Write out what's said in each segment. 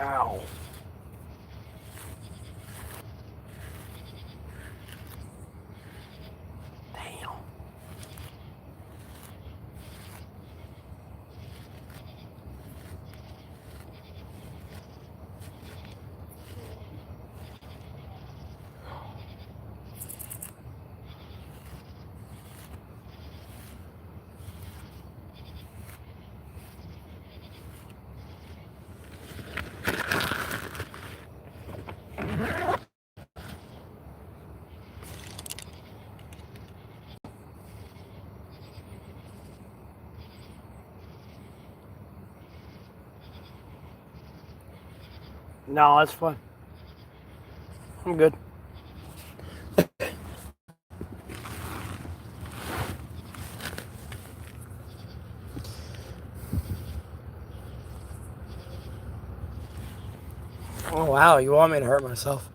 Ow. Damn. No, that's fine. I'm good. Oh, wow. You want me to hurt myself?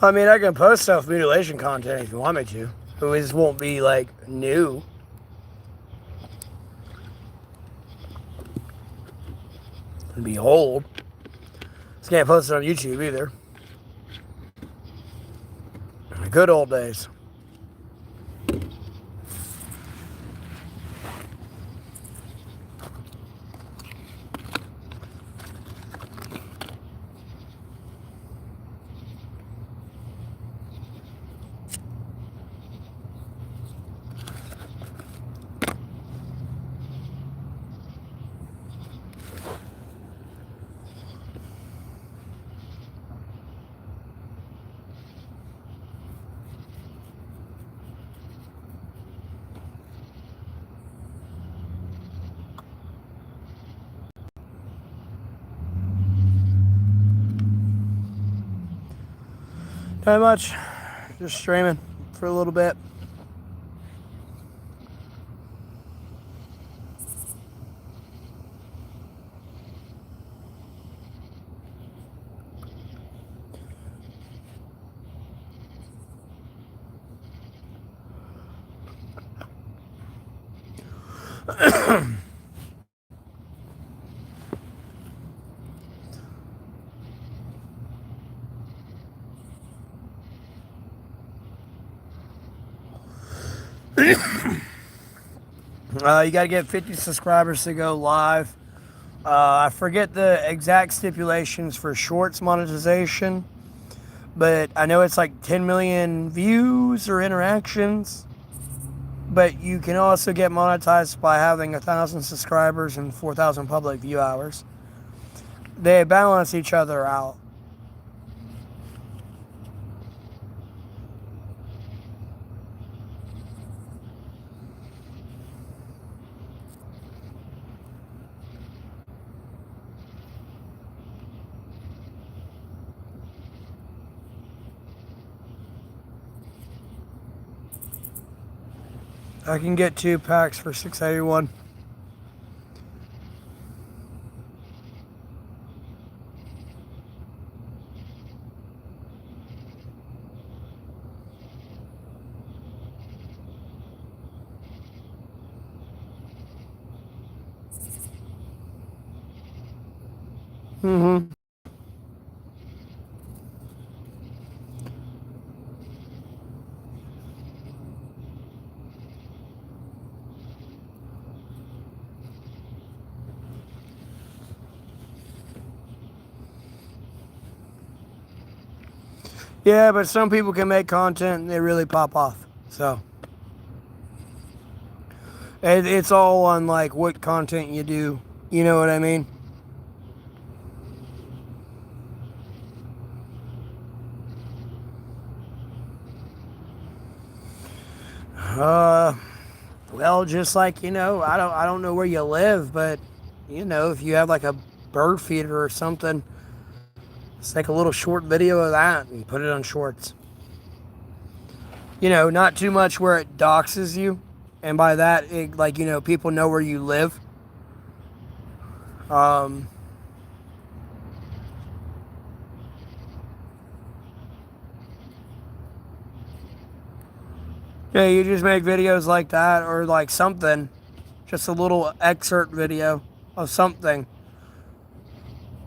I mean, I can post self-mutilation content if you want me to. It just won't be, like, new. It'll be old. Just can't post it on YouTube either. The good old days. Not much. Just streaming for a little bit. You got to get 50 subscribers to go live. I forget the exact stipulations for shorts monetization, but I know it's like 10 million views or interactions. But you can also get monetized by having 1,000 subscribers and 4,000 public view hours. They balance each other out. I can get 2 packs for $6.81. Mm-hmm. Yeah, but some people can make content and they really pop off. So it's all on like what content you do. You know what I mean? Well, just like, I don't know where you live, but if you have like a bird feeder or something, just take a little short video of that and put it on shorts. Not too much where it doxes you, and by that, people know where you live. Yeah, you just make videos like that, or like something, just a little excerpt video of something.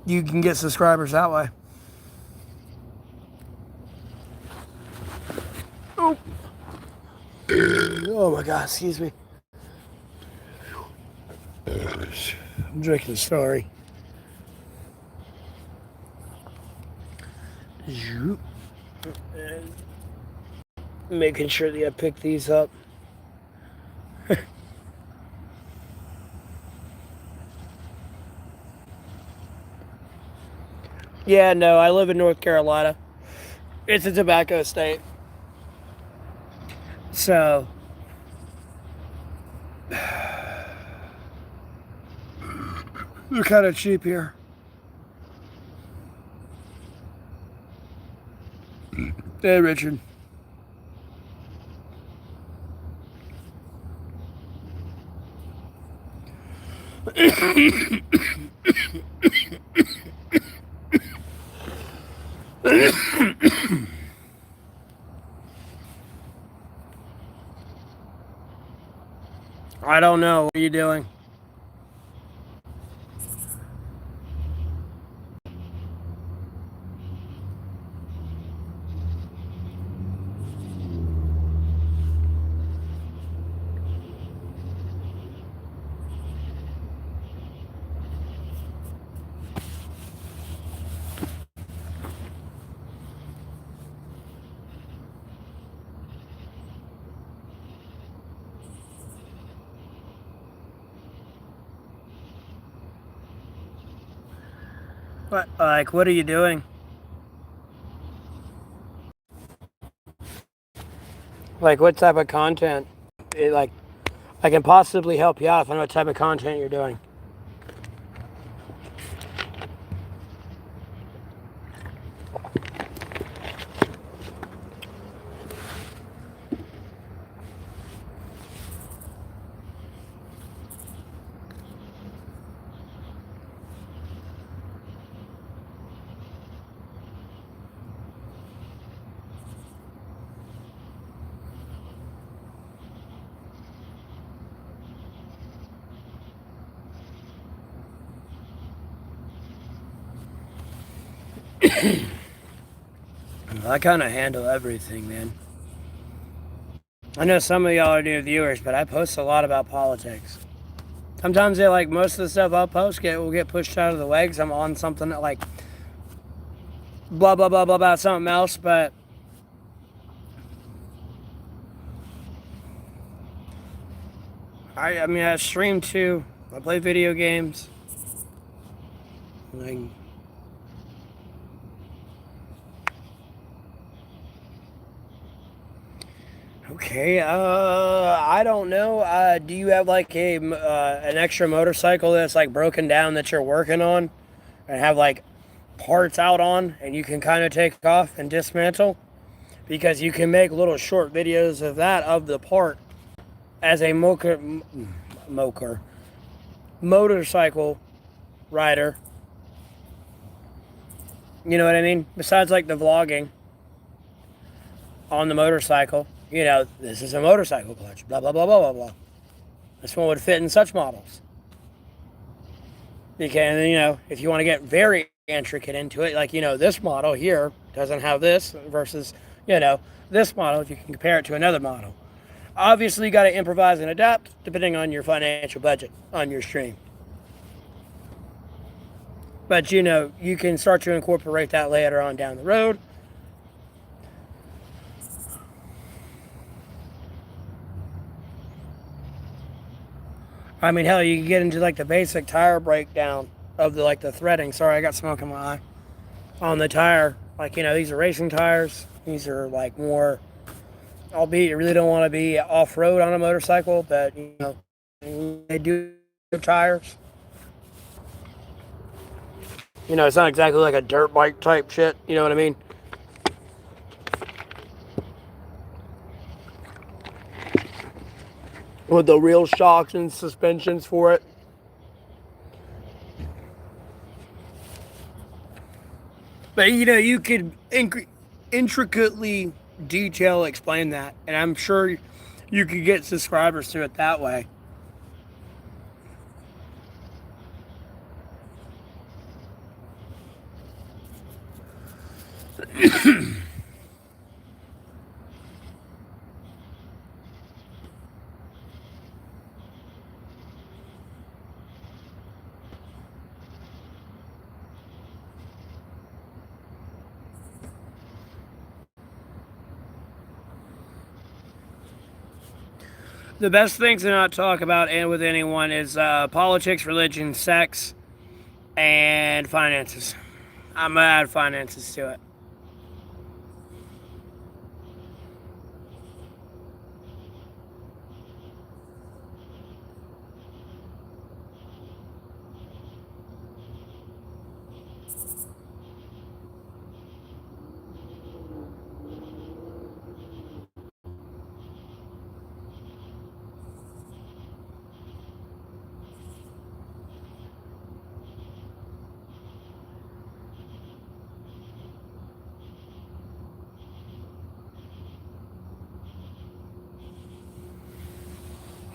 you can get subscribers that way. Oh, oh my God, excuse me. I'm drinking Story. Making sure that I pick these up. Yeah, no, I live in North Carolina. It's a tobacco state. So, they're kind of cheap here. Hey, Richard. I don't know. What are you doing? What? Like, what are you doing? Like, what type of content? Like, I can possibly help you out if I know what type of content you're doing. I kind of handle everything, man. I know some of y'all are new viewers, but I post a lot about politics. Sometimes they like most of the stuff I'll post will get pushed out of the way because I'm on something that like blah blah blah blah about something else. But I mean I stream too. I play video games. Like, okay, I don't know. Do you have like an extra motorcycle that's like broken down that you're working on, and have like parts out on, and you can kind of take off and dismantle? Because you can make little short videos of that of the part as a motorcycle rider. You know what I mean? Besides like the vlogging on the motorcycle. You know, this is a motorcycle clutch, blah, blah, blah, blah, blah, blah. This one would fit in such models. You can, you know, if you want to get very intricate into it, like, you know, this model here doesn't have this versus, you know, this model, if you can compare it to another model. Obviously, you got to improvise and adapt depending on your financial budget on your stream. But, you know, you can start to incorporate that later on down the road. I mean, hell, you can get into like the basic tire breakdown of the like the threading. Sorry, I got smoke in my eye. On the tire, like, you know, these are racing tires. These are like more, albeit you really don't want to be off road on a motorcycle, but you know, they do tires. You know, it's not exactly like a dirt bike type shit. You know what I mean? With the real shocks and suspensions for it. But you know, you could intricately detail explain that, and I'm sure you could get subscribers to it that way. The best things to not talk about and with anyone is politics, religion, sex, and finances. I'm gonna add finances to it.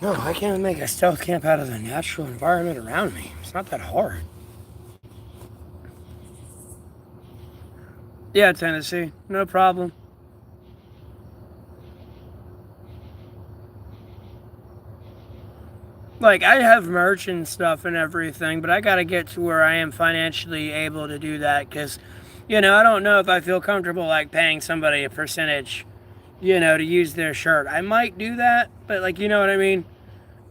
No, I can't make a stealth camp out of the natural environment around me. It's not that hard. Yeah, Tennessee, no problem. Like, I have merch and stuff and everything, but I gotta get to where I am financially able to do that because, I don't know if I feel comfortable, like, paying somebody a percentage, to use their shirt. I might do that, but, like, you know what I mean?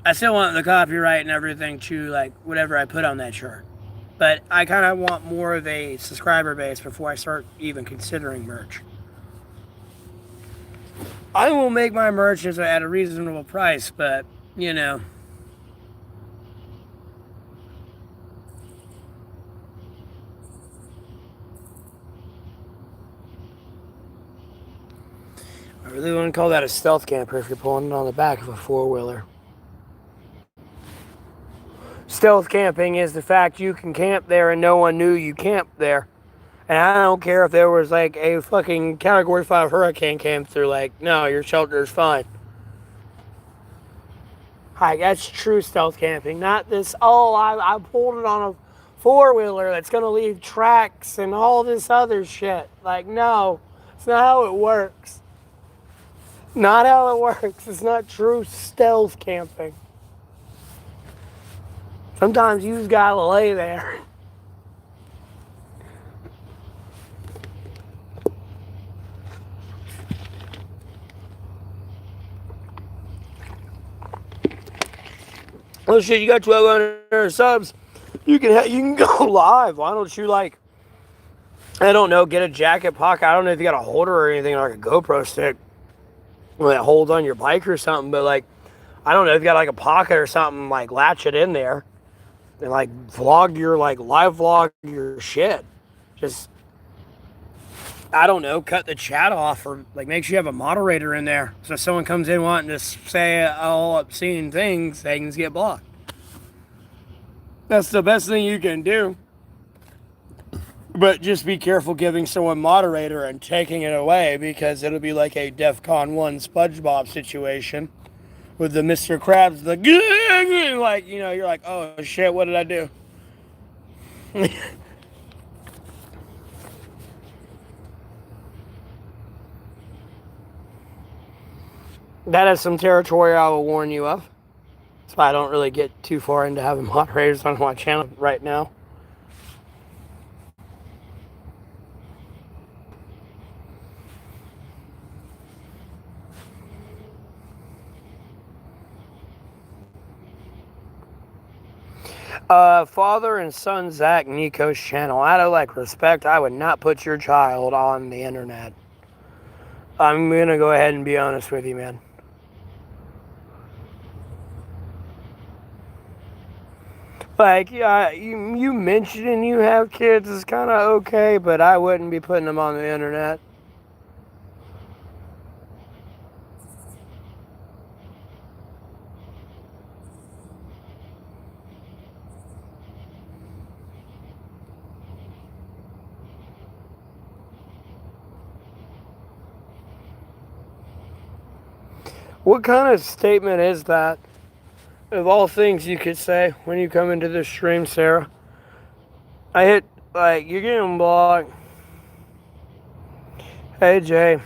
I still want the copyright and everything to, like, whatever I put on that shirt. But I kind of want more of a subscriber base before I start even considering merch. I will make my merch at a reasonable price, but, I really wouldn't call that a stealth camper if you're pulling it on the back of a four-wheeler. Stealth camping is the fact you can camp there and no one knew you camped there. And I don't care if there was like a fucking Category 5 hurricane came through, like, no, your shelter is fine. Hi, that's true stealth camping. Not this, I pulled it on a four-wheeler that's going to leave tracks and all this other shit. Like, no, it's not how it works. Not how it works. It's not true stealth camping. Sometimes you just gotta lay there. Oh shit, you got 1,200 subs. You can go live. Why don't you, like, I don't know, get a jacket pocket. I don't know if you got a holder or anything, like a GoPro stick that holds on your bike or something, but, like, I don't know if you got like a pocket or something, like, latch it in there and, like, vlog your, like, live vlog your shit. Just, I don't know, cut the chat off, or, like, make sure you have a moderator in there so if someone comes in wanting to say all obscene things, they can get blocked. That's the best thing you can do. But just be careful giving someone moderator and taking it away, because it'll be like a DEFCON 1 SpongeBob situation with the Mr. Krabs, the like, you're like, oh shit, what did I do? That is some territory I will warn you of. So I don't really get too far into having moderators on my channel right now. Father and son Zach Nico's channel. Out of, like, respect, I would not put your child on the internet. I'm gonna go ahead and be honest with you, man. Like, yeah, you mentioning you have kids is kind of okay, but I wouldn't be putting them on the internet. What kind of statement is that? Of all things you could say when you come into this stream, Sarah. I hit, like, you're getting blocked. Hey, Jay.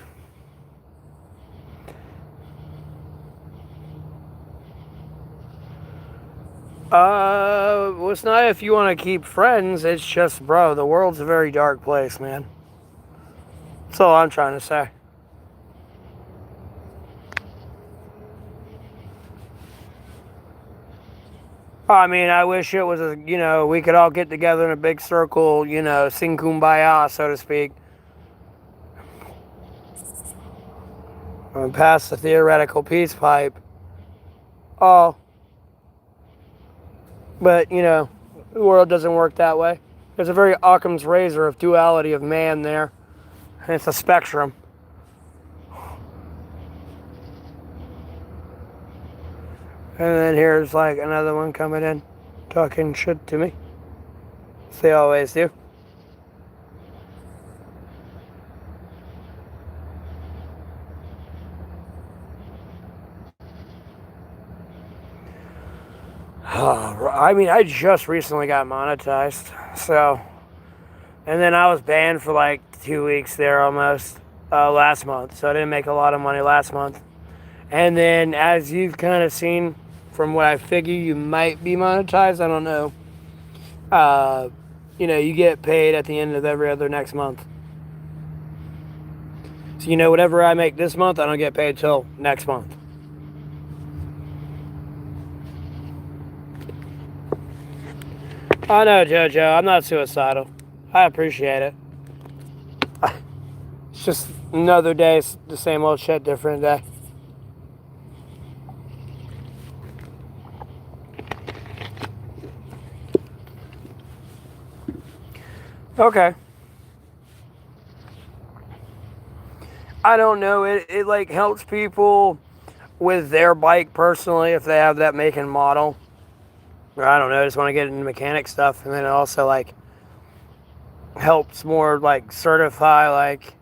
Well, it's not if you want to keep friends. It's just, bro, the world's a very dark place, man. That's all I'm trying to say. I mean, I wish it was, we could all get together in a big circle, sing kumbaya, so to speak, and pass the theoretical peace pipe. Oh, but, the world doesn't work that way. There's a very Occam's razor of duality of man there, and it's a spectrum. And then here's like another one coming in, talking shit to me. As they always do. I mean, I just recently got monetized, so, and then I was banned for like 2 weeks there almost last month, so I didn't make a lot of money last month. And then, as you've kind of seen from what I figure, you might be monetized. I don't know. You get paid at the end of every other next month. So, whatever I make this month, I don't get paid till next month. I know, JoJo. I'm not suicidal. I appreciate it. It's just another day, it's the same old shit, different day. Okay. I don't know. It like helps people with their bike personally if they have that make and model. Or I don't know, just want to get into mechanic stuff, and then it also like helps more like certify like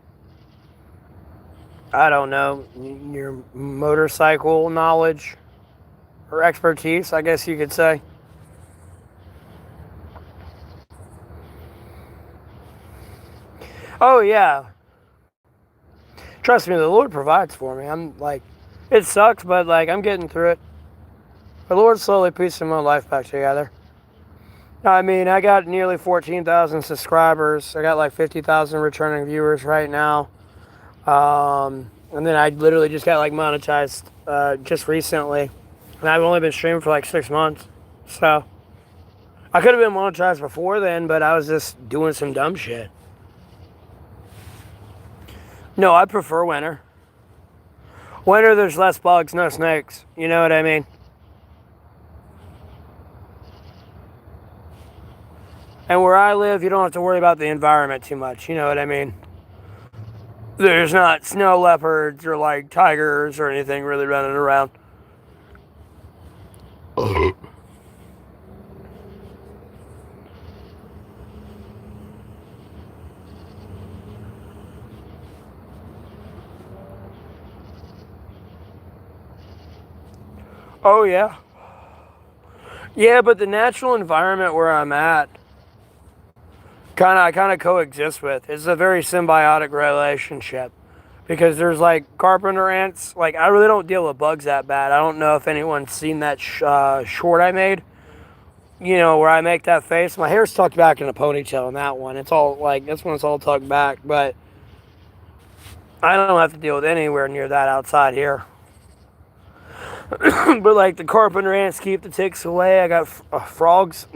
I don't know your motorcycle knowledge or expertise, I guess you could say. Oh yeah, trust me, the Lord provides for me. I'm like, it sucks, but like I'm getting through it. The Lord's slowly piecing my life back together. I mean, I got nearly 14,000 subscribers. I got like 50,000 returning viewers right now. And then I literally just got like monetized just recently. And I've only been streaming for like 6 months. So I could have been monetized before then, but I was just doing some dumb shit. No, I prefer winter. Winter, there's less bugs, no snakes. You know what I mean? And where I live, you don't have to worry about the environment too much. You know what I mean? There's not snow leopards or like tigers or anything really running around. Oh, yeah. Yeah, but the natural environment where I'm at, I kind of coexist with. It's a very symbiotic relationship because there's like carpenter ants. Like I really don't deal with bugs that bad. I don't know if anyone's seen that short I made. Where I make that face. My hair's tucked back in a ponytail in that one. It's all like this one's all tucked back, but I don't have to deal with anywhere near that outside here. But like the carpenter ants keep the ticks away. I got frogs.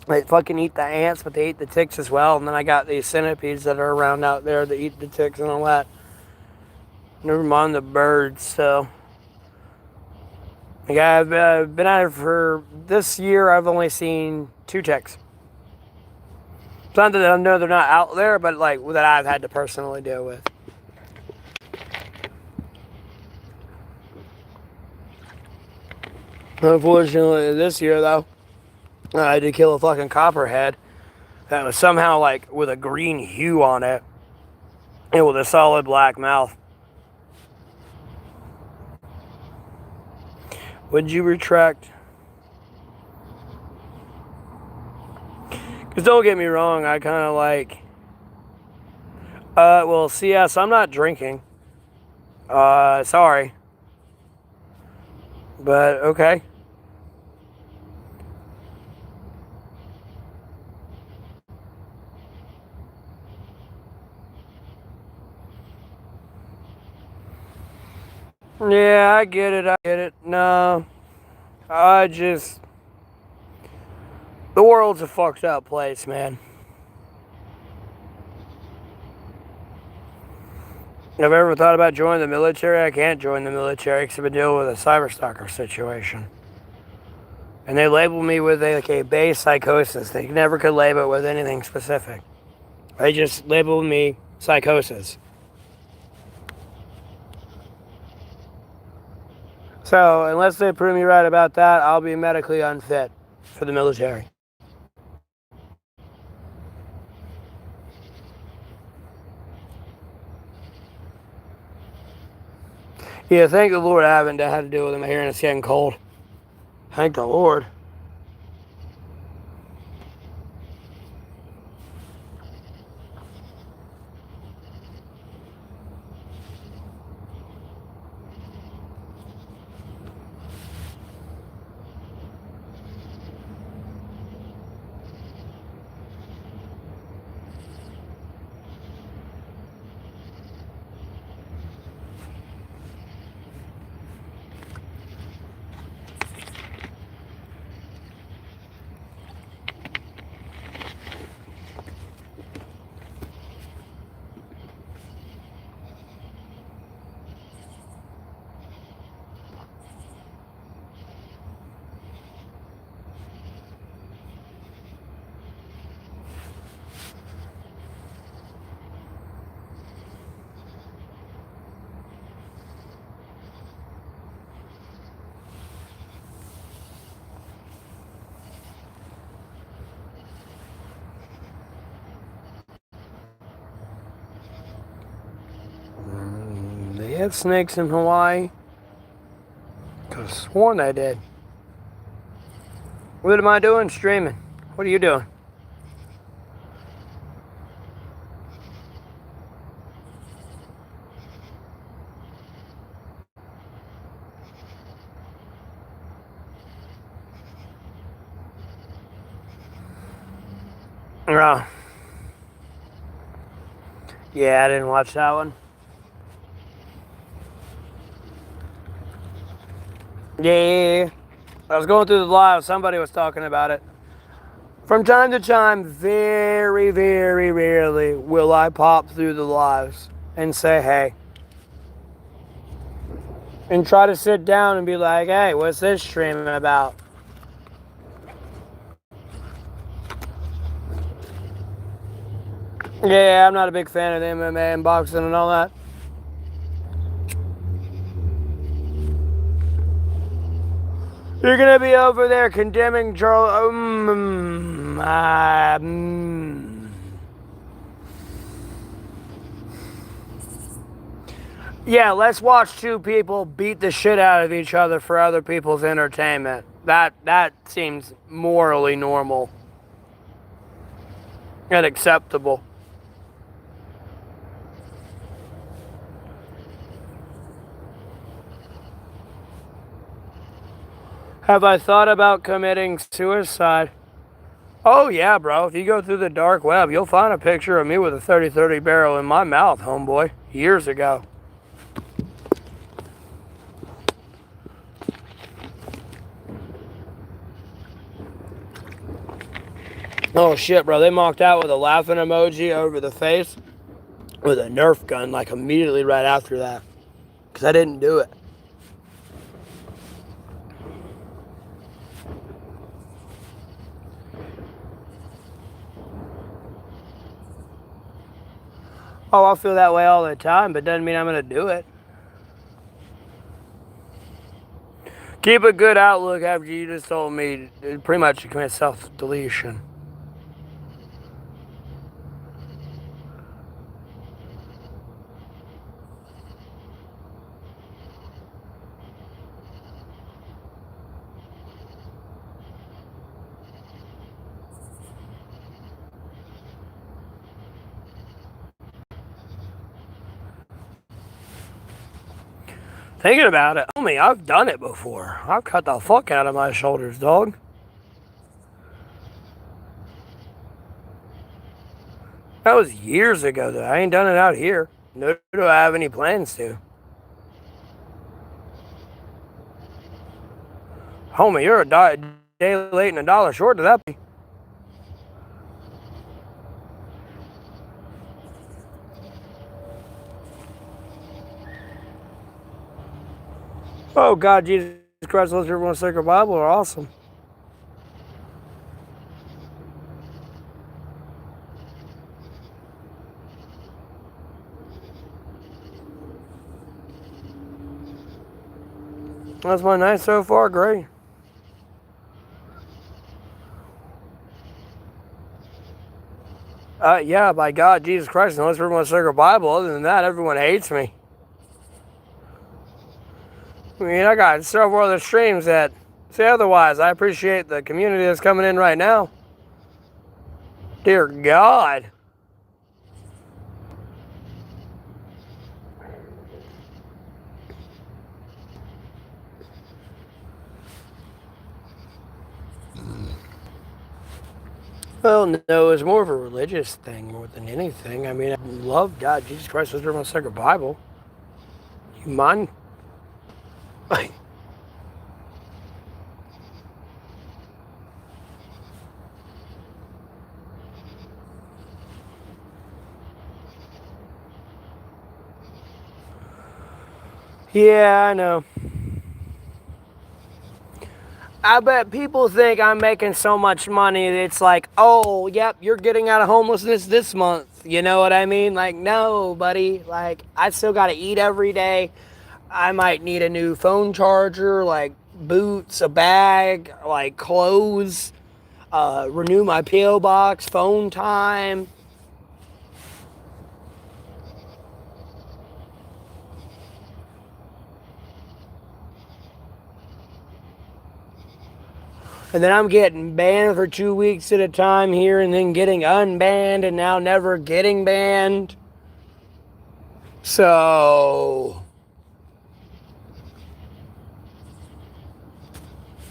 They fucking eat the ants, but they eat the ticks as well. And then I got these centipedes that are around out there that eat the ticks and all that. Never mind the birds. So, like I've been at it for this year. I've only seen 2 ticks. It's not that I know they're not out there, but like that I've had to personally deal with. Unfortunately, this year though, I had to kill a fucking copperhead that was somehow like with a green hue on it and with a solid black mouth. Would you retract? Because don't get me wrong, I kind of like, Well, CS, I'm not drinking. Sorry. But, okay. Yeah, I get it. I get it. No, I just. The world's a fucked up place, man. Have I ever thought about joining the military? I can't join the military because I've been dealing with a cyberstalker situation. And they labeled me with a base psychosis. They never could label it with anything specific. They just labeled me psychosis. So, unless they prove me right about that, I'll be medically unfit for the military. Yeah, thank the Lord I haven't had to deal with them here and it's getting cold. Thank the Lord. They have snakes in Hawaii? Could have sworn they did. What am I doing? Streaming. What are you doing? Oh. Yeah, I didn't watch that one. Yeah. I was going through the live. Somebody was talking about it. From time to time, very, very rarely will I pop through the lives and say, hey. And try to sit down and be like, hey, what's this streaming about? Yeah, I'm not a big fan of the MMA and boxing and all that. You're gonna be over there condemning Charles. Yeah, let's watch two people beat the shit out of each other for other people's entertainment. That seems morally normal and acceptable. Have I thought about committing suicide? Oh yeah, bro. If you go through the dark web, you'll find a picture of me with a 30-30 barrel in my mouth, homeboy, years ago. Oh shit, bro. They mocked out with a laughing emoji over the face with a Nerf gun, like immediately right after that. Because I didn't do it. Oh, I feel that way all the time, but doesn't mean I'm going to do it. Keep a good outlook after you just told me pretty much to commit self-deletion. Thinking about it, homie, I've done it before. I've cut the fuck out of my shoulders, dog. That was years ago, though. I ain't done it out here. Nor do I have any plans to. Homie, you're a day late and $1 short to that. Oh, God, Jesus Christ, let's everyone sacred Bible are awesome. That's my night so far, great. Yeah, by God, Jesus Christ, unless everyone's sacred Bible. Other than that, everyone hates me. I mean, I got several other streams that say otherwise. I appreciate the community that's coming in right now. Dear God. Well, no, it's more of a religious thing more than anything. I mean, I love God, Jesus Christ, was my sacred Bible. You mind? Like, yeah, I know. I bet people think I'm making so much money that it's like, oh, yep, you're getting out of homelessness this month. You know what I mean? Like, no, buddy. Like, I still got to eat every day. I might need a new phone charger, like boots, a bag, like clothes, renew my P.O. box, phone time. And then I'm getting banned for 2 weeks at a time here and then getting unbanned and now never getting banned. So,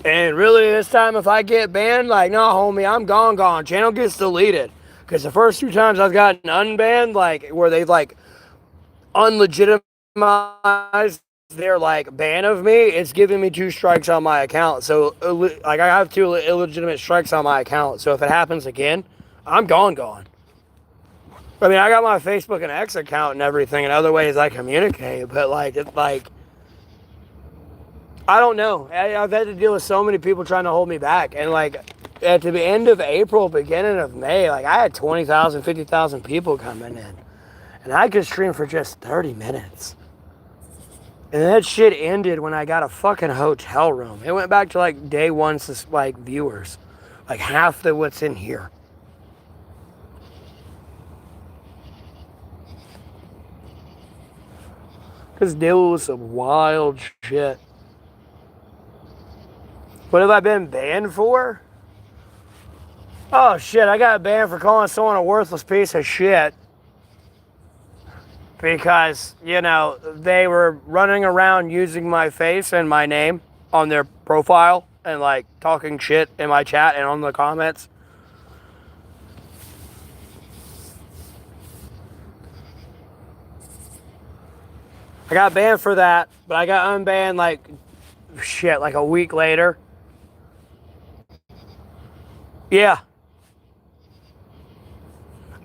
and really this time if I get banned, like, no, homie, I'm gone. Channel gets deleted. Because the first 2 times I've gotten unbanned, like, where they've, like, unlegitimized their, like, ban of me, it's giving me 2 strikes on my account. So, like, I have 2 illegitimate strikes on my account. So if it happens again, I'm gone. I mean, I got my Facebook and X account and everything and other ways I communicate, but, like, it's like, I don't know. I've had to deal with so many people trying to hold me back. And, like, at the end of April, beginning of May, like, I had 20,000, 50,000 people coming in. And I could stream for just 30 minutes. And that shit ended when I got a fucking hotel room. It went back to, like, day one, like, viewers. Like, half the what's in here. Because dealing with some wild shit. What have I been banned for? Oh, shit, I got banned for calling someone a worthless piece of shit. Because, you know, they were running around using my face and my name on their profile and, like, talking shit in my chat and on the comments. I got banned for that, but I got unbanned, like, shit, like a week later. Yeah.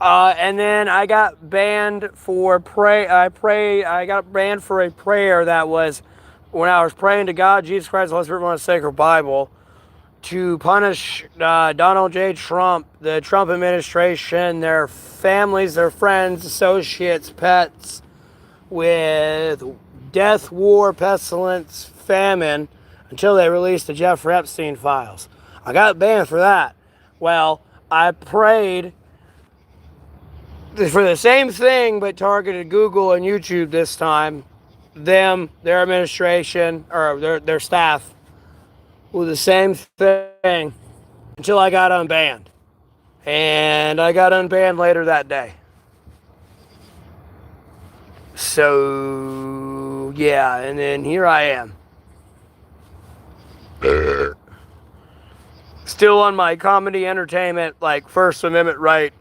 And then I got banned for I got banned for a prayer that was when I was praying to God, Jesus Christ, let's read my sacred Bible, to punish Donald J. Trump, the Trump administration, their families, their friends, associates, pets, with death, war, pestilence, famine, until they released the Jeffrey Epstein files. I got banned for that. Well, I prayed for the same thing, but targeted Google and YouTube this time. Them, their administration, or their staff, with the same thing until I got unbanned. And I got unbanned later that day. So So, yeah, and then here I am. Still on my comedy entertainment, like First Amendment right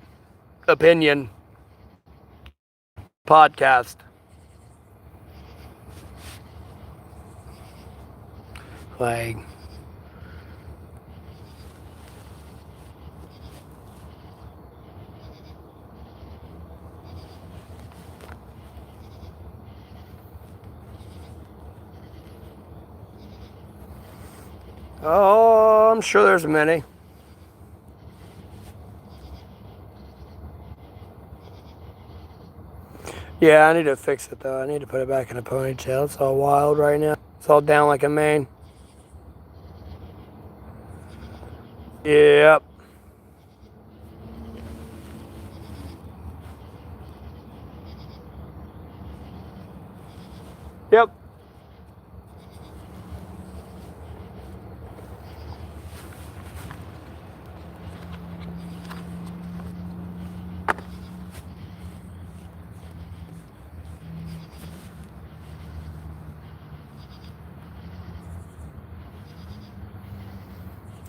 opinion podcast. Like, oh, I'm sure there's many. Yeah, I need to fix it though. I need to put it back in a ponytail. It's all wild right now. It's all down like a mane. Yep. Yep.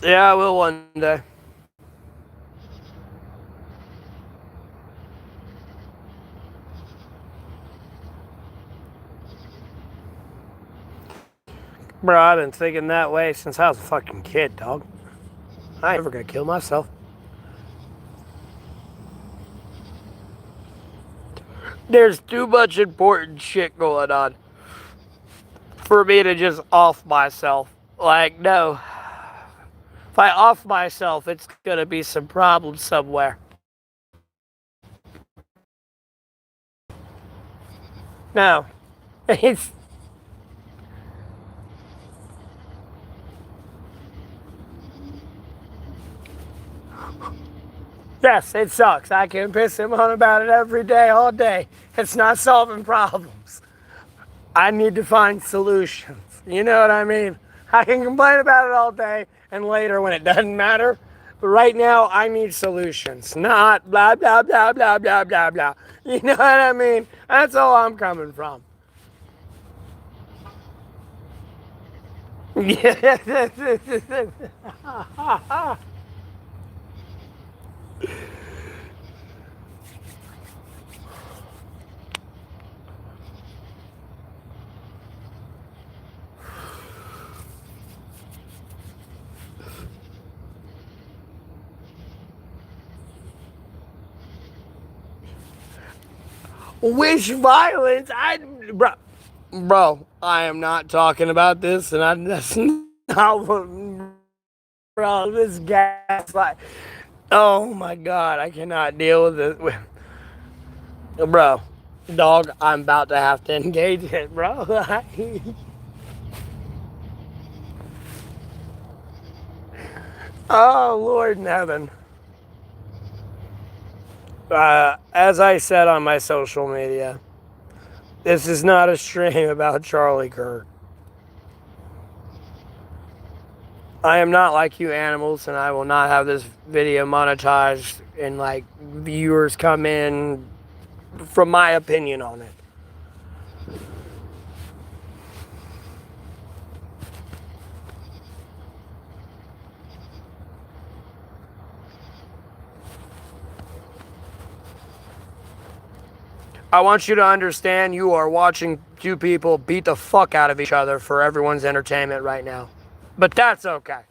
Yeah, I will one day. Bro, I've been thinking that way since I was a fucking kid, dog. I ain't never gonna kill myself. There's too much important shit going on for me to just off myself. Like, no. If I off myself, it's gonna be some problems somewhere. No. It's yes, it sucks. I can piss him on about it every day, all day. It's not solving problems. I need to find solutions. You know what I mean? I can complain about it all day and later when it doesn't matter. But right now, I need solutions, not blah, blah, blah, blah, blah, blah, blah. You know what I mean? That's all I'm coming from. Wish violence? Bro, I am not talking about this, and that's not what, bro, this gaslight. Oh my god, I cannot deal with this. Bro, dog, I'm about to have to engage it, bro. Oh, Lord in heaven. As I said on my social media, this is not a stream about Charlie Kirk. I am not like you animals, and I will not have this video monetized and like viewers come in from my opinion on it. I want you to understand you are watching two people beat the fuck out of each other for everyone's entertainment right now. But that's okay.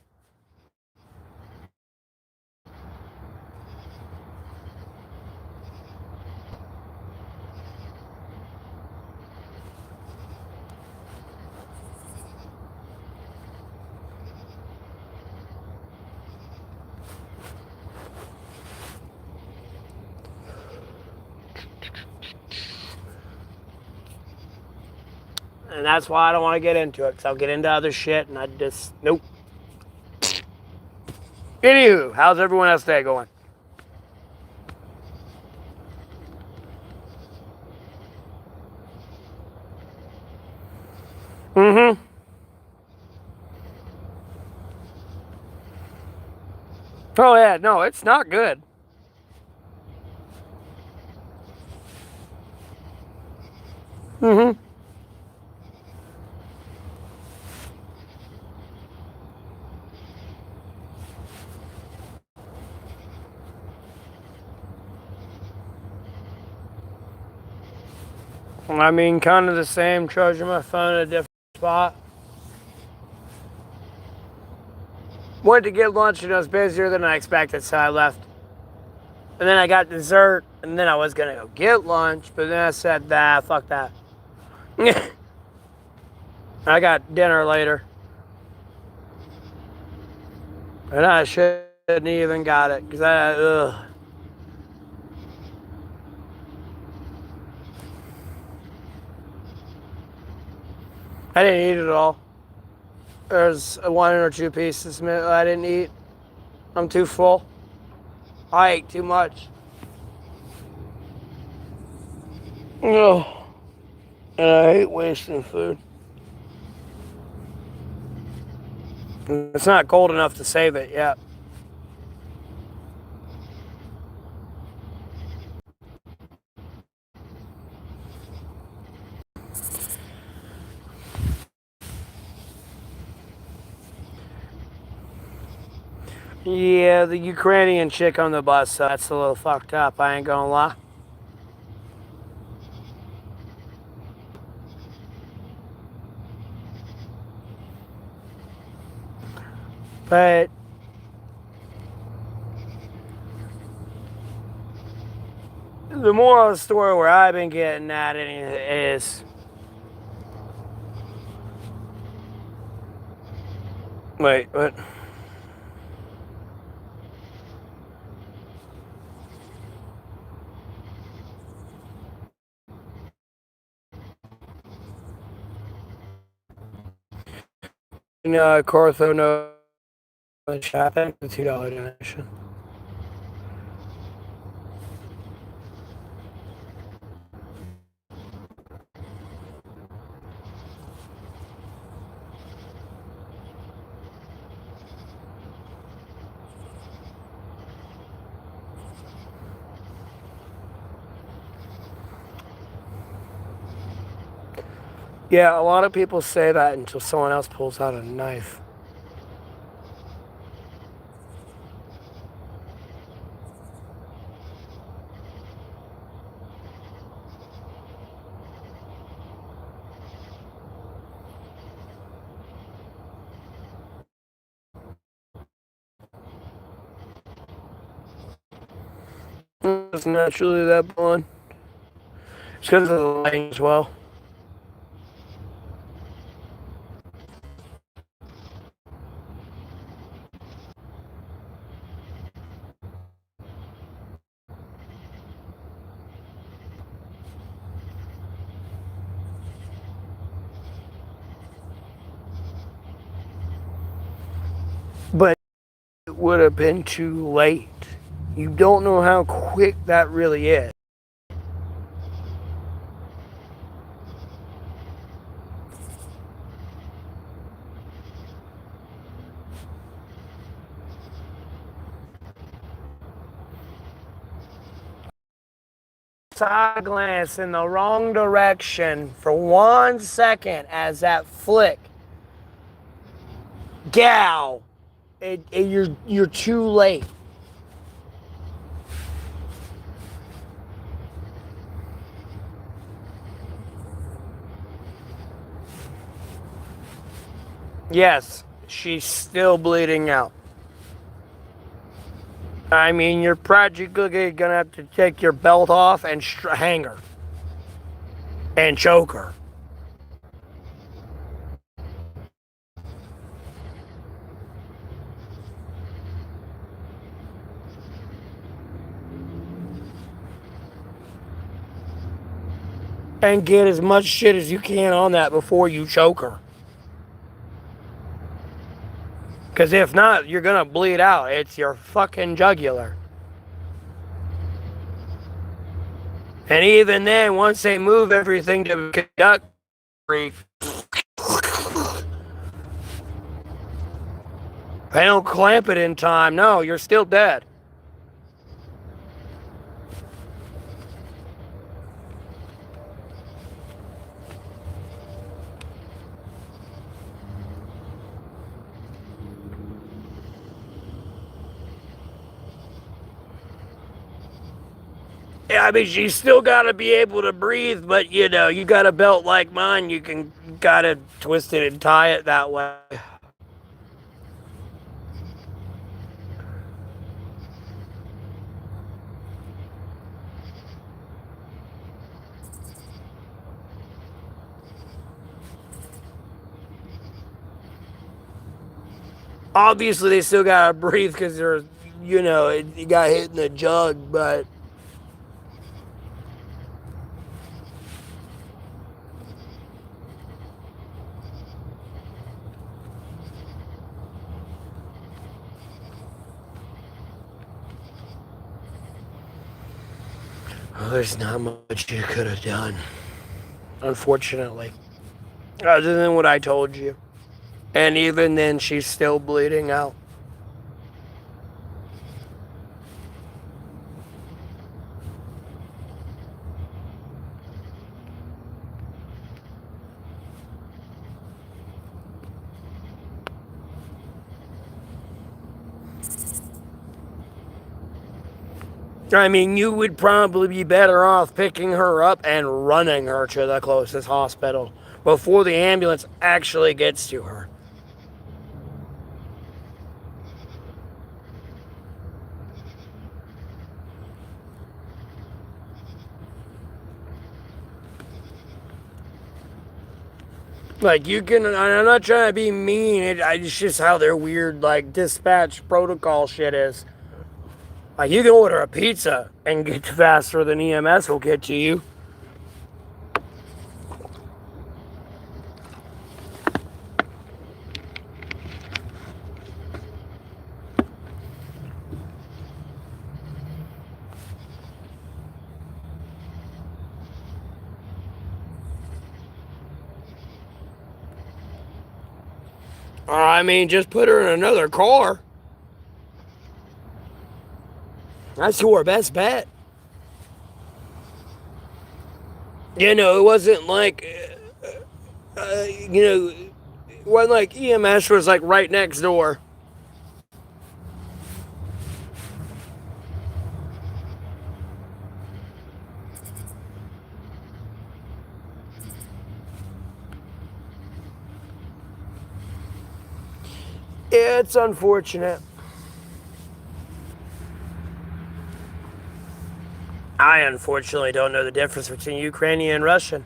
And that's why I don't want to get into it, because I'll get into other shit and I just, nope. Anywho, how's everyone else day going? Mm-hmm. Oh yeah, no, it's not good. Mm-hmm. I mean, kind of the same, charging my phone at a different spot. Went to get lunch and it was busier than I expected, so I left. And then I got dessert, and then I was going to go get lunch, but then I said, nah, fuck that. I got dinner later. And I shouldn't even got it, because I didn't eat it all. There's one or two pieces I didn't eat. I'm too full. I ate too much. Ugh. And I hate wasting food. It's not cold enough to save it yet. Yeah, the Ukrainian chick on the bus, so that's a little fucked up, I ain't gonna lie. But the moral of the story where I've been getting at it is, wait, what? Cortho no shopping, the $2 donation. Yeah, a lot of people say that until someone else pulls out a knife. It's naturally that blunt. It's because of the lighting as well. But it would have been too late. You don't know how quick that really is. Side glance in the wrong direction for 1 second as that flick. Gow! You're too late. Yes, she's still bleeding out. I mean, you're practically gonna have to take your belt off and hang her and choke her. And get as much shit as you can on that before you choke her. Because if not, you're gonna bleed out. It's your fucking jugular. And even then, once they move everything to conduct, they don't clamp it in time. No, you're still dead. I mean, she's still got to be able to breathe, but you know, you got a belt like mine, you can gotta twist it and tie it that way. Obviously, they still gotta breathe because they're, you know, you got hit in the jug, but. Well, there's not much you could have done, unfortunately, other than what I told you. And even then, she's still bleeding out. I mean, you would probably be better off picking her up and running her to the closest hospital before the ambulance actually gets to her. Like, you can, I'm not trying to be mean, it's just how their weird, like, dispatch protocol shit is. Like, you can order a pizza and get faster than EMS will get to you. I mean, just put her in another car. That's your best bet. You know, it wasn't like, you know, it wasn't like EMS was like right next door. It's unfortunate. I unfortunately don't know the difference between Ukrainian and Russian.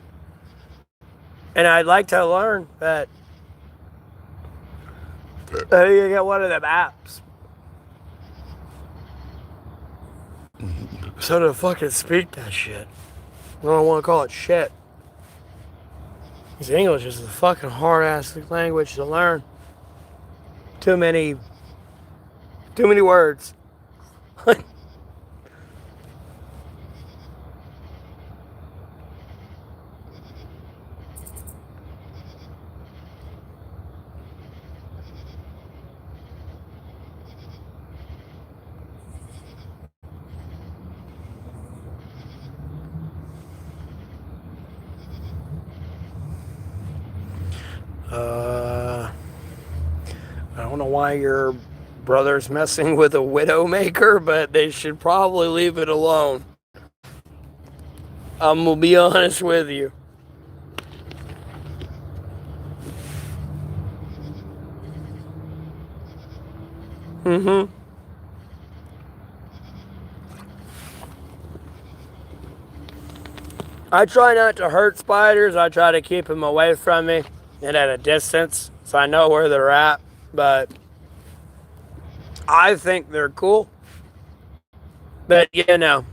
And I'd like to learn, but you get one of them apps. So to fucking speak that shit. I don't want to call it shit. Because English is a fucking hard ass language to learn. Too many words. I don't know why your brother's messing with a widowmaker, but they should probably leave it alone. I'm gonna be honest with you. Mm-hmm. I try not to hurt spiders. I try to keep them away from me and at a distance so I know where they're at. But I think they're cool. But, you know,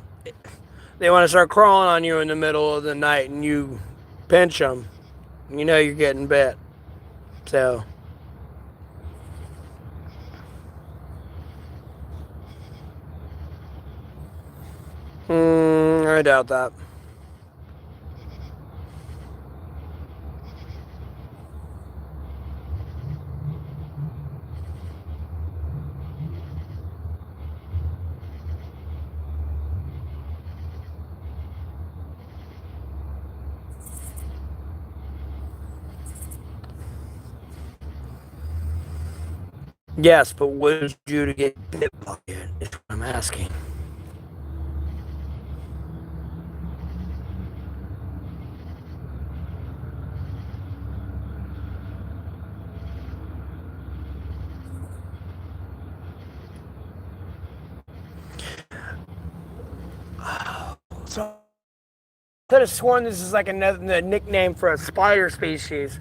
they want to start crawling on you in the middle of the night and you pinch them. You know you're getting bit. So, I doubt that. Yes, but what did you do to get bit by it? Is what I'm asking. Could have sworn this is like another nickname for a spider species.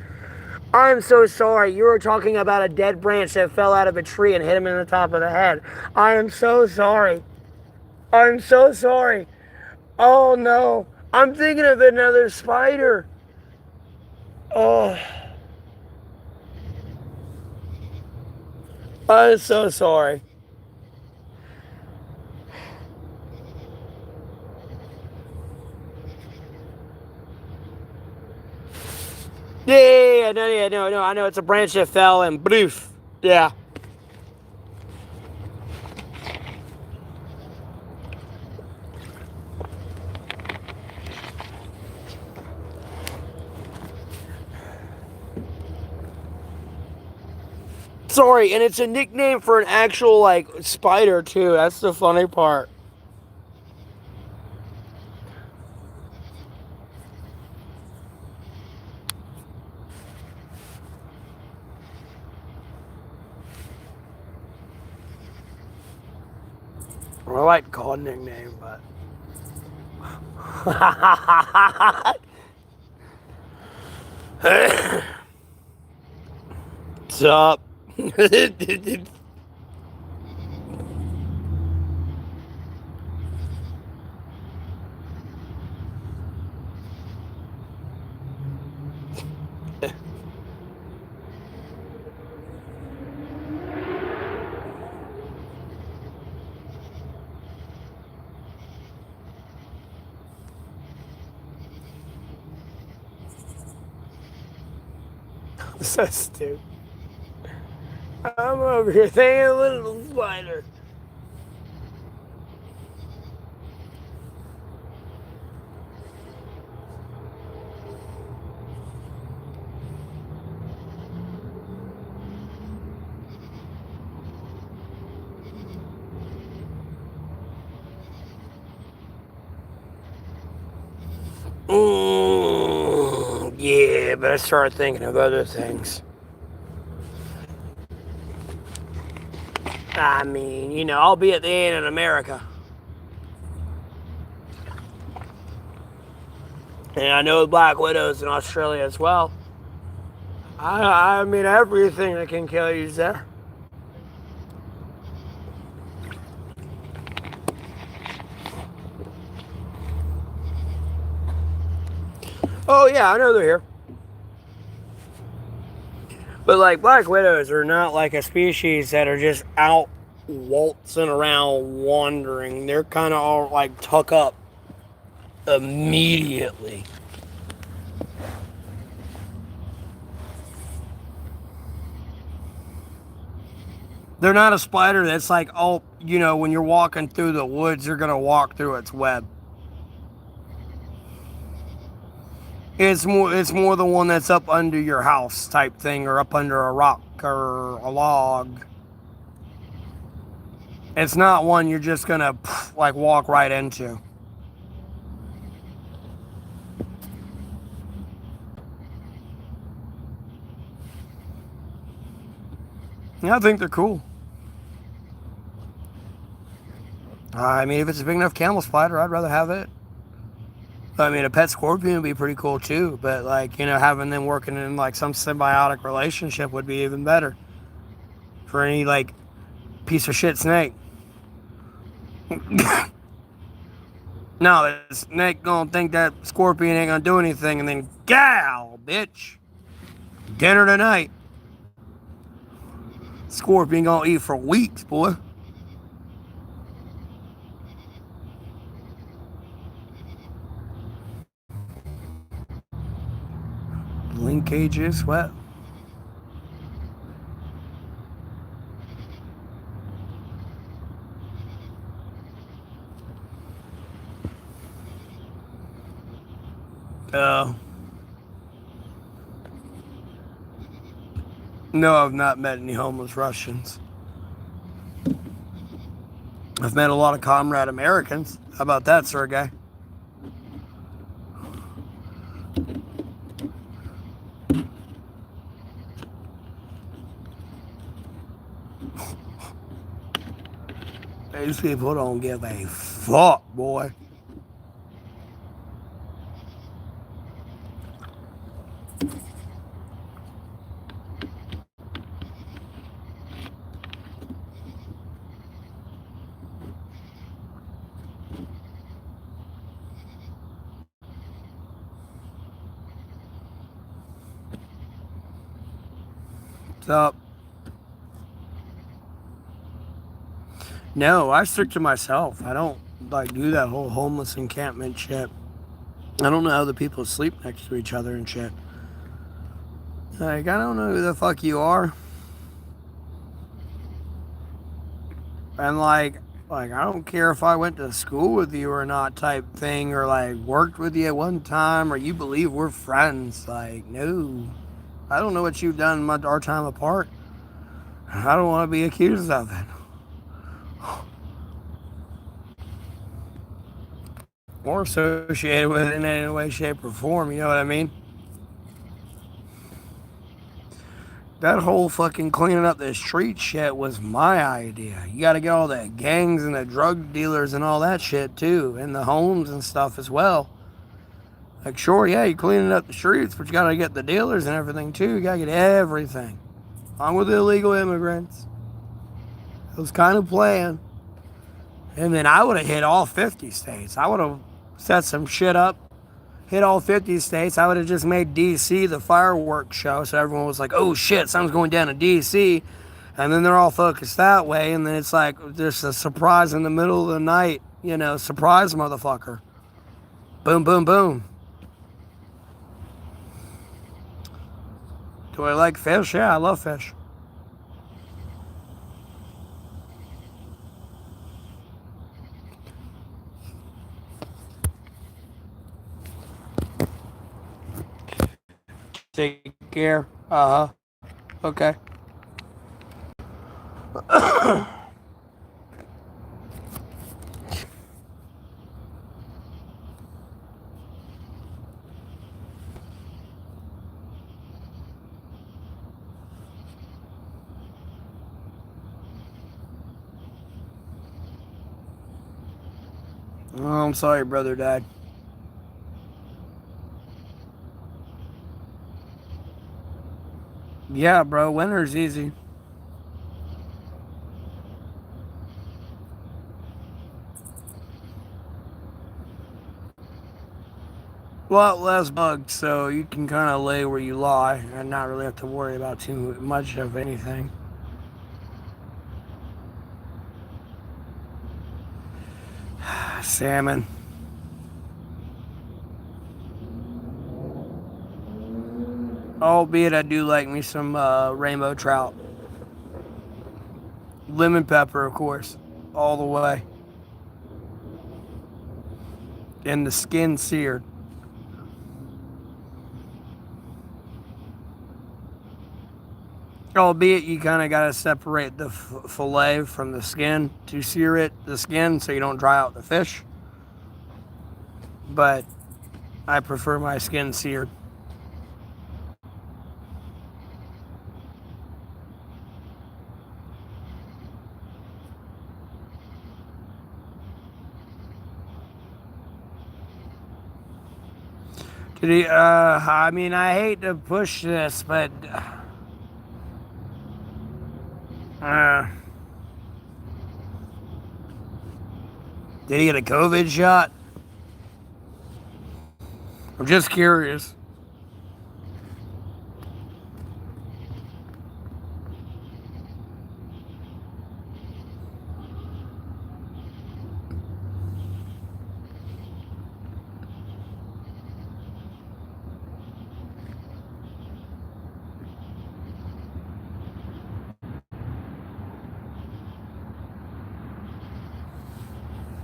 I'm so sorry. You were talking about a dead branch that fell out of a tree and hit him in the top of the head. I am so sorry. I'm so sorry. Oh no. I'm thinking of another spider. Oh. I'm so sorry. Yeah, no, I know it's a branch that fell and bloof. Yeah. Sorry, and it's a nickname for an actual, like, spider, too. That's the funny part. I like to call it a nickname, but... What's up? So stupid. I'm over here thinking a little spider. Yeah, but I started thinking of other things. I mean, I'll be at the end in America. And I know black widows in Australia as well. I mean, everything that can kill you is there. Oh, yeah, I know they're here. But, like, black widows are not like a species that are just out waltzing around wandering. They're kind of all, like, tuck up immediately. They're not a spider that's like, oh, when you're walking through the woods, you're going to walk through its web. It's more the one that's up under your house type thing, or up under a rock or a log. It's not one you're just going to like walk right into. Yeah, I think they're cool. I mean, if it's a big enough camel spider, I'd rather have it. I mean, a pet scorpion would be pretty cool too, but like, having them working in like some symbiotic relationship would be even better for any like piece of shit snake. No, the snake gonna think that scorpion ain't gonna do anything, and then gal, bitch, dinner tonight. Scorpion gonna eat for weeks, boy. Linkage is wet. No, I've not met any homeless Russians. I've met a lot of comrade Americans. How about that, Sergey? These people don't give a fuck, boy. fucked up. No, I stick to myself. I don't like do that whole homeless encampment shit. I don't know how the people sleep next to each other and shit. Like, I don't know who the fuck you are. And I don't care if I went to school with you or not type thing, or like worked with you at one time, or you believe we're friends. Like, no. I don't know what you've done our time apart. I don't want to be accused of it. Or associated with it in any way, shape, or form, you know what I mean? That whole fucking cleaning up the street shit was my idea. You gotta get all the gangs and the drug dealers and all that shit too, and the homes and stuff as well. Like, sure, yeah, you're cleaning up the streets, but you gotta get the dealers and everything too. You gotta get everything. Along with the illegal immigrants. It was kind of planned. And then I would have hit all 50 states. I would have set some shit up, hit all 50 states. I would have just made DC the fireworks show, so everyone was like, oh shit, something's going down in DC. And then they're all focused that way, and then it's like there's a surprise in the middle of the night, surprise motherfucker. Boom, boom, boom. Do I like fish? Yeah, I love fish. Take care. Uh-huh. Okay. Oh, I'm sorry brother died. Yeah, bro, winter's easy. A lot less bugs, so you can kind of lay where you lie and not really have to worry about too much of anything. Salmon. Albeit I do like me some rainbow trout. Lemon pepper, of course, all the way. And the skin seared. Albeit you kind of got to separate the fillet from the skin to sear the skin, so you don't dry out the fish. But I prefer my skin seared. Did he, I mean, I hate to push this, but did he get a COVID shot? I'm just curious.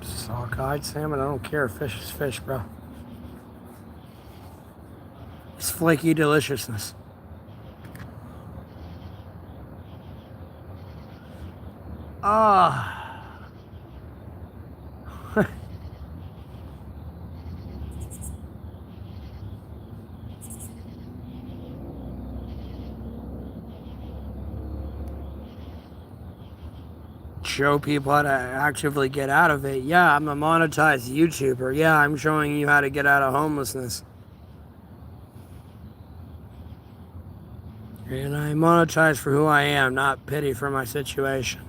Sockeyed salmon, I don't care. Fish is fish, bro. It's flaky deliciousness. Ah. Show people how to actively get out of it. Yeah, I'm a monetized YouTuber. Yeah, I'm showing you how to get out of homelessness. And I monetize for who I am, not pity for my situation.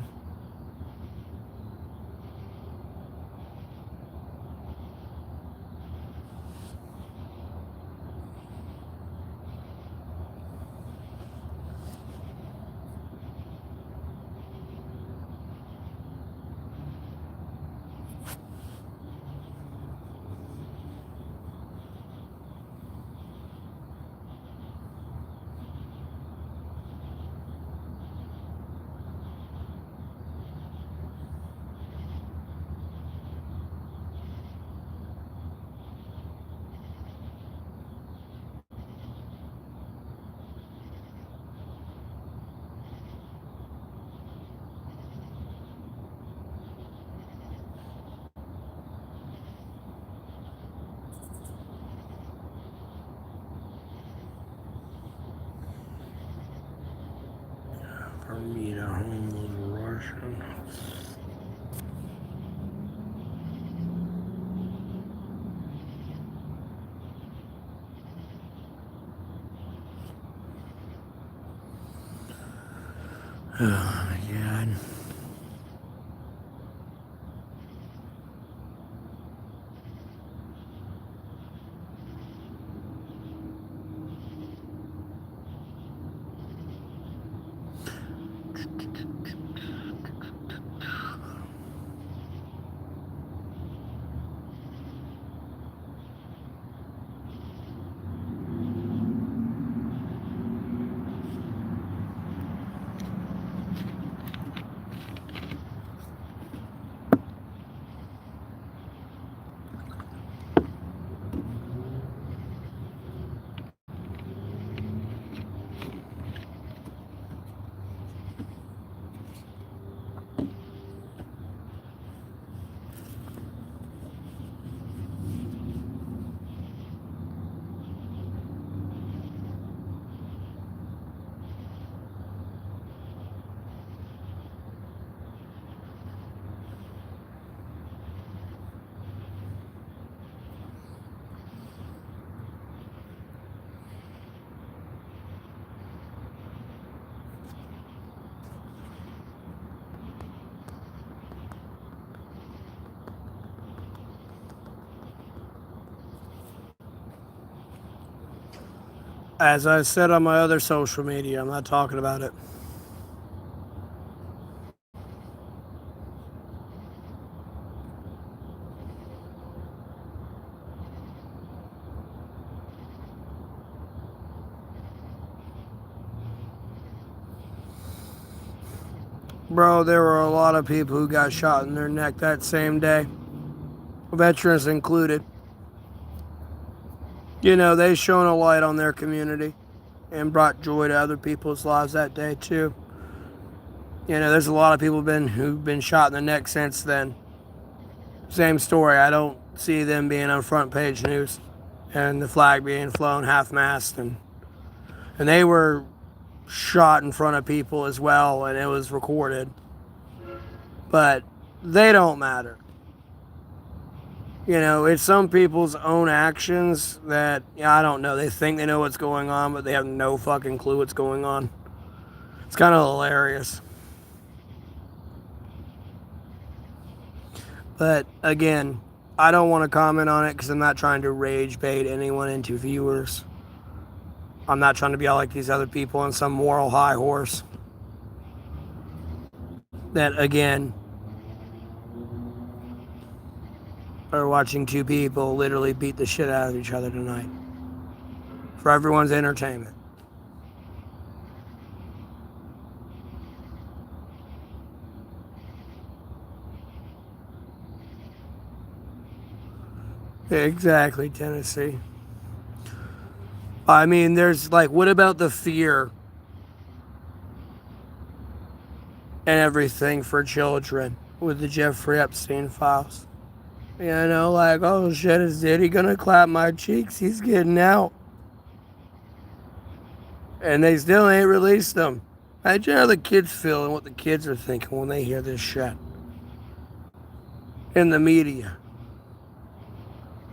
For me to homeless Russian. Oh my God. As I said on my other social media, I'm not talking about it. Bro, there were a lot of people who got shot in their neck that same day, veterans included. You know, they shone a light on their community and brought joy to other people's lives that day too. You know, there's a lot of people who've been shot in the neck since then. Same story. I don't see them being on front page news and the flag being flown half-mast, and they were shot in front of people as well, and it was recorded. But they don't matter. You know, it's some people's own actions that, I don't know, they think they know what's going on, but they have no fucking clue what's going on. It's kind of hilarious. But again, I don't want to comment on it because I'm not trying to rage bait anyone into viewers. I'm not trying to be all like these other people on some moral high horse. That, again, are watching two people literally beat the shit out of each other tonight. For everyone's entertainment. Exactly, Tennessee. I mean, there's like, what about the fear and everything for children with the Jeffrey Epstein files? You know, like, oh shit, is Diddy gonna clap my cheeks? He's getting out. And they still ain't released them. Imagine how the kids feel and what the kids are thinking when they hear this shit. In the media.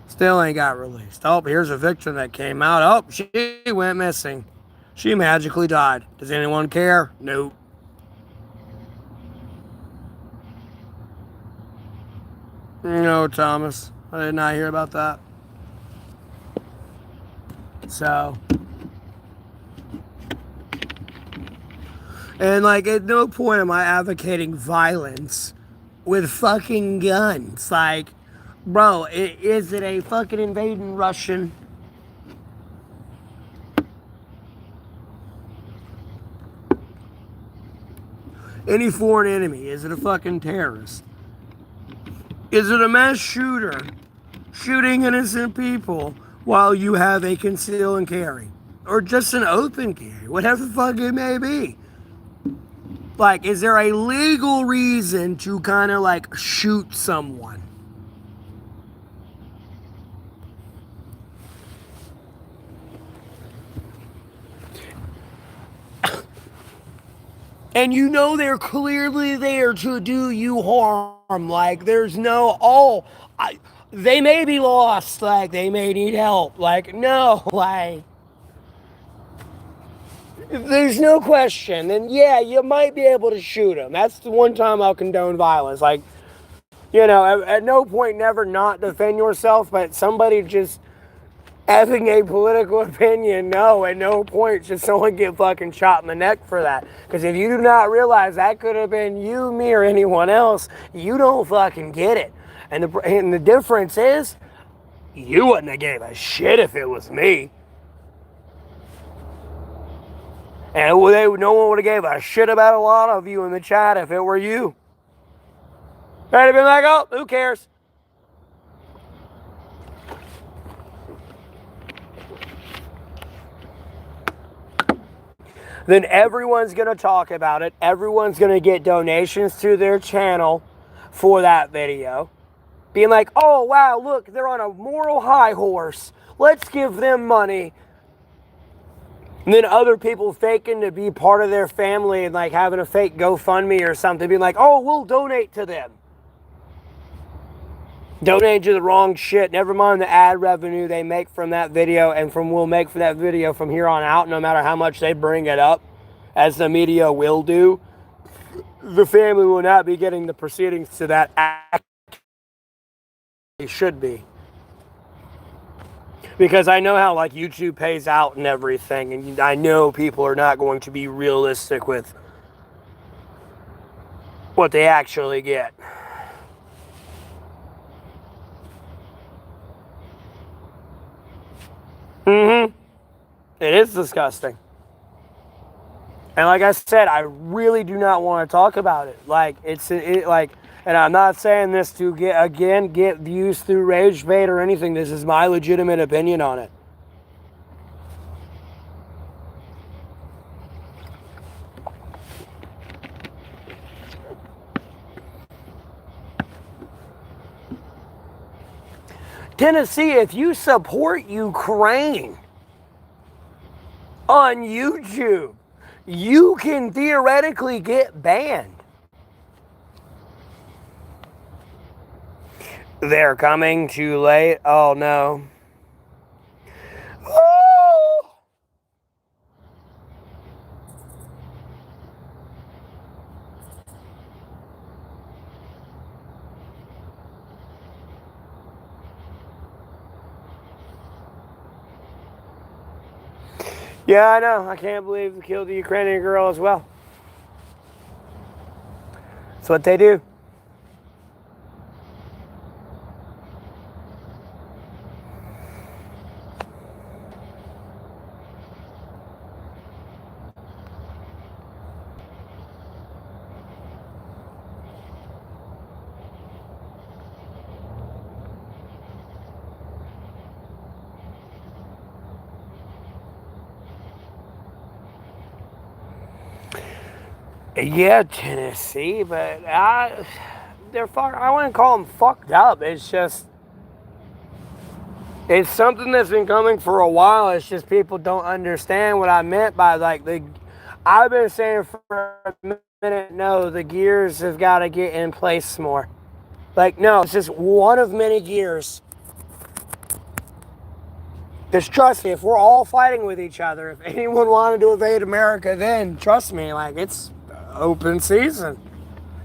Still ain't got released. Oh, here's a victim that came out. Oh, she went missing. She magically died. Does anyone care? Nope. No, Thomas. I did not hear about that. So. And like, at no point am I advocating violence with fucking guns. Like, bro, is it a fucking invading Russian? Any foreign enemy? Is it a fucking terrorist? Is it a mass shooter shooting innocent people while you have a conceal and carry? Or just an open carry? Whatever the fuck it may be. Like, is there a legal reason to kind of like shoot someone? And you know they're clearly there to do you harm. Like, there's no, oh, they may be lost. Like, they may need help. Like, no, like, there's no question. And yeah, you might be able to shoot them. That's the one time I'll condone violence. Like, you know, at no point never not defend yourself, but somebody just having a political opinion, no, at no point should someone get fucking shot in the neck for that. Because if you do not realize that could have been you, me, or anyone else, you don't fucking get it. And the difference is, you wouldn't have gave a shit if it was me. And no one would have gave a shit about a lot of you in the chat if it were you. They'd have been like, oh, who cares? Then everyone's going to talk about it. Everyone's going to get donations to their channel for that video. Being like, oh, wow, look, they're on a moral high horse. Let's give them money. And then other people faking to be part of their family and like having a fake GoFundMe or something. Being like, oh, we'll donate to them. Donate to the wrong shit. Never mind the ad revenue they make from that video and we'll make from that video from here on out, no matter how much they bring it up, as the media will do. The family will not be getting the proceedings to that act they should be. Because I know how like YouTube pays out and everything, and I know people are not going to be realistic with what they actually get. It is disgusting. And like I said, I really do not want to talk about it. Like, and I'm not saying this to get views through rage bait or anything. This is my legitimate opinion on it. Tennessee, if you support Ukraine on YouTube, you can theoretically get banned. They're coming too late. Oh no. Oh! Yeah, I know. I can't believe they killed the Ukrainian girl as well. That's what they do. Yeah, Tennessee, but I wouldn't call them fucked up. It's just, it's something that's been coming for a while. It's just people don't understand what I meant by like I've been saying for a minute, no, the gears have got to get in place more. Like, no, it's just one of many gears. Because trust me, if we're all fighting with each other, if anyone wanted to invade America, then trust me, like, it's open season.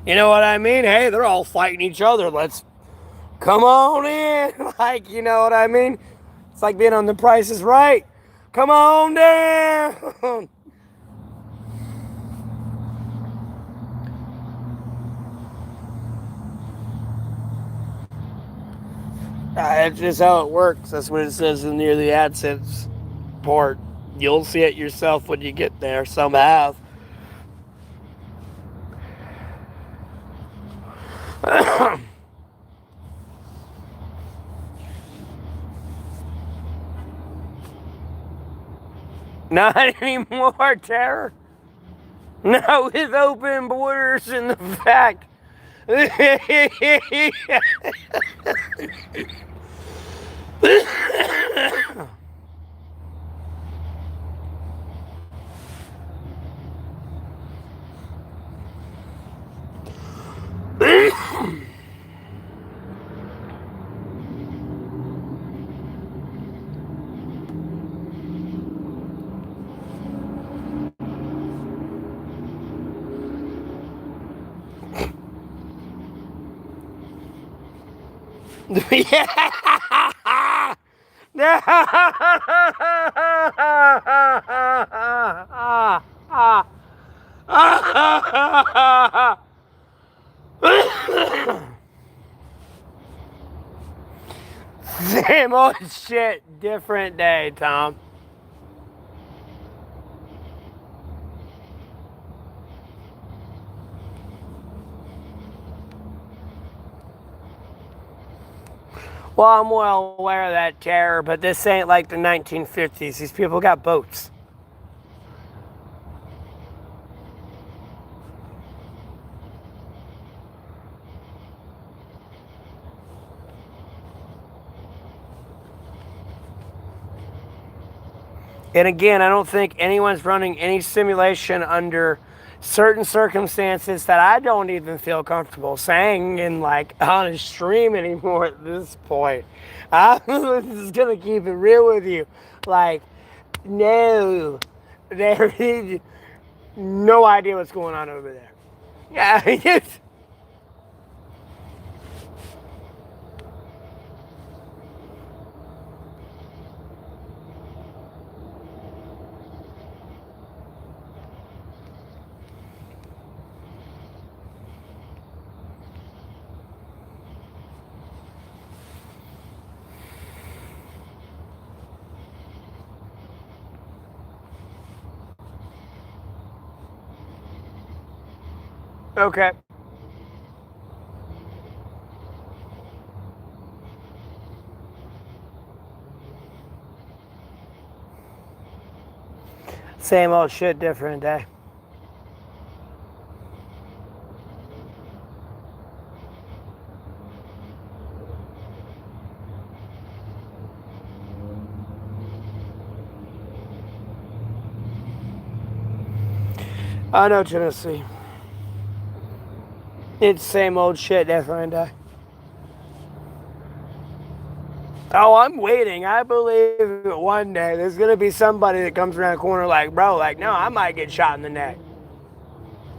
You know what I mean? Hey, they're all fighting each other. Let's come on in. Like, you know what I mean? It's like being on The Price is Right. Come on down. That's just how it works. That's what it says in near the AdSense part. You'll see it yourself when you get there. Some have. Not anymore, Terror. Not with open borders and the fact. Yeah. Same old shit, different day, Tom. Well, I'm well aware of that terror, but this ain't like the 1950s. These people got boats. And again, I don't think anyone's running any simulation under certain circumstances that I don't even feel comfortable saying in like on a stream anymore at this point. I'm just gonna keep it real with you. Like, no, there is no idea what's going on over there. Yeah, it's, okay. Same old shit, different day. I know Tennessee. It's same old shit, different day. Oh, I'm waiting. I believe that one day there's gonna be somebody that comes around the corner like, bro, like, no, I might get shot in the neck.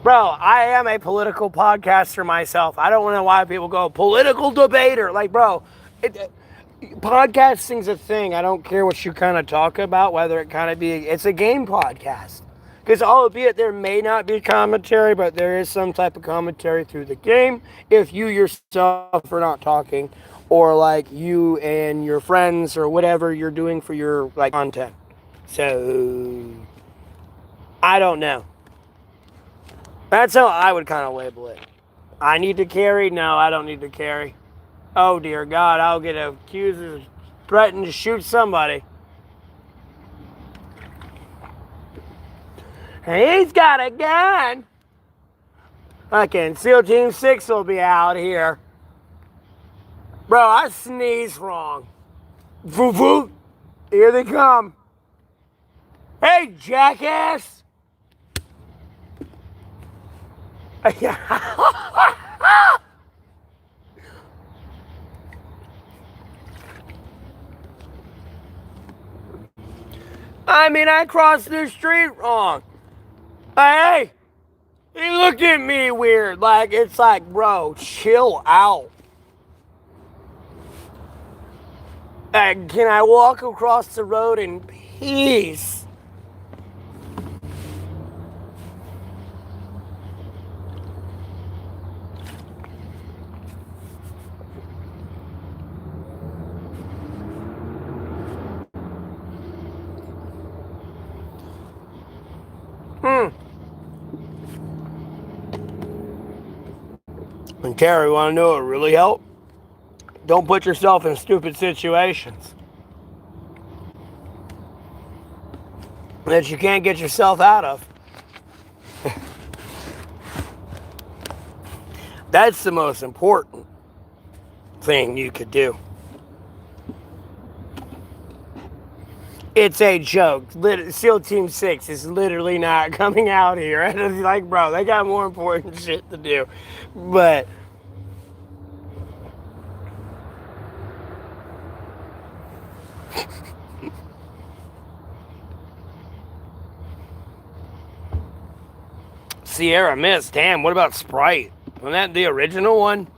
Bro, I am a political podcaster myself. I don't know why people go political debater. Like, bro, podcasting's a thing. I don't care what you kind of talk about, whether it kind of be, it's a game podcast. Because albeit there may not be commentary, but there is some type of commentary through the game if you yourself are not talking, or like you and your friends or whatever you're doing for your like content. So I don't know. That's how I would kind of label it. I need to carry? No, I don't need to carry. Oh dear God, I'll get accused of threatening to shoot somebody. He's got a gun. Okay, SEAL Team 6 will be out here. Bro, I sneezed wrong. Voop voop. Here they come. Hey, jackass. I mean, I crossed the street wrong. Hey, he looked at me weird. Like, it's like, bro, chill out. Can I walk across the road in peace? And Terry, want to know what really helped? Don't put yourself in stupid situations that you can't get yourself out of. That's the most important thing you could do. It's a joke. SEAL Team 6 is literally not coming out here. And it's like, bro, they got more important shit to do. But Sierra Mist, damn, what about Sprite? Wasn't that the original one?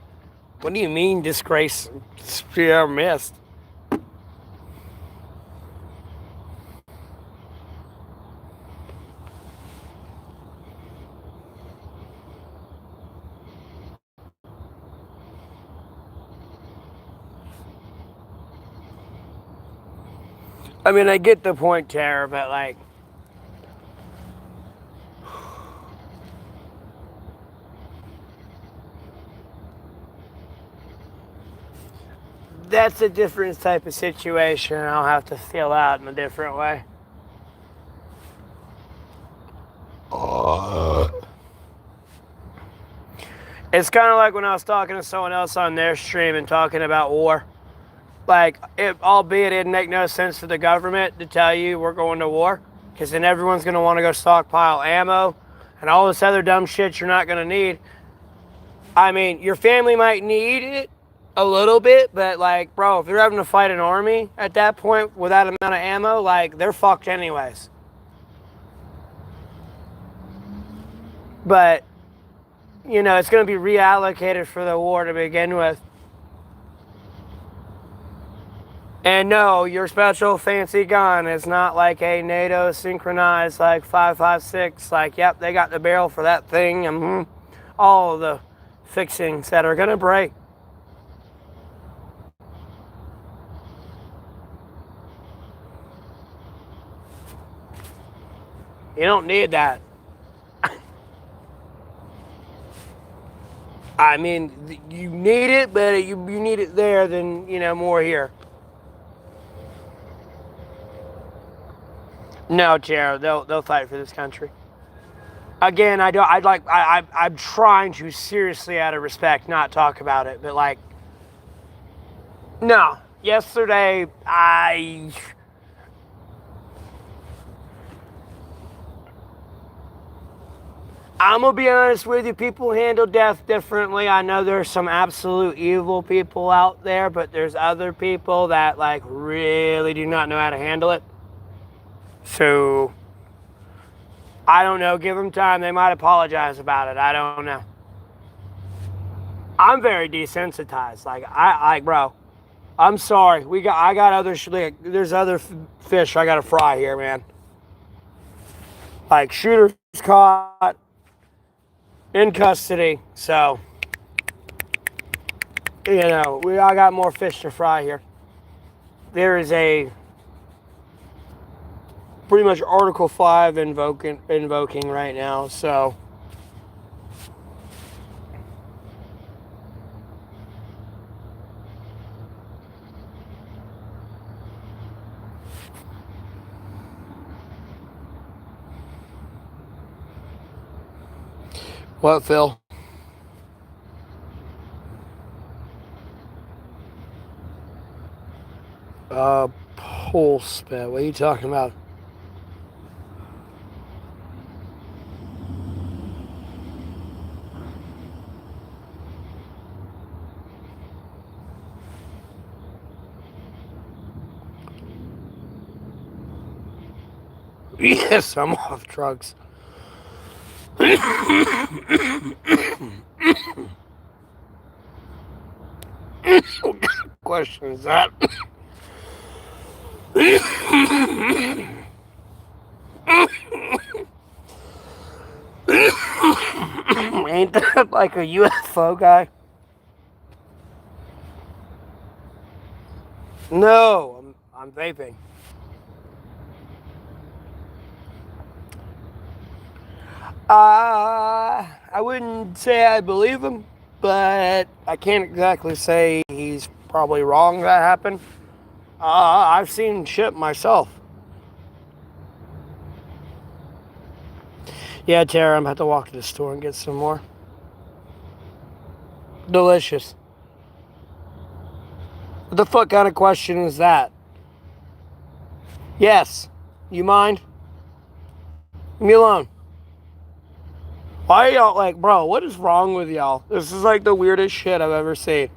What do you mean disgrace? Spear missed. I mean, I get the point, Tara, but like, that's a different type of situation. I'll have to feel out in a different way. It's kind of like when I was talking to someone else on their stream and talking about war. Like, albeit it didn't make no sense to the government to tell you we're going to war, because then everyone's going to want to go stockpile ammo and all this other dumb shit you're not going to need. I mean, your family might need it a little bit, but like, bro, if you're having to fight an army at that point with that amount of ammo, like, they're fucked anyways. But, you know, it's going to be reallocated for the war to begin with. And no, your special fancy gun is not like a NATO synchronized like 5.56. Like, yep, they got the barrel for that thing, and all of the fixings that are gonna break. You don't need that. I mean, you need it, but you need it there than, you know, more here. No, Jared, they'll fight for this country. Again, I'm trying to seriously, out of respect, not talk about it, but like, no. Yesterday, I'm gonna be honest with you, people handle death differently. I know there's some absolute evil people out there, but there's other people that like really do not know how to handle it. So, I don't know, give them time. They might apologize about it. I don't know. I'm very desensitized. Bro, I'm sorry. I got other, there's other fish I gotta fry here, man. Like, shooter's caught in custody, so, you know, I got more fish to fry here. There is a pretty much Article 5 invoking right now, so. What, Phil? Pulse spit. What are you talking about? Yes, I'm off drugs. Question is that? Ain't that like a UFO guy? No, I'm vaping. I wouldn't say I believe him, but I can't exactly say he's probably wrong that happened. I've seen shit myself. Yeah, Tara, I'm about to walk to the store and get some more. Delicious. What the fuck kind of question is that? Yes. You mind? Leave me alone. Why are y'all like, bro, what is wrong with y'all? This is like the weirdest shit I've ever seen.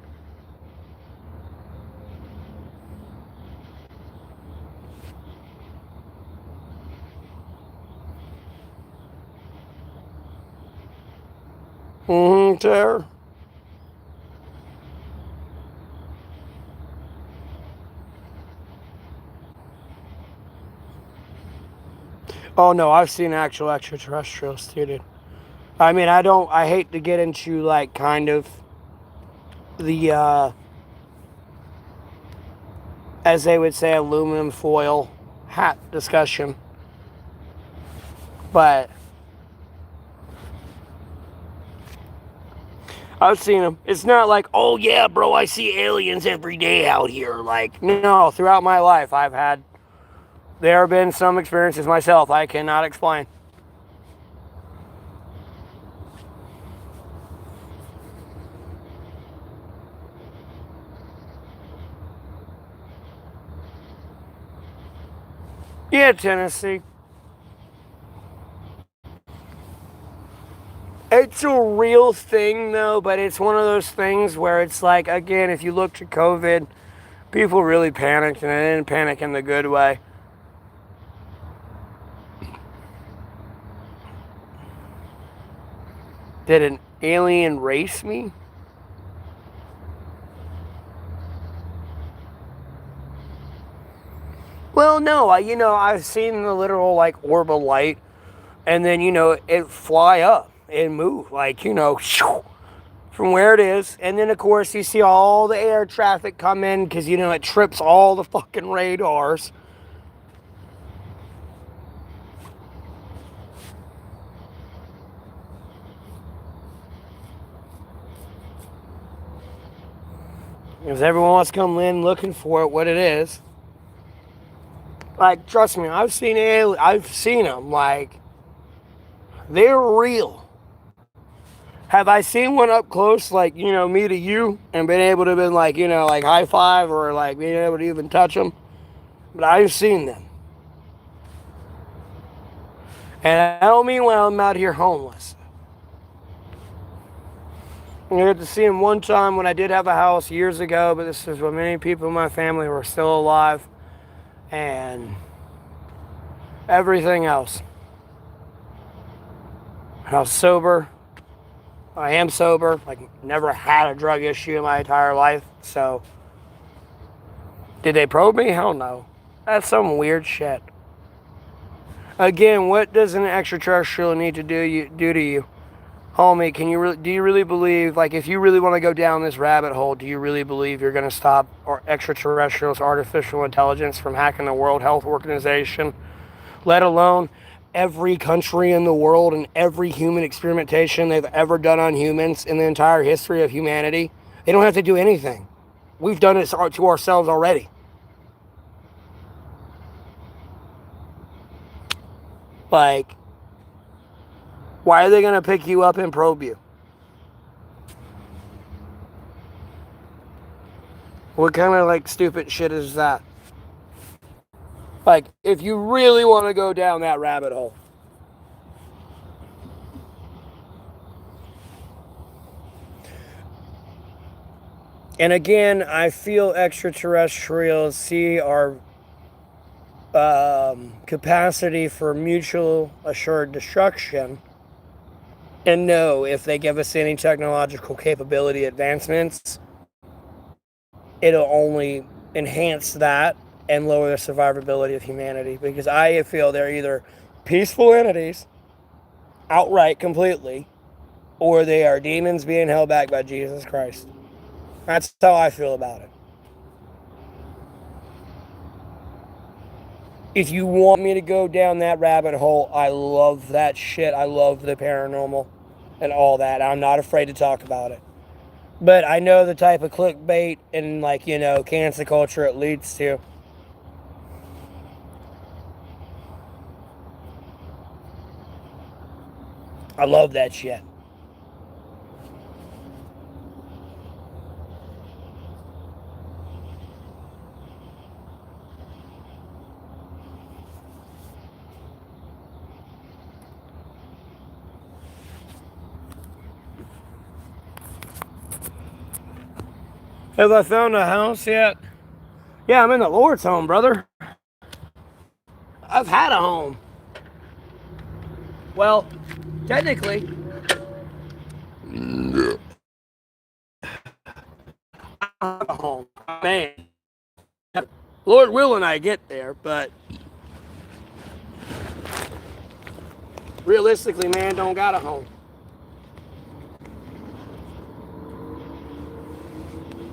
Tara. Oh no, I've seen actual extraterrestrials too, dude. I mean, I hate to get into like kind of the, as they would say, aluminum foil hat discussion. But I've seen them. It's not like, oh yeah, bro, I see aliens every day out here. Like, no, throughout my life, there have been some experiences myself I cannot explain. Yeah, Tennessee. It's a real thing, though, but it's one of those things where it's like, again, if you look to COVID, people really panicked, and they didn't panic in the good way. Did an alien race me? Well, no, I've seen the literal, like, orb of light, and then, it fly up and move, like, from where it is. And then, of course, you see all the air traffic come in because, it trips all the fucking radars. Because everyone wants to come in looking for it, what it is. Like, trust me, I've seen them. Like, they're real. Have I seen one up close, like, me to you, and been able to been like, like high five or like being able to even touch them? But I've seen them. And I don't mean when I'm out here homeless. I got to see him one time when I did have a house years ago, but this is when many people in my family were still alive. And everything else. I was sober. I am sober. Like, never had a drug issue in my entire life. So, did they probe me? Hell no. That's some weird shit. Again, what does an extraterrestrial need to do to you? Homie, do you really believe, like, if you really want to go down this rabbit hole, do you really believe you're going to stop extraterrestrials, artificial intelligence from hacking the World Health Organization, let alone every country in the world and every human experimentation they've ever done on humans in the entire history of humanity? They don't have to do anything. We've done it to ourselves already. Like, why are they going to pick you up and probe you? What kind of, like, stupid shit is that? Like, if you really want to go down that rabbit hole. And again, I feel extraterrestrials see our capacity for mutual assured destruction, and know if they give us any technological capability advancements, it'll only enhance that and lower the survivability of humanity. Because I feel they're either peaceful entities, outright, completely, or they are demons being held back by Jesus Christ. That's how I feel about it. If you want me to go down that rabbit hole, I love that shit. I love the paranormal and all that. I'm not afraid to talk about it. But I know the type of clickbait and, like, cancel culture it leads to. I love that shit. Have I found a house yet? Yeah, I'm in the Lord's home, brother. I've had a home. Well, technically, I have a home. Man, Lord willing, I get there, but Realistically, man, don't got a home.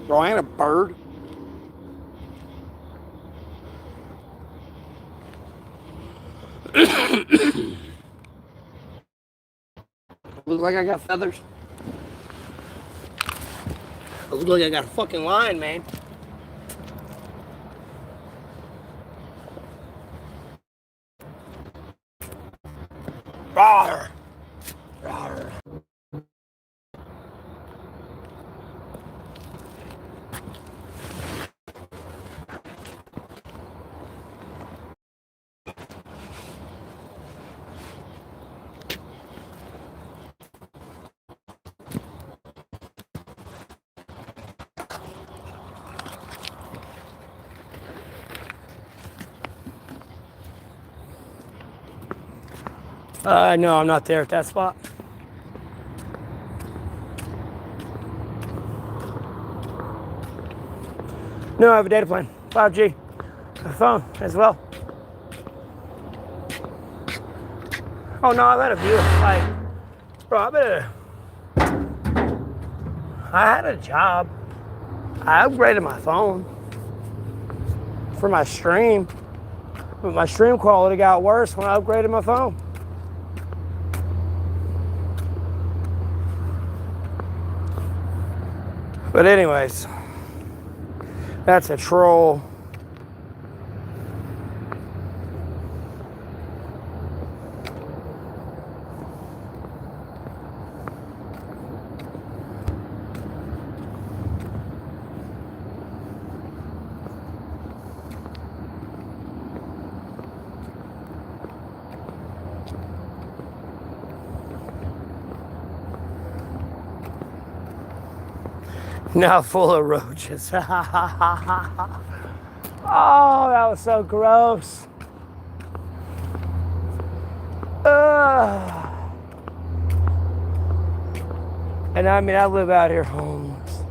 Bro, I ain't a bird. Look like I got feathers. I look like I got a fucking line, man. Rawr. Rawr. No, I'm not there at that spot. No, I have a data plan. 5G. A phone as well. Oh no, I've had a few. Like, bro, I had a job. I upgraded my phone for my stream, but my stream quality got worse when I upgraded my phone. But anyways, that's a troll. Now full of roaches. Oh, that was so gross. And I mean, I live out here homeless.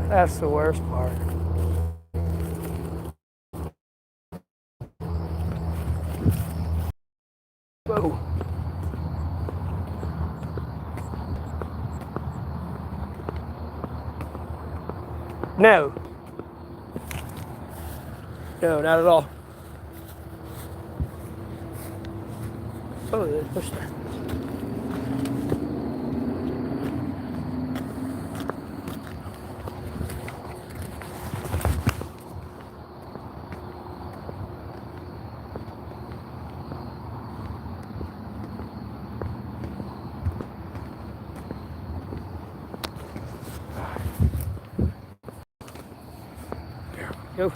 That's the worst part. Whoa. No. No, not at all. Oh, there's push there. Go.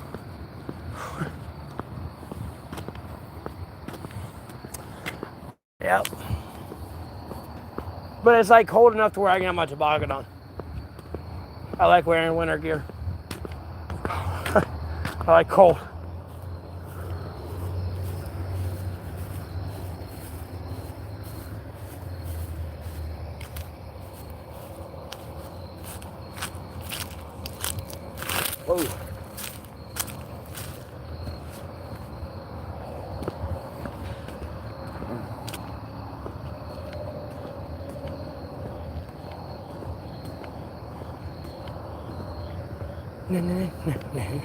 Yep. But it's like cold enough to where I can have my toboggan on. I like wearing winter gear. I like cold. Whoa. No, no, no, no.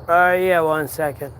Yeah, 1 second.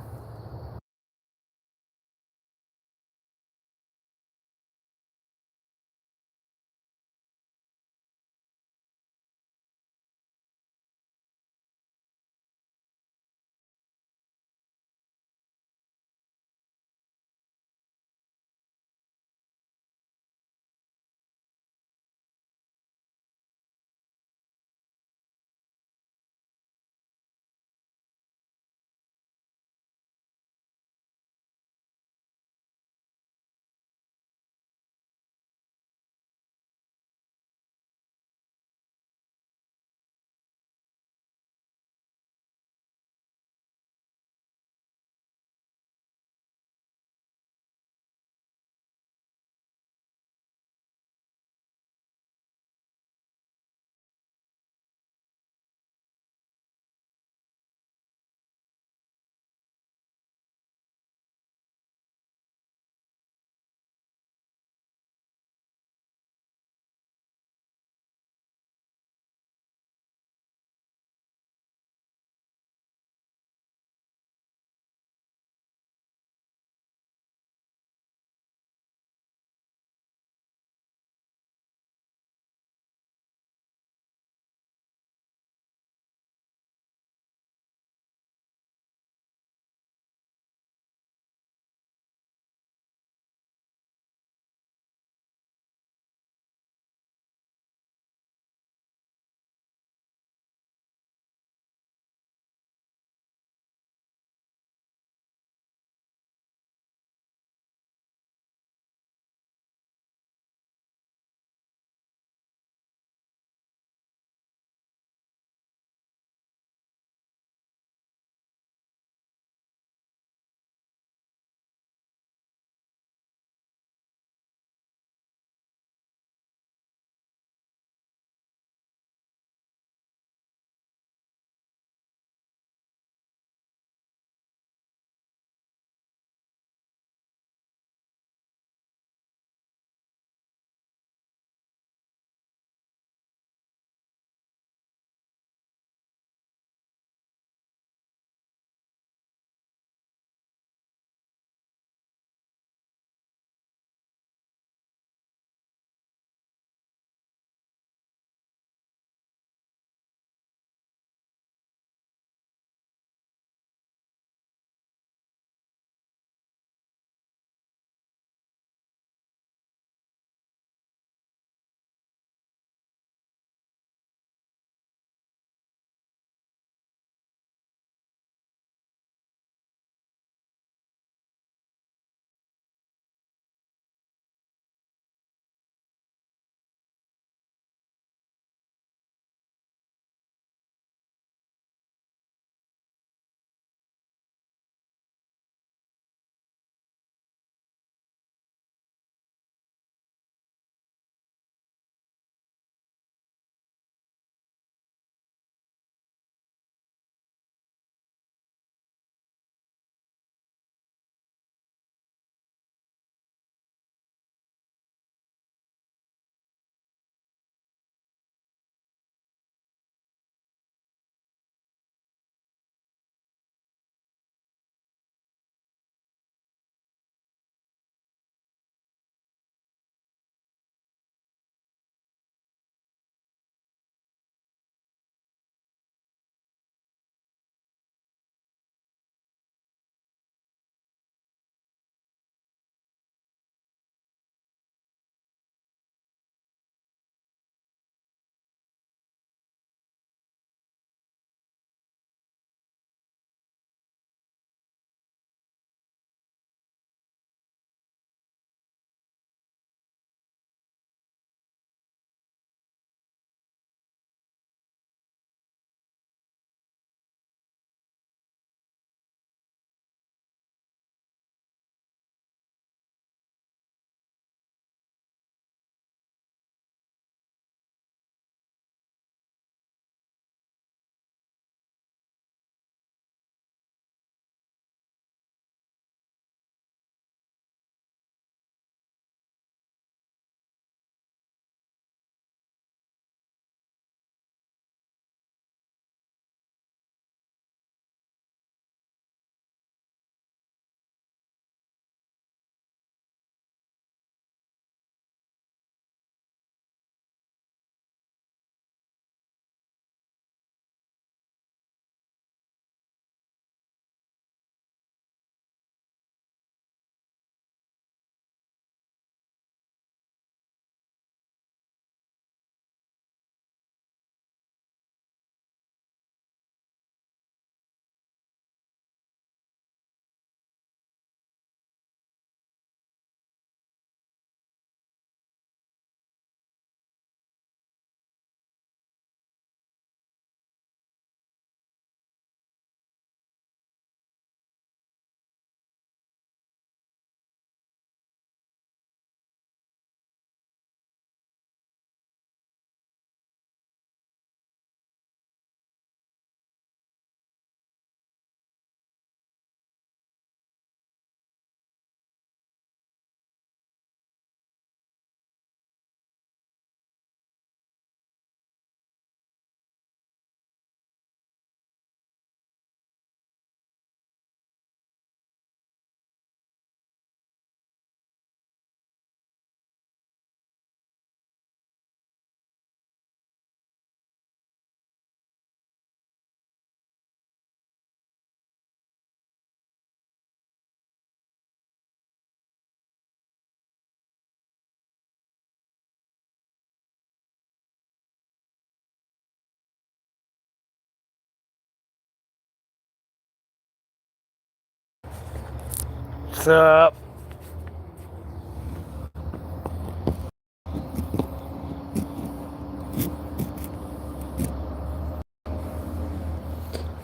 What's up?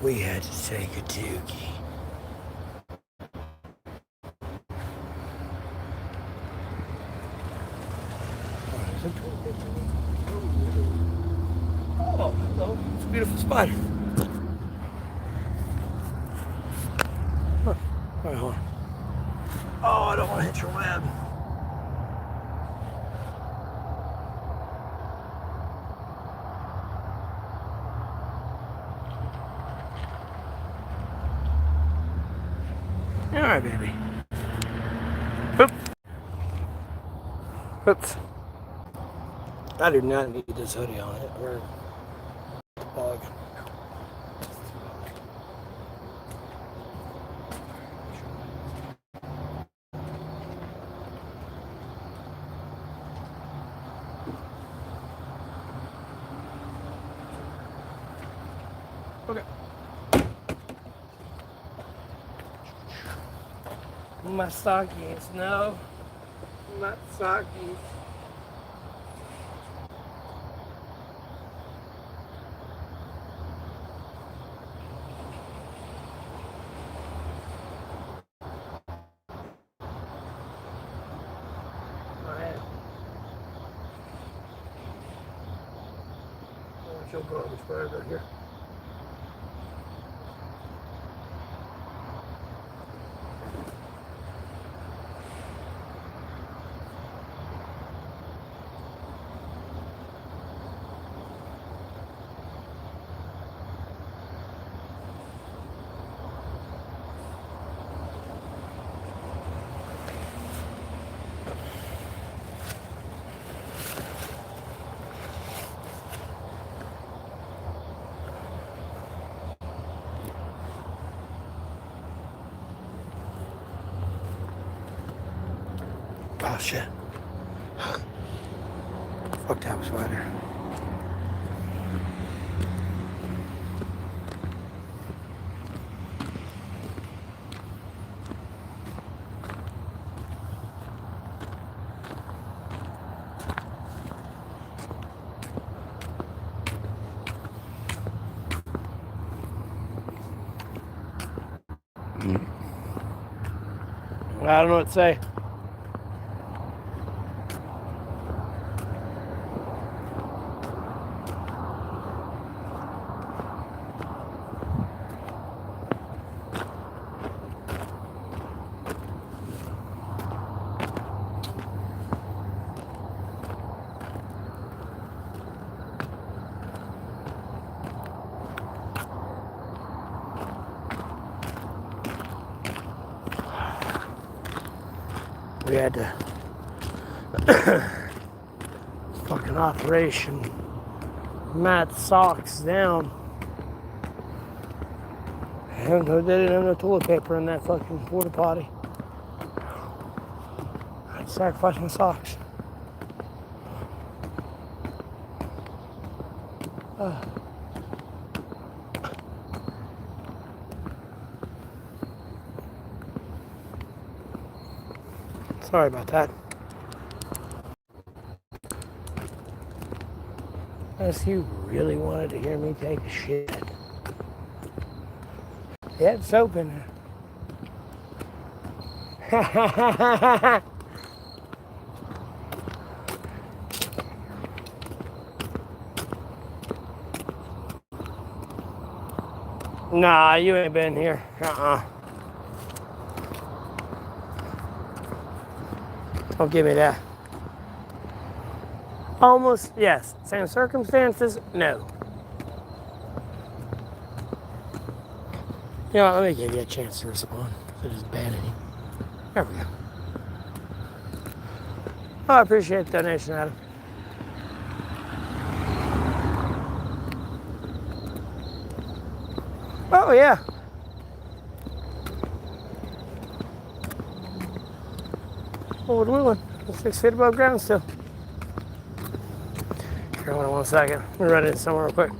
We had to take a dookie. Oh, hello. It's a beautiful spider. Huh. All right, hold on. Oh, I don't want to hit your web. All right, baby. Oops. Oops. I do not need this hoodie on it. We're bug. Okay. My stockings, no. My stockings. She'll go on this bird right here. Oh shit. Fuck that spider. I don't know what to say. We had to fucking operation mat socks down. And they didn't have no toilet paper in that fucking porta potty. I had to sacrifice my socks. Sorry about that. Unless you really wanted to hear me take a shit. You had soap in there. Nah, you ain't been here. Don't give me that. Almost, yes. Same circumstances? No. You know what, let me give you a chance to respond. It is bad at you. There we go. Oh, I appreciate the donation, Adam. Oh, yeah. What we're doing. 6 feet above ground still. Here, hold on 1 second. Let me run in somewhere real quick.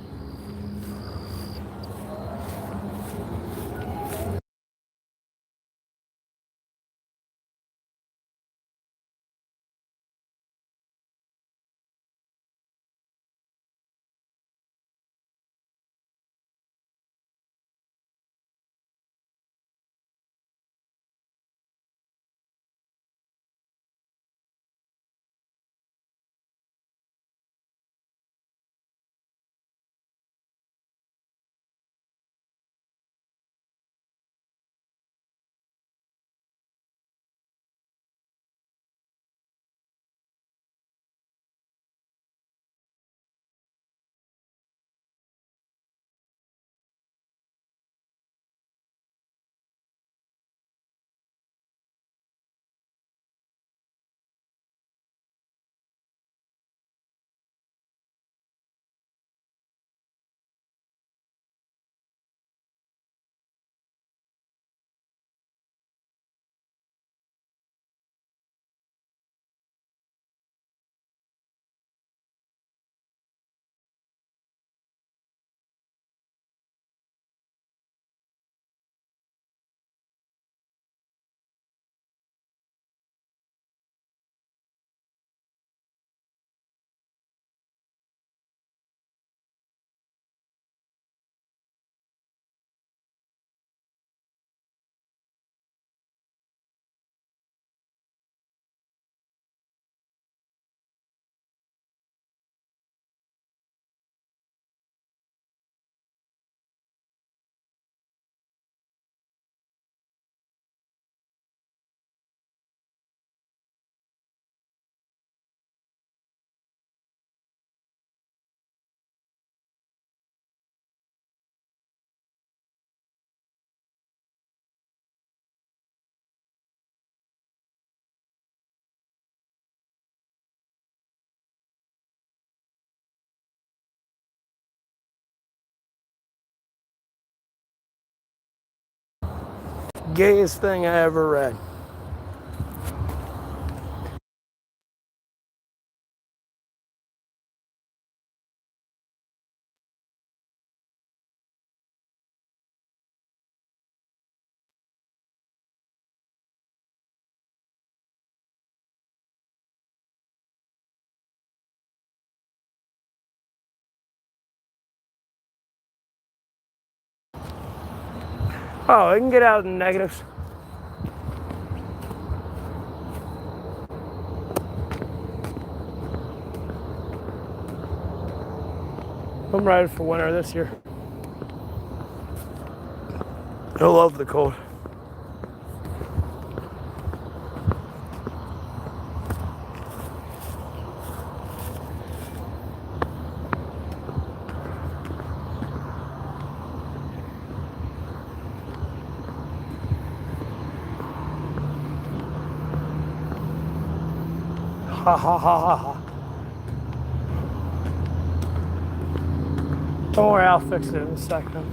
Gayest thing I ever read. Oh, I can get out in negatives. I'm ready for winter this year. I love the cold. Ha ha ha ha ha. Don't worry, I'll fix it in a second.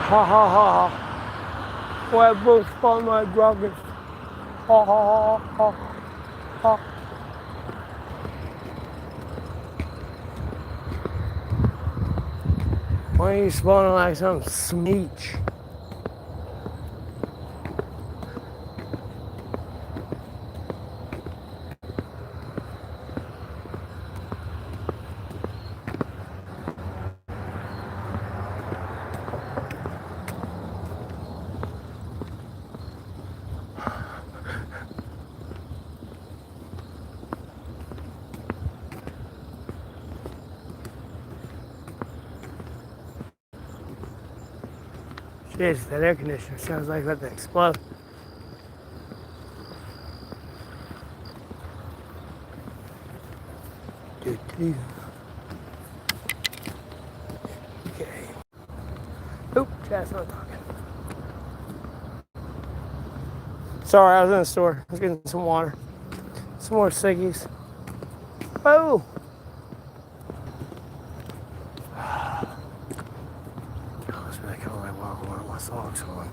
Ha ha ha ha. Where both spawn my druggers. Ha ha ha ha ha. Why are you spawning like some sneech? Jeez, that air conditioner sounds like about to explode. Okay. Oop, that's not talking. Sorry, I was in the store. I was getting some water. Some more ciggies. Oh! It's really cold. I want one of my socks on.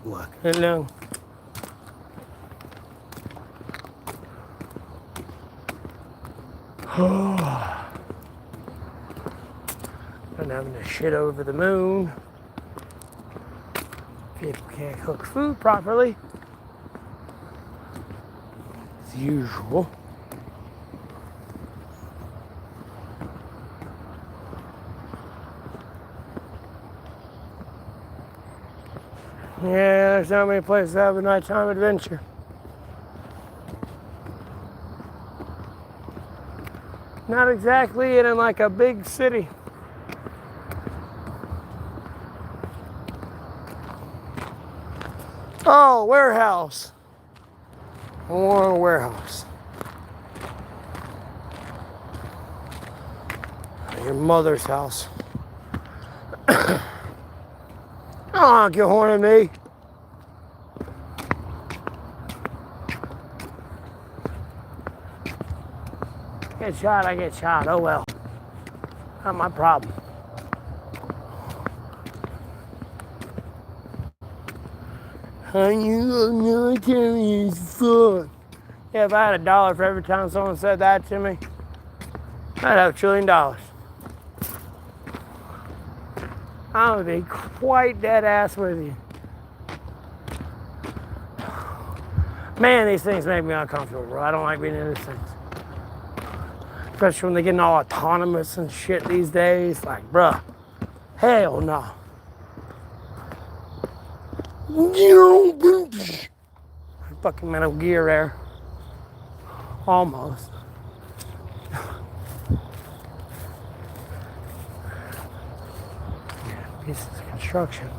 Look, hello. And having to shit over the moon. People can't cook food properly. As usual. Yeah, there's not many places that have a nighttime adventure. Not exactly in like a big city. Oh, warehouse. I want a warehouse. Your mother's house. Oh, get horny me. Get shot, I get shot. Oh well. Not my problem. Honey, the military is fun. Yeah, if I had $1 for every time someone said that to me, I'd have $1 trillion. I would be quite dead ass with you. Man, these things make me uncomfortable, bro. I don't like being in these things. Especially when they're getting all autonomous and shit these days. Like, bruh, hell no. Fucking Metal Gear there. Almost. Pieces of construction.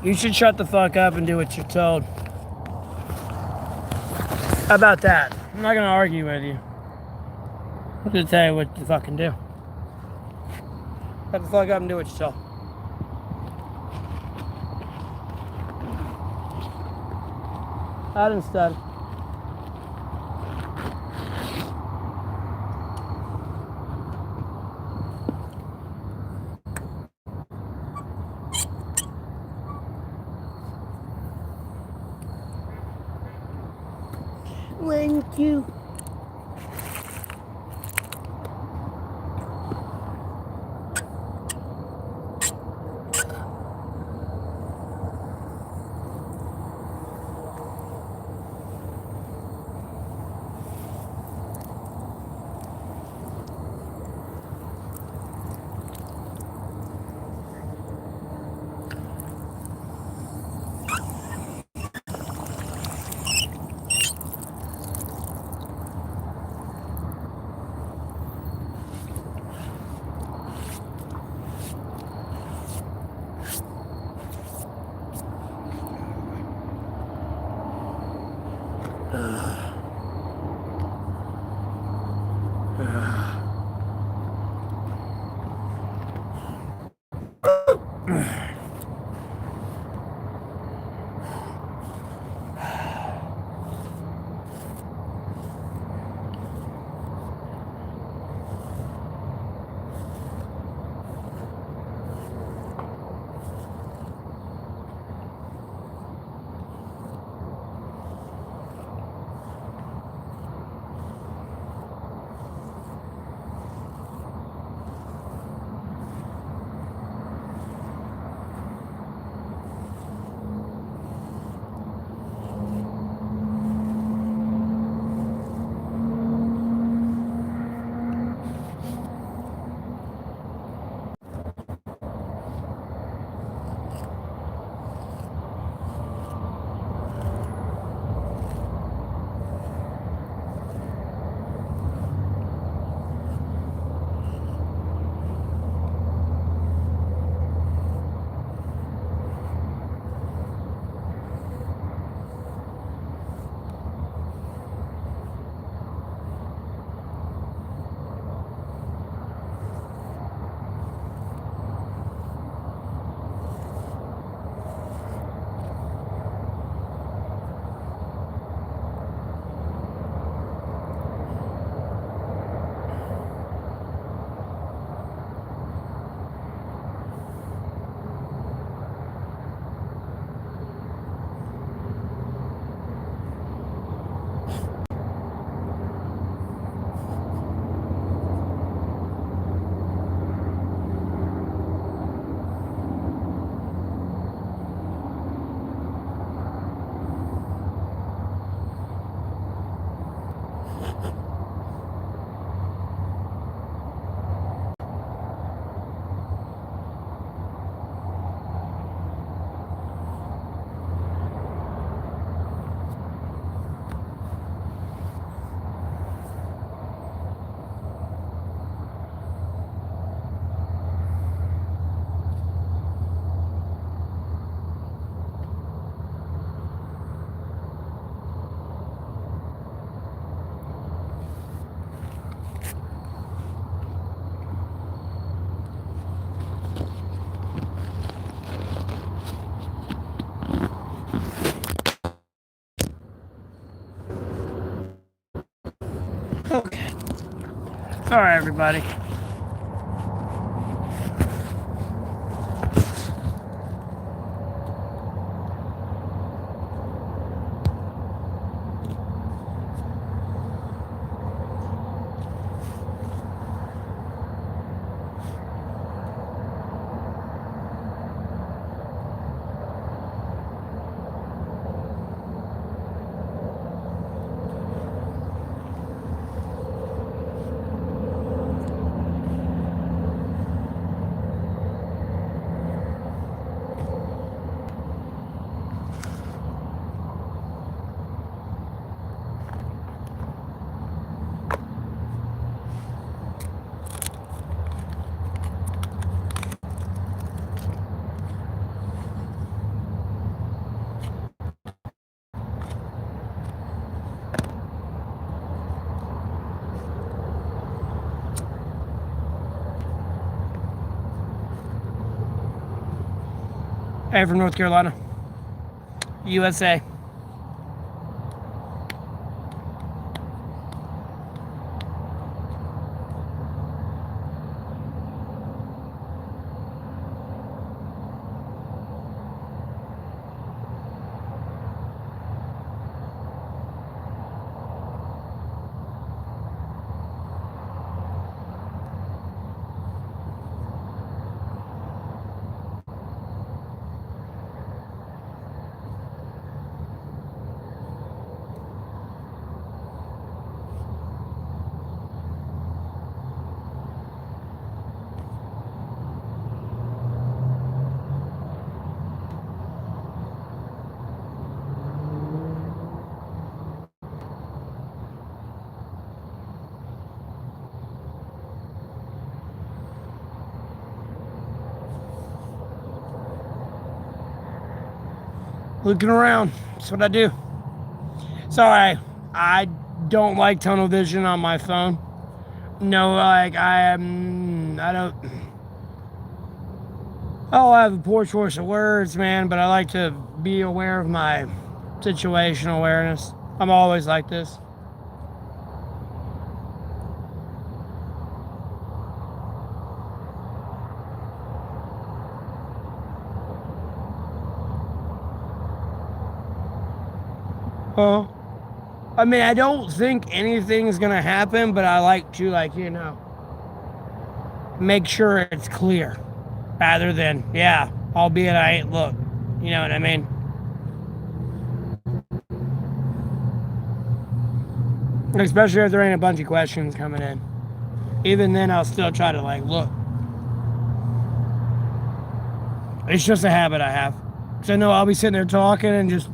You should shut the fuck up and do what you're told. How about that? I'm not gonna argue with you. I'm gonna tell you what to fucking do. Shut the fuck up and do what you're told. I didn't study. Thank you. Okay. All right, everybody. Hey, from North Carolina, USA. Looking around. That's what I do. Sorry, I don't like tunnel vision on my phone. No, like, I don't. Oh, I have a poor choice of words, man, but I like to be aware of my situational awareness. I'm always like this. Huh? I mean, I don't think anything's gonna happen, but I like to, like, make sure it's clear rather than, yeah, albeit I ain't look. You know what I mean? Especially if there ain't a bunch of questions coming in. Even then, I'll still try to, like, look. It's just a habit I have. Because I know I'll be sitting there talking and just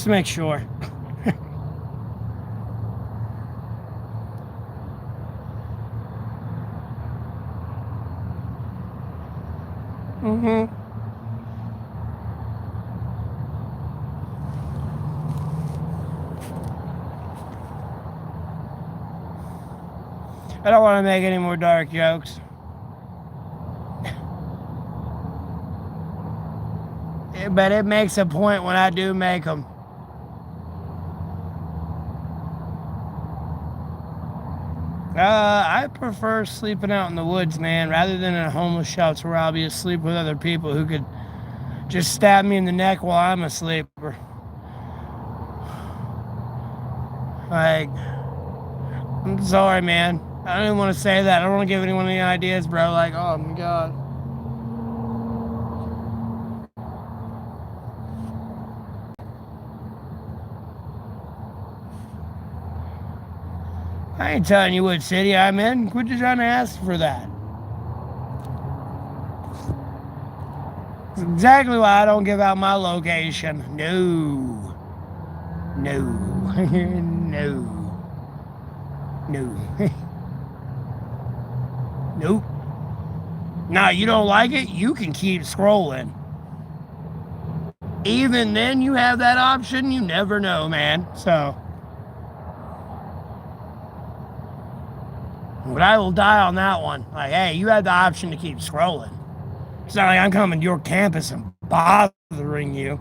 to make sure. Mm-hmm. I don't want to make any more dark jokes. But it makes a point when I do make them. I prefer sleeping out in the woods, man, rather than in a homeless shelter where I'll be asleep with other people who could just stab me in the neck while I'm asleep. Like, I'm sorry, man. I don't even want to say that. I don't want to give anyone any ideas, bro. Like, oh my God. I ain't telling you what city I'm in. Quit you trying to ask for that. It's exactly why I don't give out my location. No. No. No. No. Nope. Now, you don't like it? You can keep scrolling. Even then, you have that option. You never know, man. So, but I will die on that one. Like, hey, you had the option to keep scrolling. It's not like I'm coming to your campus and bothering you.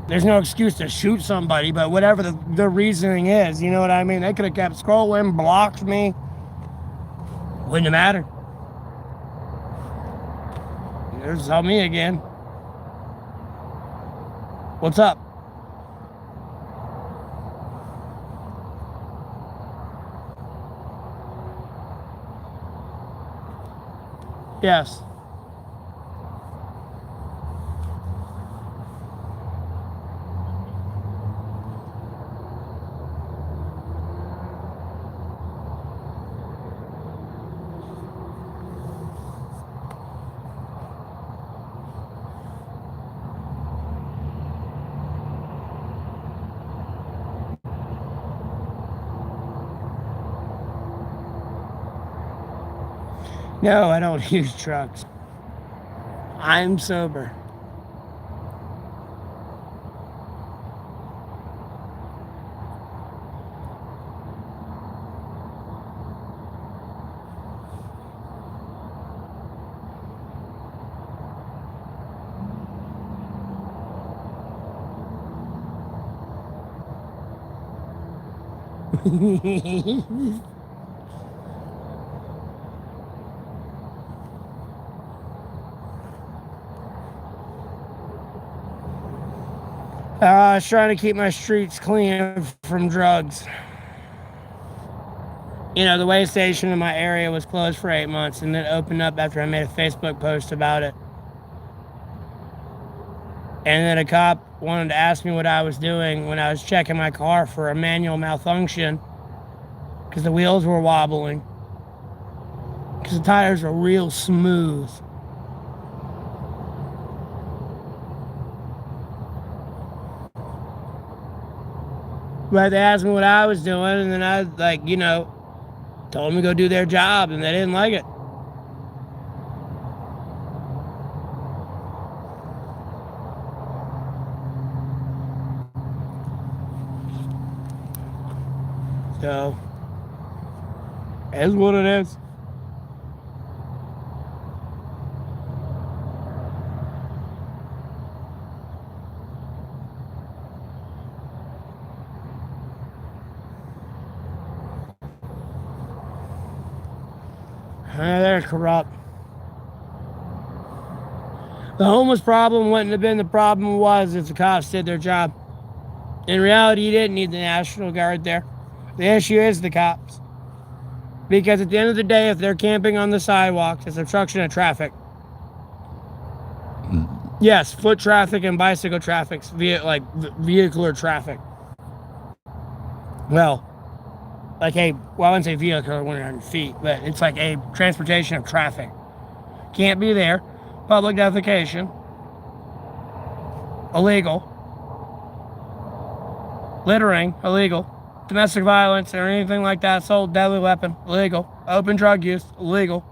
There's no excuse to shoot somebody, but whatever the reasoning is, you know what I mean? They could have kept scrolling, blocked me. Wouldn't have mattered. There's all me again. What's up? Yes. No, I don't use drugs. I'm sober. I was trying to keep my streets clean from drugs. You know, the way station in my area was closed for 8 months and then opened up after I made a Facebook post about it. And then a cop wanted to ask me what I was doing when I was checking my car for a manual malfunction because the wheels were wobbling, because the tires were real smooth. But they asked me what I was doing, and then I, like, told them to go do their job, and they didn't like it. So, it is what it is. They're corrupt. The homeless problem wouldn't have been the problem was if the cops did their job. In reality, you didn't need the National Guard there. The issue is the cops. Because at the end of the day, if they're camping on the sidewalks, it's obstruction of traffic. Yes, foot traffic and bicycle traffic, vehicular traffic. Well, I wouldn't say vehicular 100 feet, but it's like a transportation of traffic. Can't be there. Public defecation. Illegal. Littering, illegal. Domestic violence or anything like that, sold deadly weapon, illegal. Open drug use, illegal.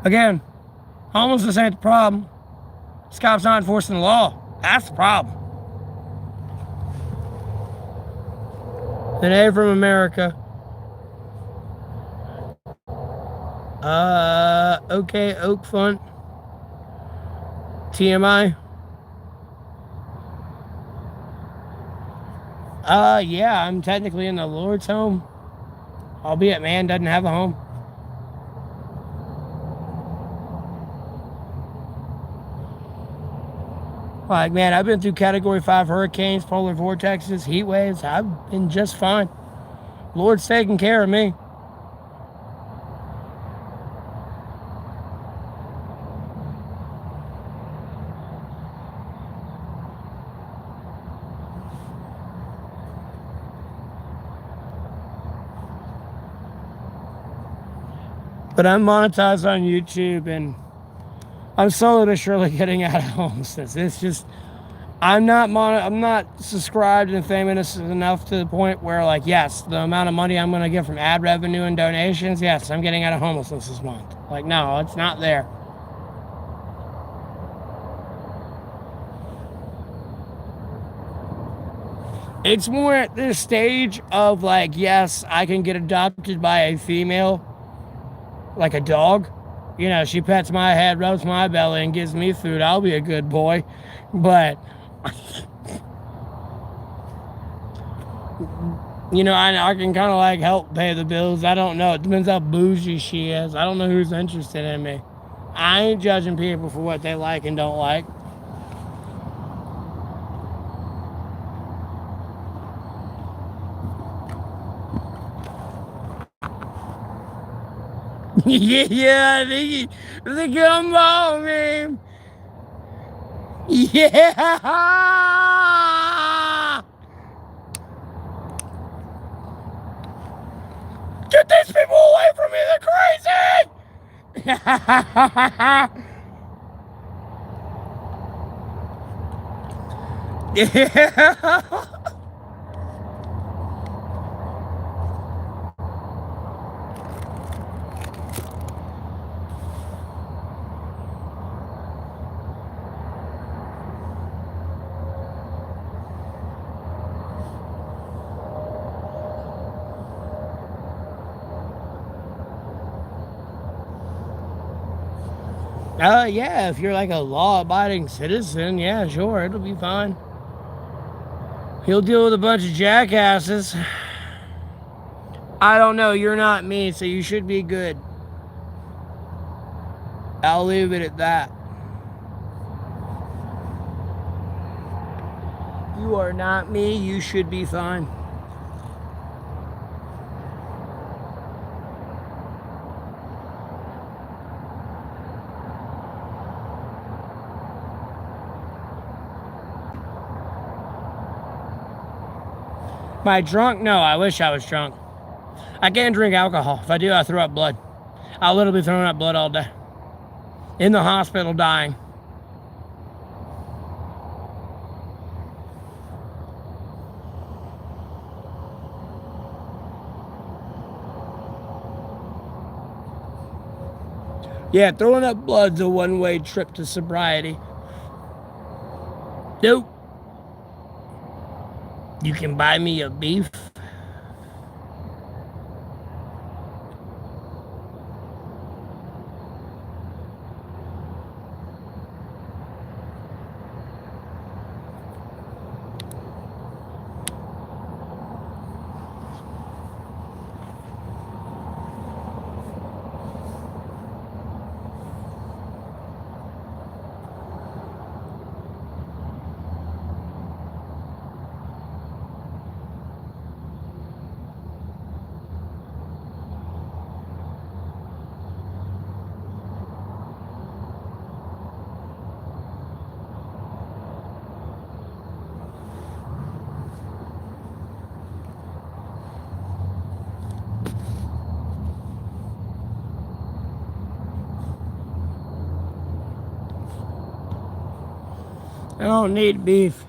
Again, homelessness ain't the problem. This cop's not enforcing the law. That's the problem. An A from America. Okay, Oak Font. TMI. Yeah, I'm technically in the Lord's home. Albeit man doesn't have a home. Like, man, I've been through Category 5 hurricanes, polar vortexes, heat waves. I've been just fine. Lord's taking care of me. But I'm monetized on YouTube, and I'm slowly but surely getting out of homelessness. It's just, I'm not subscribed and famous enough to the point where, like, yes, the amount of money I'm going to get from ad revenue and donations, yes, I'm getting out of homelessness this month. Like, no, it's not there. It's more at this stage of, like, yes, I can get adopted by a female, like a dog. You know, she pets my head, rubs my belly, and gives me food. I'll be a good boy. But, you know, I can kind of like help pay the bills. I don't know. It depends how bougie she is. I don't know who's interested in me. I ain't judging people for what they like and don't like. Yeah, the gumball meme. Yeah. Get these people away from me, they're crazy! Yeah. Yeah, if you're like a law-abiding citizen, yeah, sure, it'll be fine. He'll deal with a bunch of jackasses. I don't know, you're not me, so you should be good. I'll leave it at that. You are not me, you should be fine. Am I drunk? No, I wish I was drunk. I can't drink alcohol. If I do, I throw up blood. I'll literally be throwing up blood all day. In the hospital, dying. Yeah, throwing up blood's a one-way trip to sobriety. Nope. You can buy me a beef. I don't need beef.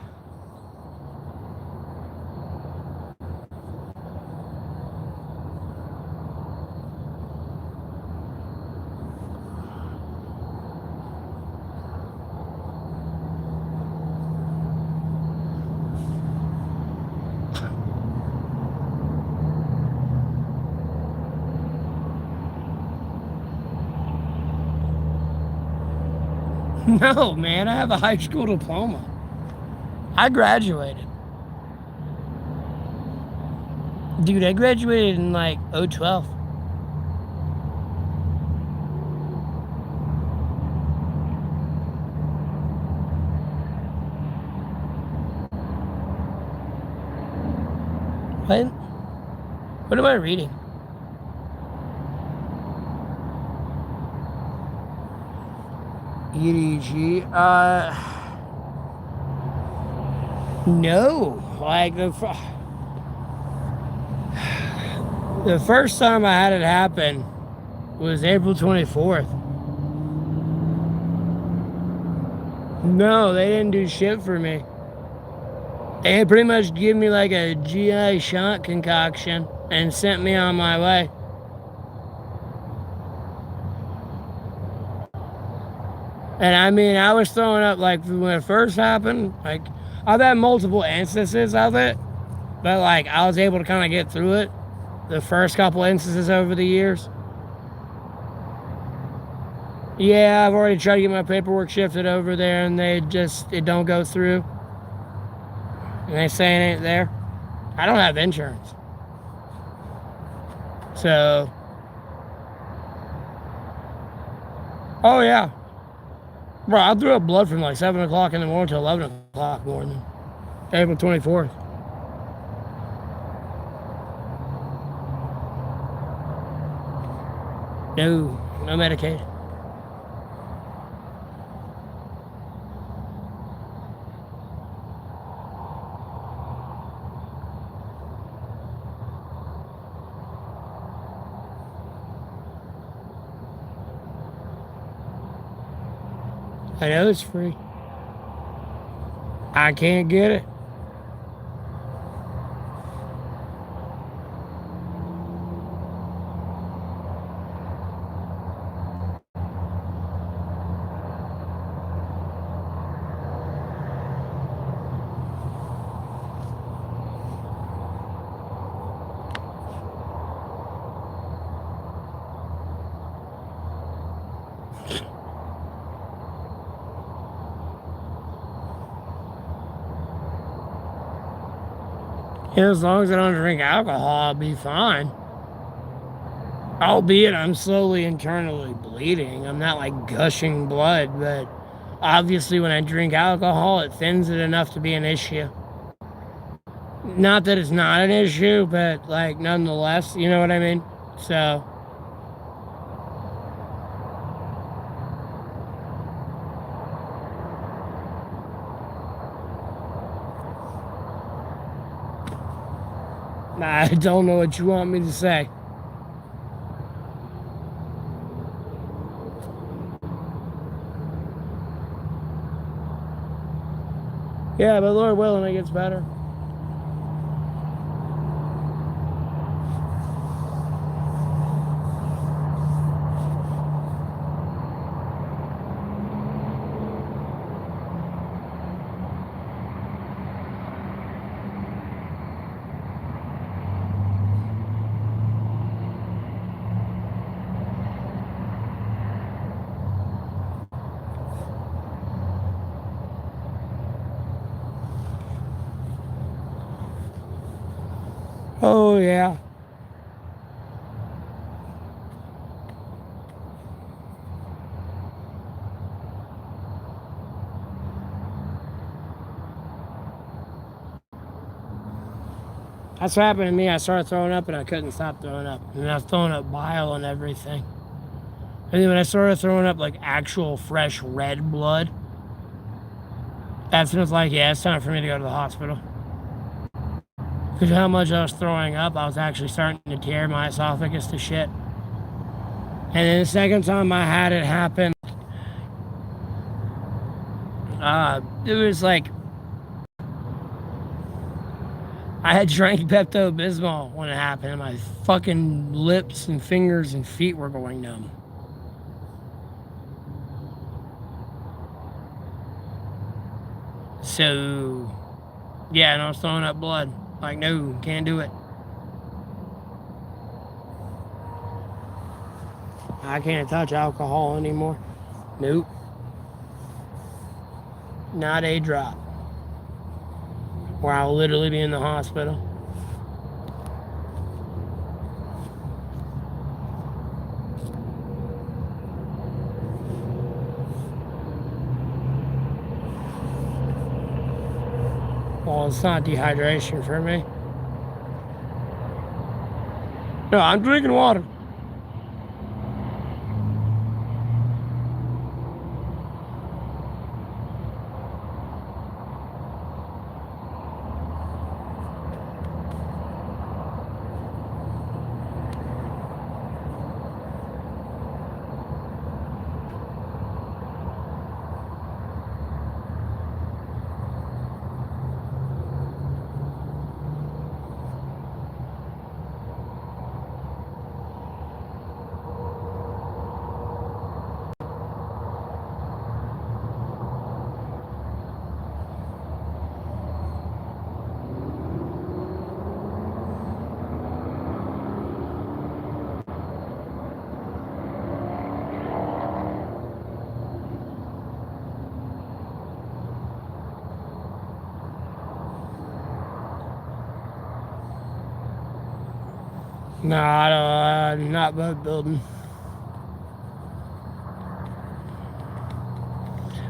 No, man, I have a high school diploma. I graduated. Dude, I graduated in like 012. What? What am I reading? EDG? No. Like, the first time I had it happen was April 24th. No, they didn't do shit for me. They pretty much gave me like a GI shot concoction and sent me on my way. And I mean, I was throwing up like when it first happened. Like, I've had multiple instances of it, but like I was able to kind of get through it. The first couple instances over the years. Yeah, I've already tried to get my paperwork shifted over there, and it don't go through. And they say it ain't there. I don't have insurance. So, oh yeah. Bro, I threw up blood from like 7 o'clock in the morning to 11 o'clock morning. April 24th. No medication. I know it's free. I can't get it. Yeah, as long as I don't drink alcohol, I'll be fine. Albeit I'm slowly internally bleeding. I'm not like gushing blood, but obviously when I drink alcohol, it thins it enough to be an issue. Not that it's not an issue, but like nonetheless, you know what I mean? So. I don't know what you want me to say. Yeah, but Lord willing, it gets better. Oh, yeah. That's what happened to me. I started throwing up and I couldn't stop throwing up. And I was throwing up bile and everything. And then when I started throwing up like actual fresh red blood, that's when it was like, yeah, it's time for me to go to the hospital. Because how much I was throwing up, I was actually starting to tear my esophagus to shit. And then the second time I had it happen, It was like I had drank Pepto Bismol when it happened, and my fucking lips and fingers and feet were going numb. So, yeah, and I was throwing up blood. Like, no, can't do it. I can't touch alcohol anymore. Nope. Not a drop. Or I'll literally be in the hospital. Well, it's not dehydration for me. No, I'm drinking water. No, I don't, not boat building.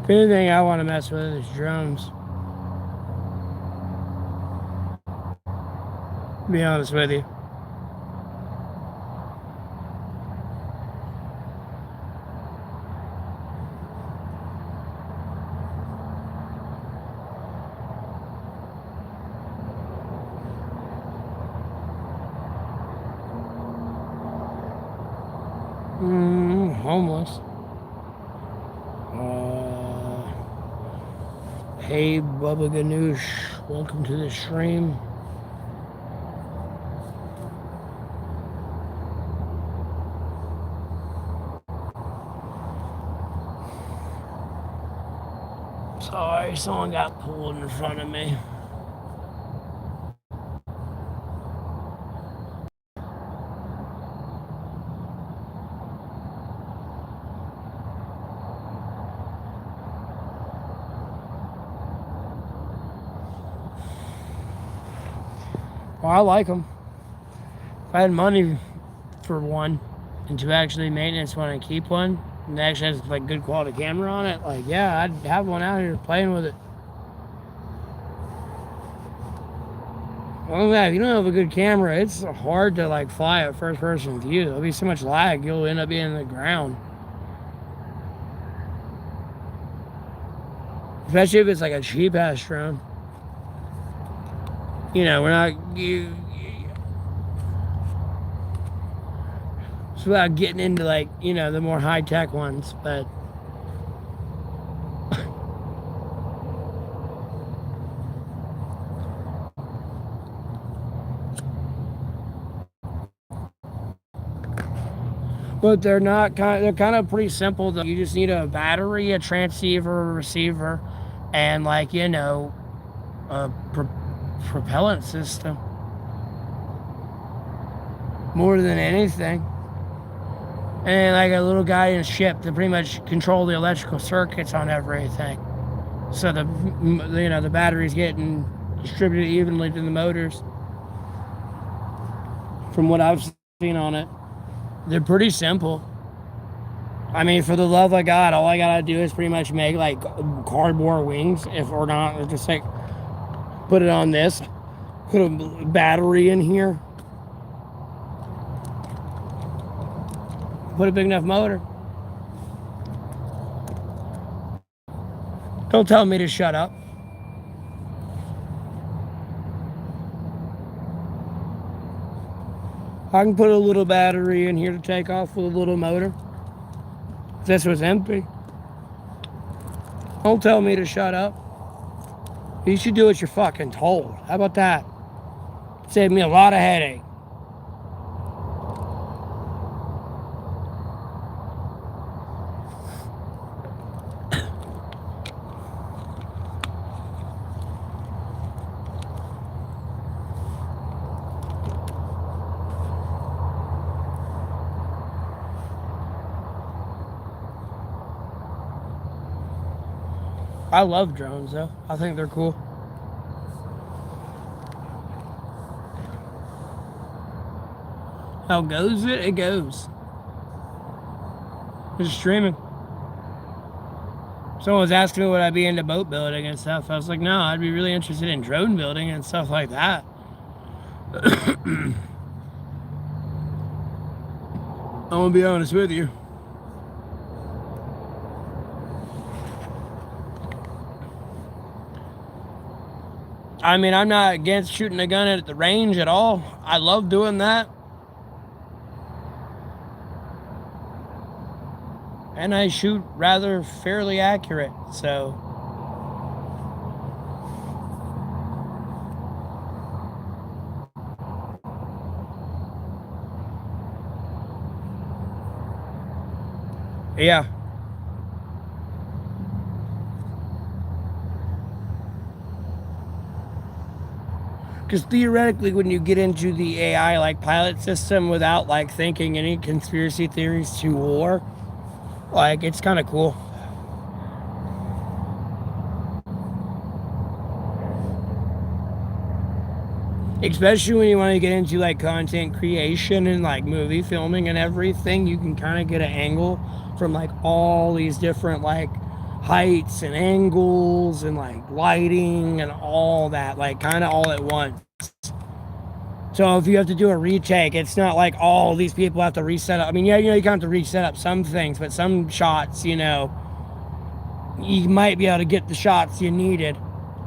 If anything, I want to mess with is drones. To be honest with you. Homeless. Hey, Bubba Ganoush, welcome to the stream. Sorry, someone got pulled in front of me. Well, I like them. If I had money for one, and to actually maintenance one and keep one, and it actually has like good quality camera on it, like yeah, I'd have one out here playing with it. Well, yeah, if you don't have a good camera, it's hard to like fly at first person view. There'll be so much lag, you'll end up being in the ground. Especially if it's like a cheap ass drone. You know, we're not. It's about getting into like, you know, the more high tech ones, but. But they're not they're kind of pretty simple though. You just need a battery, a transceiver, a receiver, and like, you know, a propellant system. More than anything. And like a little guidance ship to pretty much control the electrical circuits on everything. So the, you know, the battery's getting distributed evenly to the motors. From what I've seen on it. They're pretty simple. I mean, for the love of God, all I gotta do is pretty much make like cardboard wings, if or not, just like put it on this, put a battery in here, put a big enough motor. Don't tell me to shut up. I can put a little battery in here to take off with a little motor. If this was empty. Don't tell me to shut up. You should do what you're fucking told. How about that? Save me a lot of headache. I love drones though. I think they're cool. How goes it? It goes. Just streaming. Someone was asking me would I be into boat building and stuff. I was like, no, I'd be really interested in drone building and stuff like that. I'm gonna be honest with you. I mean, I'm not against shooting a gun at the range at all. I love doing that. And I shoot rather fairly accurate, so. Yeah. Because theoretically, when you get into the AI like pilot system without like thinking any conspiracy theories to war, like it's kind of cool. Especially when you want to get into like content creation and like movie filming and everything, you can kind of get an angle from like all these different like heights and angles and like lighting and all that, like kind of all at once. So if you have to do a retake, it's not like all these people have to reset up. I mean, yeah, you have to reset up some things, but some shots, you might be able to get the shots you needed.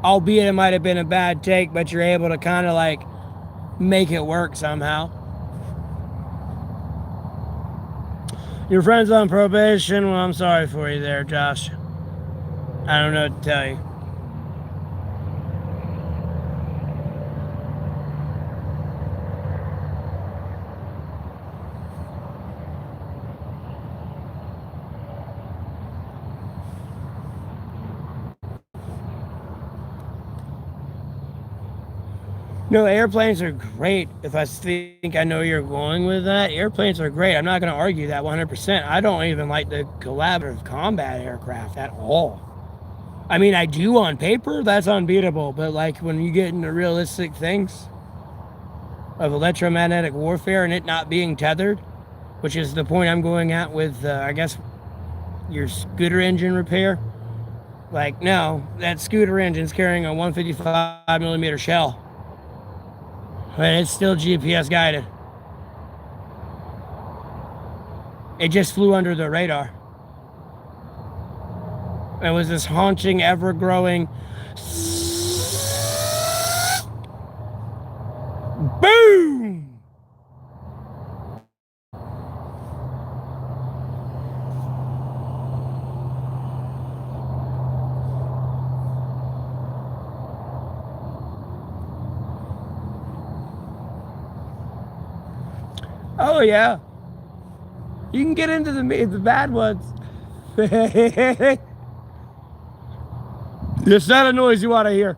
Albeit it might have been a bad take, but you're able to kind of like make it work somehow. Your friend's on probation? Well, I'm sorry for you there, Josh. I don't know what to tell you. No, airplanes are great. If I think I know you're going with that, airplanes are great. I'm not going to argue that 100%. I don't even like the collaborative combat aircraft at all. I mean, I do on paper, that's unbeatable. But like when you get into realistic things of electromagnetic warfare and it not being tethered, which is the point I'm going at with, I guess, your scooter engine repair. Like, no, that scooter engine's carrying a 155 millimeter shell. But it's still GPS guided. It just flew under the radar. It was this haunting, ever-growing boom! Oh yeah, you can get into the bad ones. It's not a noise you want to hear.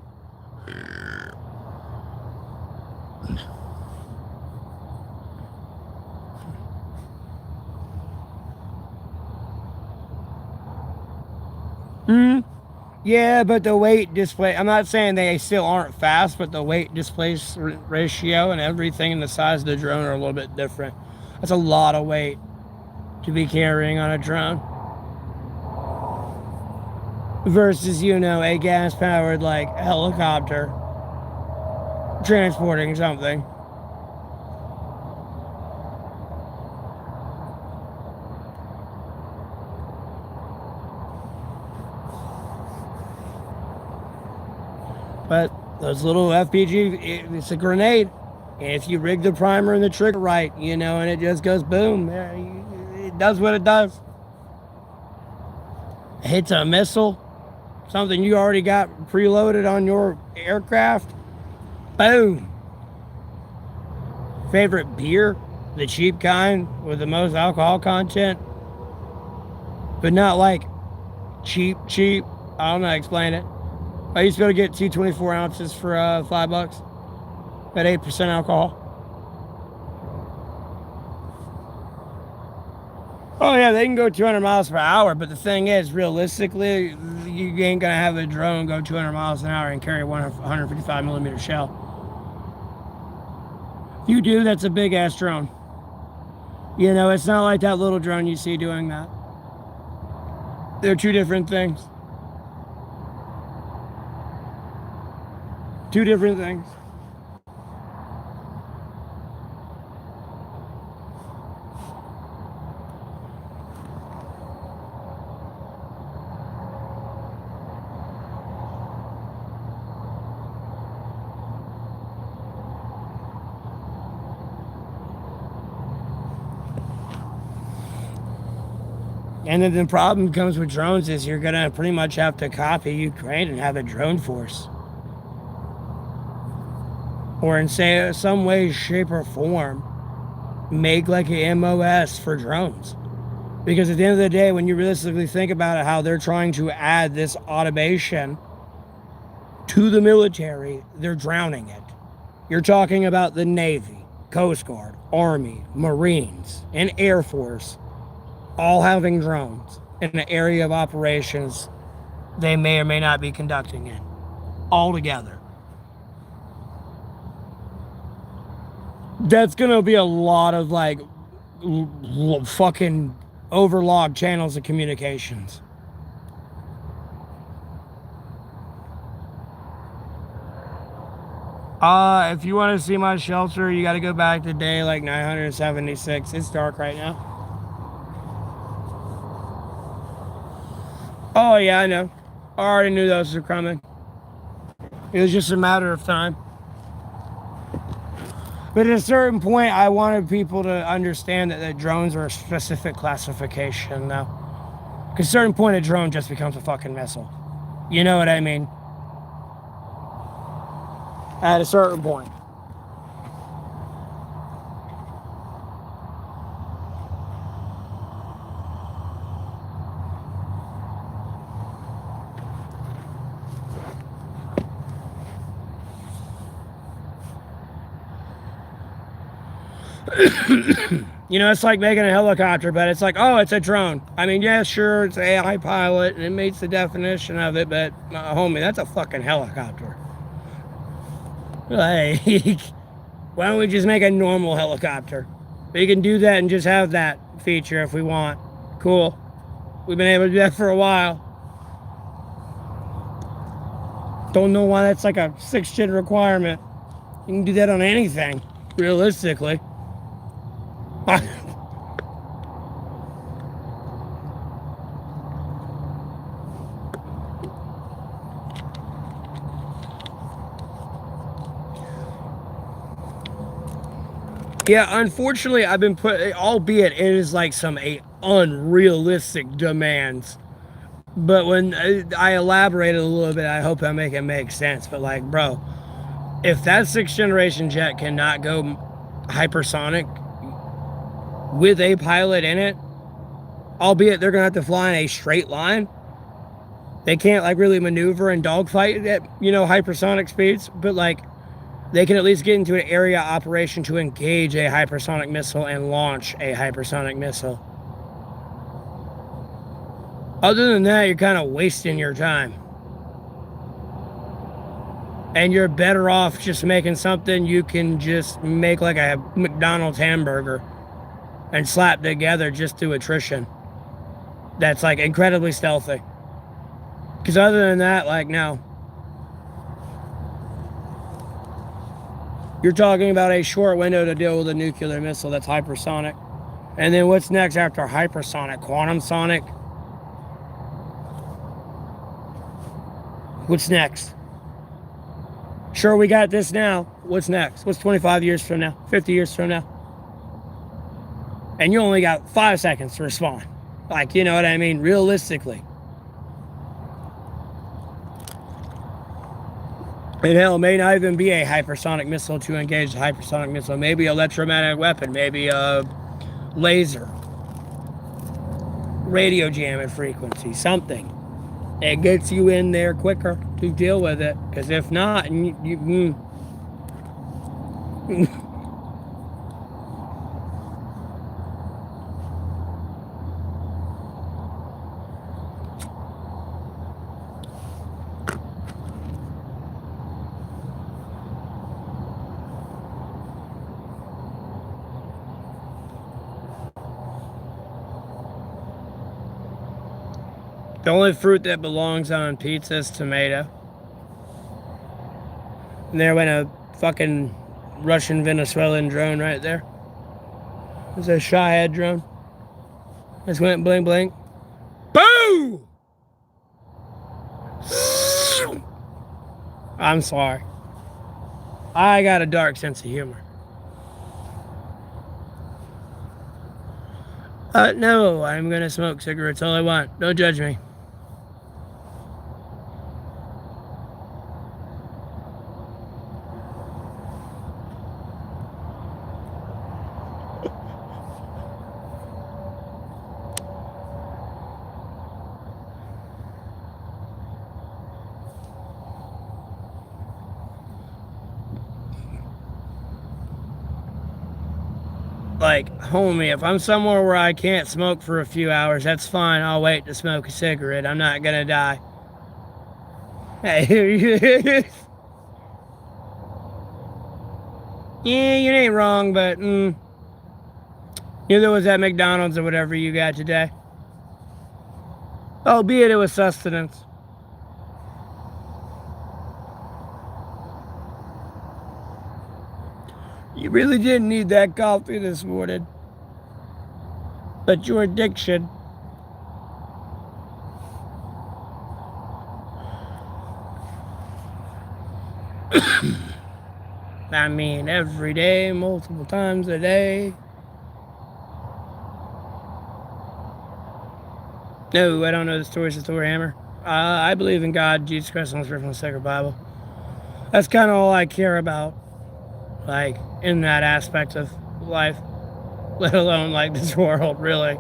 Yeah, but the weight display, I'm not saying they still aren't fast, but the weight displace ratio and everything and the size of the drone are a little bit different. That's a lot of weight to be carrying on a drone. Versus, a gas-powered, like, helicopter transporting something. But those little FPG, it's a grenade. And if you rig the primer and the trigger right, and it just goes boom, it does what it does. It hits a missile, something you already got preloaded on your aircraft. Boom. Favorite beer? The cheap kind with the most alcohol content. But not like cheap. I don't know how to explain it. I used to be able to get 224 ounces for $5 at 8% alcohol. Oh yeah, they can go 200 miles per hour, but the thing is, realistically, you ain't gonna have a drone go 200 miles an hour and carry a 155 millimeter shell. If you do, that's a big ass drone. You know, it's not like that little drone you see doing that. They're two different things. Two different things. And then the problem comes with drones is you're gonna pretty much have to copy Ukraine and have a drone force. Or in some way, shape, or form, make like a MOS for drones. Because at the end of the day, when you realistically think about it, how they're trying to add this automation to the military, they're drowning it. You're talking about the Navy, Coast Guard, Army, Marines, and Air Force all having drones in an area of operations they may or may not be conducting in, all together. That's gonna be a lot of like fucking overlogged channels of communications. If you want to see my shelter, you got to go back to day like 976. It's dark right now. Oh, yeah, I know. I already knew those were coming. It was just a matter of time. But at a certain point, I wanted people to understand that drones are a specific classification now. Because at a certain point, a drone just becomes a fucking missile. You know what I mean? At a certain point. You know, it's like making a helicopter, but it's like, oh, it's a drone. I mean, yeah, sure, it's AI pilot, and it meets the definition of it, but, homie, that's a fucking helicopter. Like, why don't we just make a normal helicopter? We can do that and just have that feature if we want. Cool. We've been able to do that for a while. Don't know why that's like a 6th gen requirement. You can do that on anything, realistically. Yeah, unfortunately, I've been albeit it is like some unrealistic demands. But when I elaborate a little bit, I hope I make it make sense. But like, bro, if that 6th generation jet cannot go hypersonic with a pilot in it, albeit they're gonna have to fly in a straight line, they can't like really maneuver and dogfight at, you know, hypersonic speeds, but like they can at least get into an area operation to engage a hypersonic missile and launch a hypersonic missile. Other than that, you're kind of wasting your time. And you're better off just making something you can just make like a McDonald's hamburger and slap together just through attrition. That's like incredibly stealthy. Because other than that, like, no. You're talking about a short window to deal with a nuclear missile that's hypersonic. And then what's next after hypersonic? Quantum sonic? What's next? Sure, we got this now. What's next? What's 25 years from now? 50 years from now? And you only got 5 seconds to respond. Like, you know what I mean? Realistically. And hell, it may not even be a hypersonic missile to engage a hypersonic missile. Maybe electromagnetic weapon, maybe a laser, radio jamming frequency, something. It gets you in there quicker to deal with it. Because if not, the only fruit that belongs on pizza is tomato. And there went a fucking Russian Venezuelan drone right there. It was a Shahed drone. Just went blink blink. Boo! I'm sorry. I got a dark sense of humor. No, I'm gonna smoke cigarettes all I want. Don't judge me. Like, homie, if I'm somewhere where I can't smoke for a few hours, that's fine. I'll wait to smoke a cigarette. I'm not gonna die. Hey, yeah, you ain't wrong, but neither was that McDonald's or whatever you got today. Albeit it was sustenance. You really didn't need that coffee this morning. But your addiction. I mean, every day, multiple times a day. No, I don't know the stories of Thor Hammer. I believe in God, Jesus Christ, and the Spirit from the Sacred Bible. That's kind of all I care about, like, in that aspect of life, let alone, like, this world, really.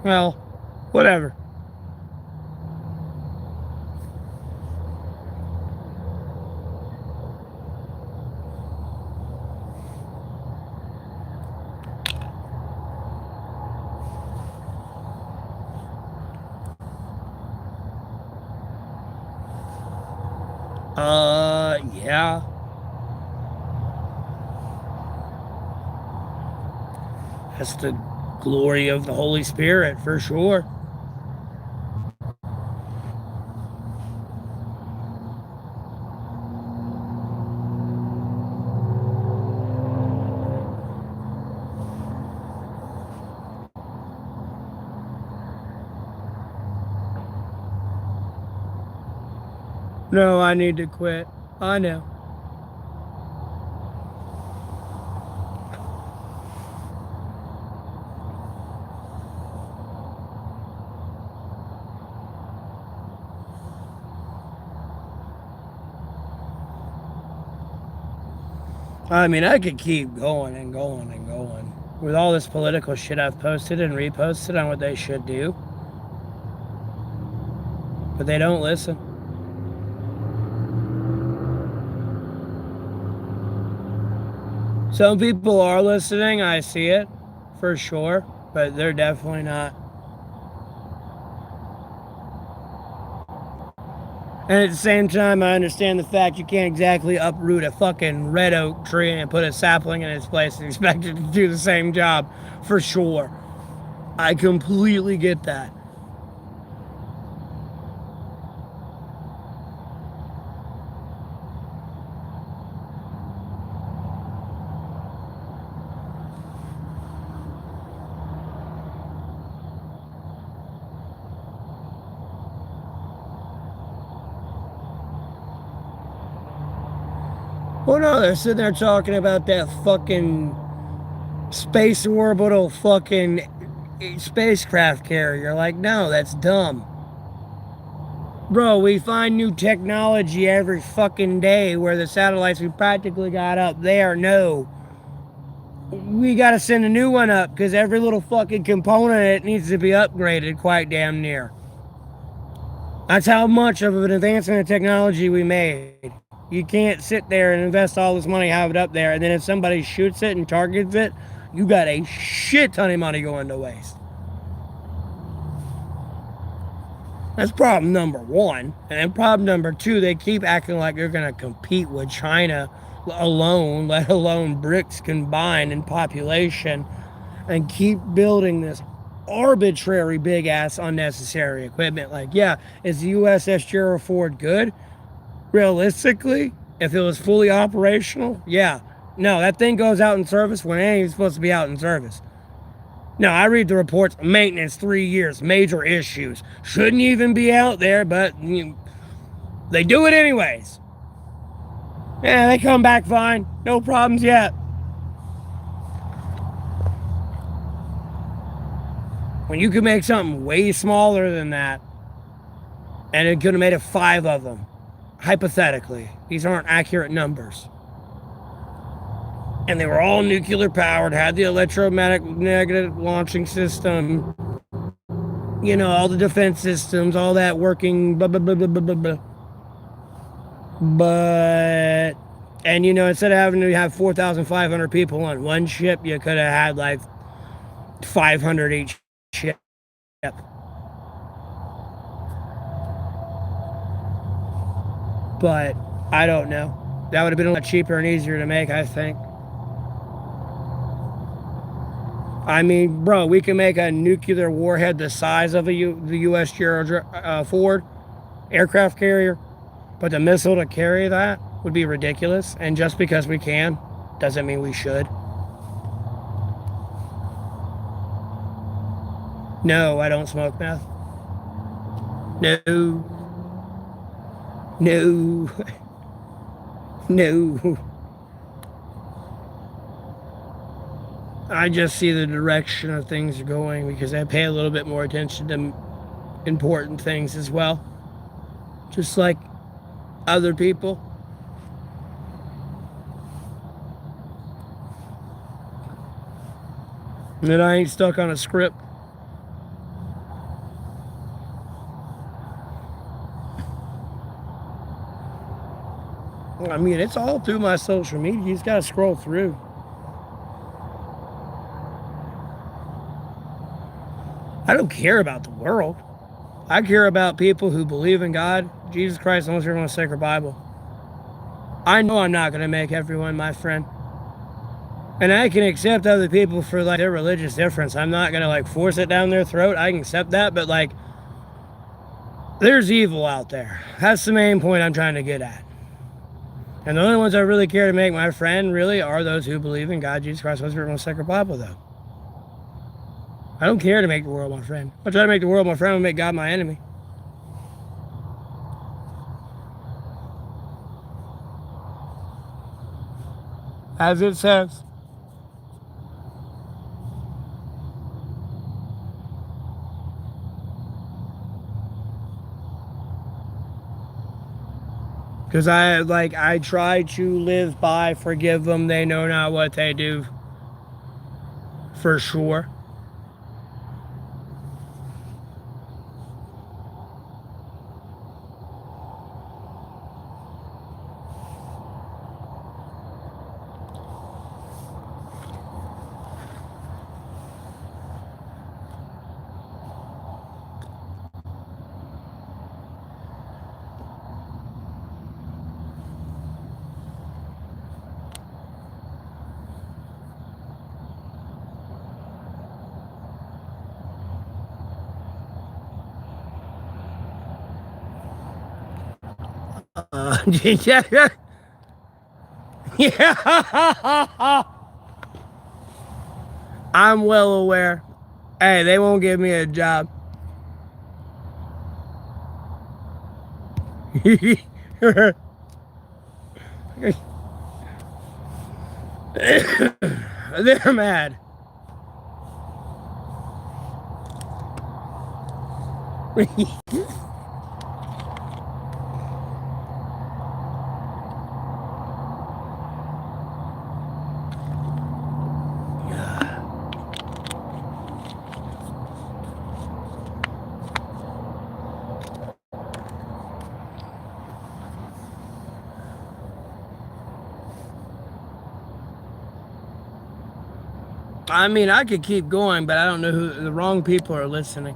Well, whatever. Yeah. That's the glory of the Holy Spirit, for sure. No, I need to quit. I know. I mean, I could keep going and going and going with all this political shit I've posted and reposted on what they should do. But they don't listen. Some people are listening, I see it, for sure, but they're definitely not. And at the same time, I understand the fact you can't exactly uproot a fucking red oak tree and put a sapling in its place and expect it to do the same job, for sure. I completely get that. Well, no, they're sitting there talking about that fucking space orbital fucking spacecraft carrier. Like, no, that's dumb. Bro, we find new technology every fucking day where the satellites we practically got up there, no. We gotta send a new one up because every little fucking component it needs to be upgraded quite damn near. That's how much of an advancement of technology we made. You can't sit there and invest all this money, have it up there, and then if somebody shoots it and targets it, you got a shit ton of money going to waste. That's problem number one. And problem number two, they keep acting like they're going to compete with China alone, let alone BRICS combined in population, and keep building this arbitrary big ass unnecessary equipment. Like, yeah, is the USS Gerald Ford good? Realistically, if it was fully operational, yeah. No, that thing goes out in service when it ain't even supposed to be out in service. No, I read the reports, maintenance 3 years, major issues. Shouldn't even be out there, but they do it anyways. Yeah, they come back fine. No problems yet. When you could make something way smaller than that, and it could have made it 5 of them, hypothetically. These aren't accurate numbers. And they were all nuclear powered, had the electromagnetic launching system, all the defense systems, all that working, blah, blah, blah, blah, blah, blah. But, and instead of having to have 4,500 people on one ship, you could have had like 500 each ship. But I don't know. That would have been a lot cheaper and easier to make, I think. I mean, bro, we can make a nuclear warhead the size of the U.S. Gerald Ford aircraft carrier, but the missile to carry that would be ridiculous. And just because we can, doesn't mean we should. No, I don't smoke meth. No. No. No. I just see the direction of things are going because I pay a little bit more attention to important things as well. Just like other people. And I ain't stuck on a script. I mean, it's all through my social media. You just gotta scroll through. I don't care about the world. I care about people who believe in God, Jesus Christ, unless you're on a sacred Bible. I know I'm not going to make everyone my friend. And I can accept other people for like their religious difference. I'm not going to like force it down their throat. I can accept that, but like there's evil out there. That's the main point I'm trying to get at. And the only ones I really care to make my friend really are those who believe in God, Jesus Christ, unless you're on a sacred Bible though. I don't care to make the world my friend. I try to make the world my friend and make God my enemy. As it says. Because I try to live by forgive them, they know not what they do. For sure. Yeah. Yeah. I'm well aware. Hey, they won't give me a job. They're mad. I mean, I could keep going, but I don't know who the wrong people are listening.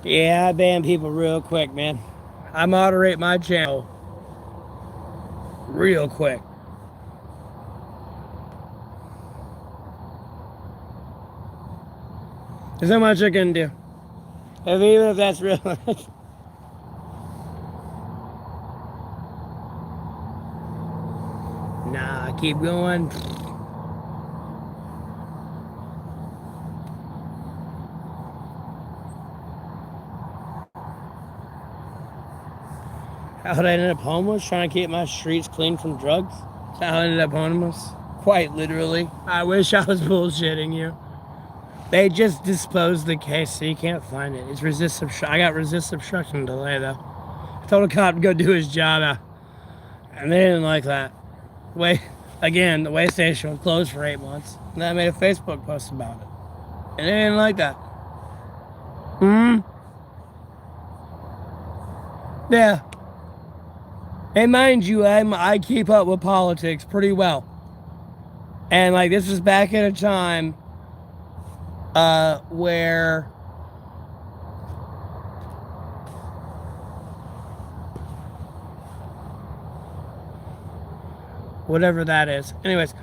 Yeah, I ban people real quick, man. I moderate my channel real quick. There's not much I can do. Even if that's real. Nah, keep going. How did I end up homeless? Trying to keep my streets clean from drugs? That's how I ended up homeless. Quite literally. I wish I was bullshitting you. They just disposed the case, so you can't find it. It's resist obstruction. I got resist obstruction delay though. I told a cop to go do his job, and they didn't like that. The way station was closed for 8 months, and then I made a Facebook post about it, and they didn't like that. Yeah. And mind you, I keep up with politics pretty well, and like this was back at a time where whatever that is. Anyways,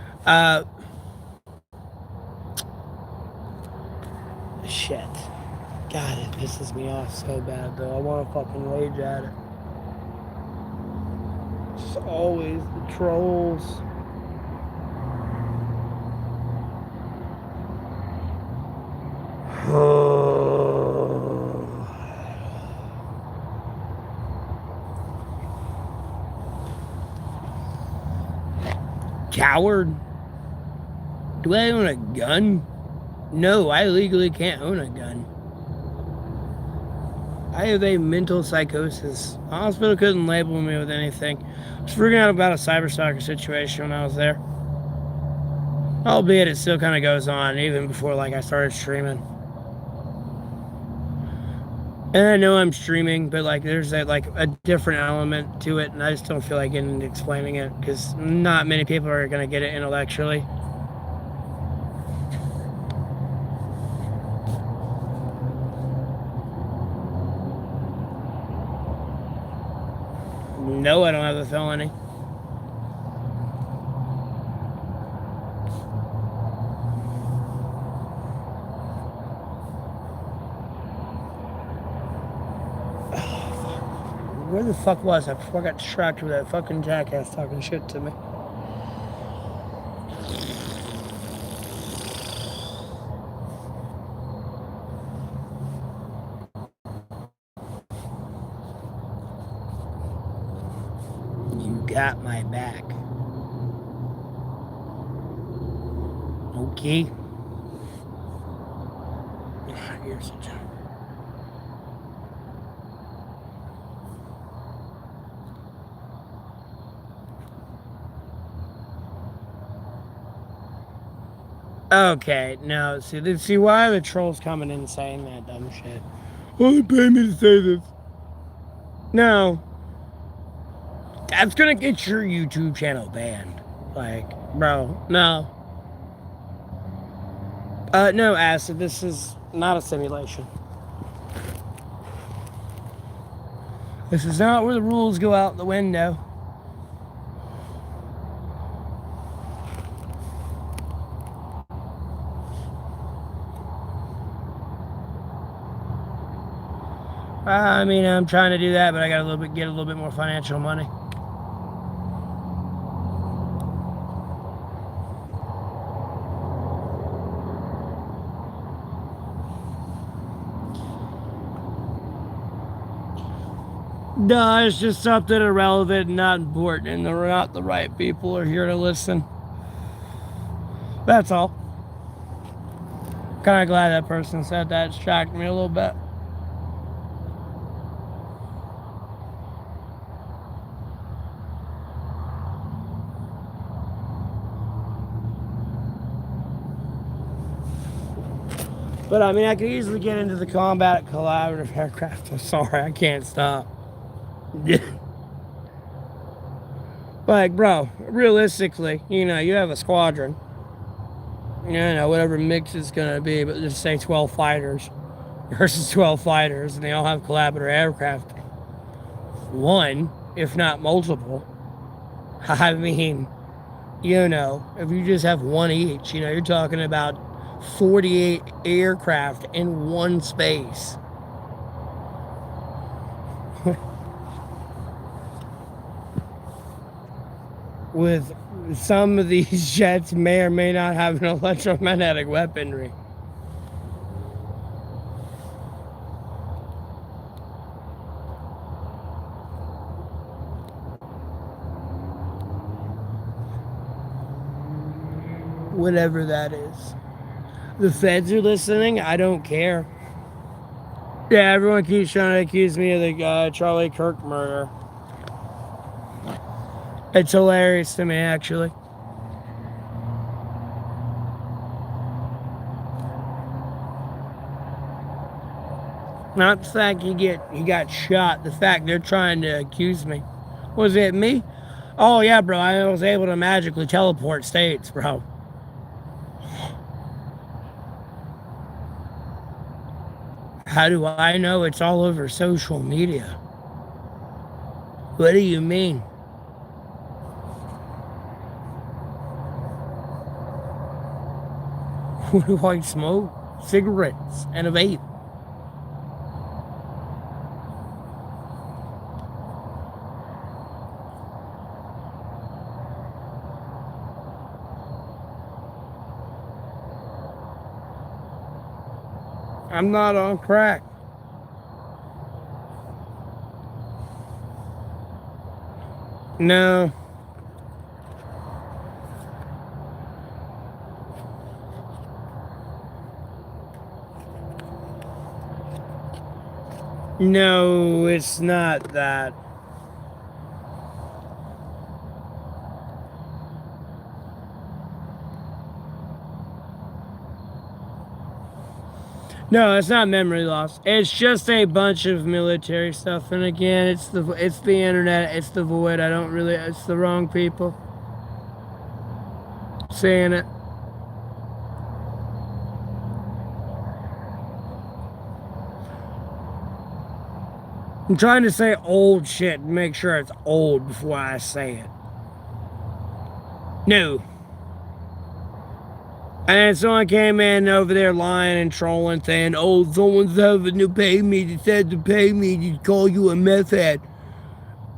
shit. God, it pisses me off so bad though. I want to fucking rage at it. It's always the trolls. Coward. Do I own a gun? No, I legally can't own a gun. I have a mental psychosis. The hospital couldn't label me with anything. I was freaking out about a cyberstalker situation when I was there. Albeit it still kind of goes on even before like I started streaming. And I know I'm streaming, but like there's a different element to it, and I just don't feel like getting into explaining it because not many people are gonna get it intellectually. No, I don't have a felony. Where the fuck was I before I got distracted with that fucking jackass talking shit to me? You got my back. Okay. Here's a joke. Okay, no, see why are the trolls coming in saying that dumb shit? Oh, they pay me to say this. No. That's gonna get your YouTube channel banned. Like, bro, no. No, Acid, this is not a simulation. This is not where the rules go out the window. I mean, I'm trying to do that, but I gotta get a little bit more financial money. No, it's just something irrelevant and not important, and they're not the right people are here to listen. That's all. Kind of glad that person said that. It distracted me a little bit. But I mean, I could easily get into the combat collaborative aircraft. I'm sorry, I can't stop. Like, bro, realistically, you know, you have a squadron. You know, whatever mix it's gonna be, but just say 12 fighters versus 12 fighters, and they all have collaborative aircraft. One, if not multiple. I mean, you know, if you just have one each, you know, you're talking about 48 aircraft in one space. With some of these jets may or may not have an electromagnetic weaponry. Whatever that is. The feds are listening. I don't care. Yeah, everyone keeps trying to accuse me of the Charlie Kirk murder. It's hilarious to me, actually. Not the fact he got shot. The fact they're trying to accuse me. Was it me? Oh yeah, bro. I was able to magically teleport states, bro. How do I know? It's all over social media. What do you mean? What do I smoke? Cigarettes and a vape. I'm not on crack. No. No, it's not that. No, it's not memory loss. It's just a bunch of military stuff. And again, it's the internet. It's the void. I don't really. It's the wrong people saying it. I'm trying to say old shit and make sure it's old before I say it. No. And someone came in over there lying and trolling, saying, "Oh, someone's having to pay me. They said to pay me to call you a meth head."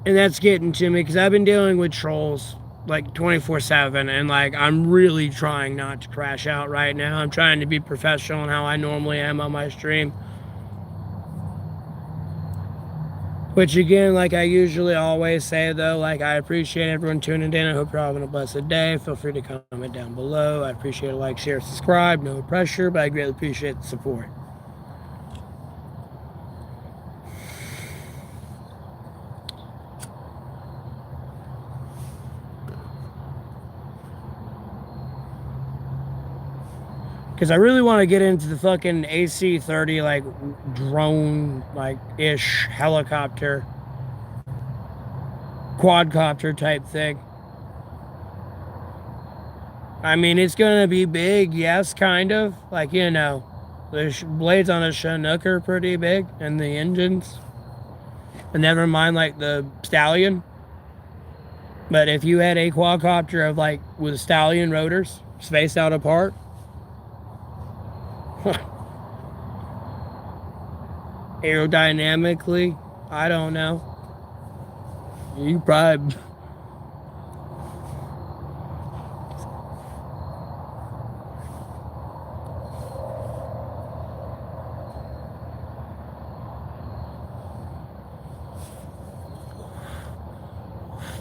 And that's getting to me because I've been dealing with trolls like 24/7, and like I'm really trying not to crash out right now. I'm trying to be professional in how I normally am on my stream. Which again, like I usually always say though, like I appreciate everyone tuning in. I hope you're having a blessed day. Feel free to comment down below. I appreciate a like, share, subscribe. No pressure, but I greatly appreciate the support. Because I really want to get into the fucking AC-30 like drone like ish helicopter quadcopter type thing. I mean, it's gonna be big, yes, kind of. Like, you know, the blades on a Chinook are pretty big, and the engines. And never mind, like, the Stallion. But if you had a quadcopter of, like, with Stallion rotors spaced out apart, aerodynamically, I don't know. You probably...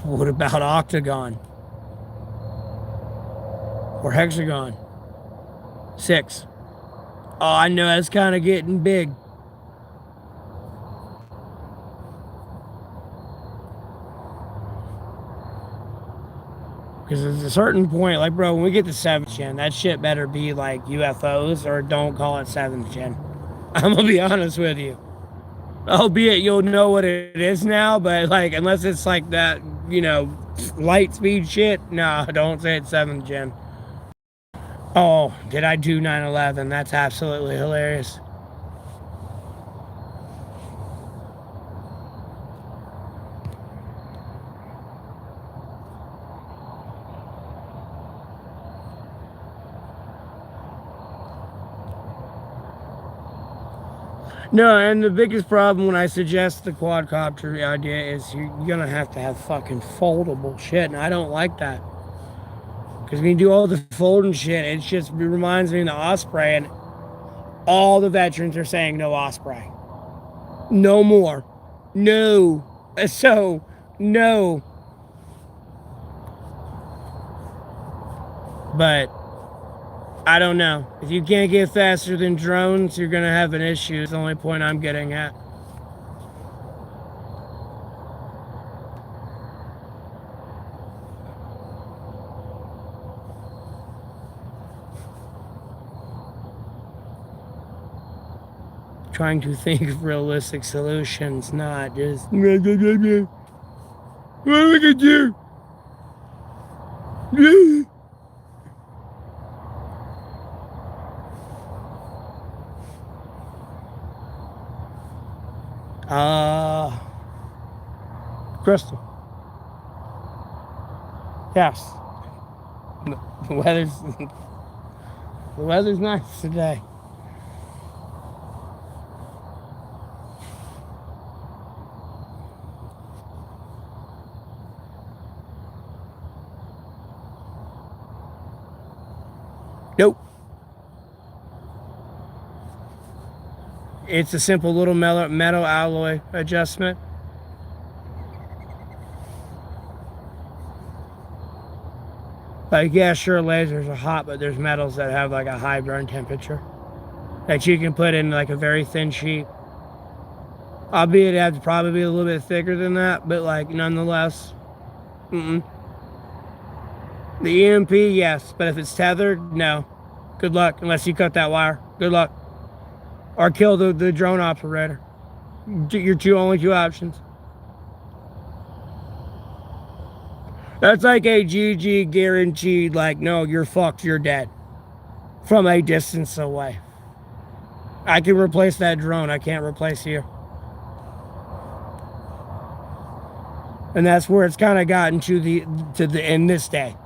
What about octagon or hexagon? 6. Oh, I know that's kind of getting big. Because at a certain point, like, bro, when we get to 7th gen, that shit better be like UFOs or don't call it 7th gen. I'm gonna be honest with you. Albeit you'll know what it is now, but like, unless it's like that, light speed shit, nah, don't say it's 7th gen. Oh, did I do 9/11? That's absolutely hilarious. No, and the biggest problem when I suggest the quadcopter idea is you're gonna have to have fucking foldable shit, and I don't like that. Because when you do all the folding shit, it reminds me of the Osprey, and all the veterans are saying no Osprey. No more. No. So, no. But I don't know. If you can't get faster than drones, you're going to have an issue. It's the only point I'm getting at. Trying to think of realistic solutions, not just what are we gonna do? Crystal. Yes. The weather's nice today. Nope. It's a simple little metal alloy adjustment. Like, yeah, sure, lasers are hot, but there's metals that have like a high burn temperature that you can put in like a very thin sheet. Albeit it has to probably be a little bit thicker than that, but like nonetheless. The EMP, yes, but if it's tethered, no. Good luck, unless you cut that wire. Good luck. Or kill the drone operator. Your only two options. That's like a GG guaranteed, like, no, you're fucked, you're dead. From a distance away. I can replace that drone, I can't replace you. And that's where it's kind of gotten to the in this day.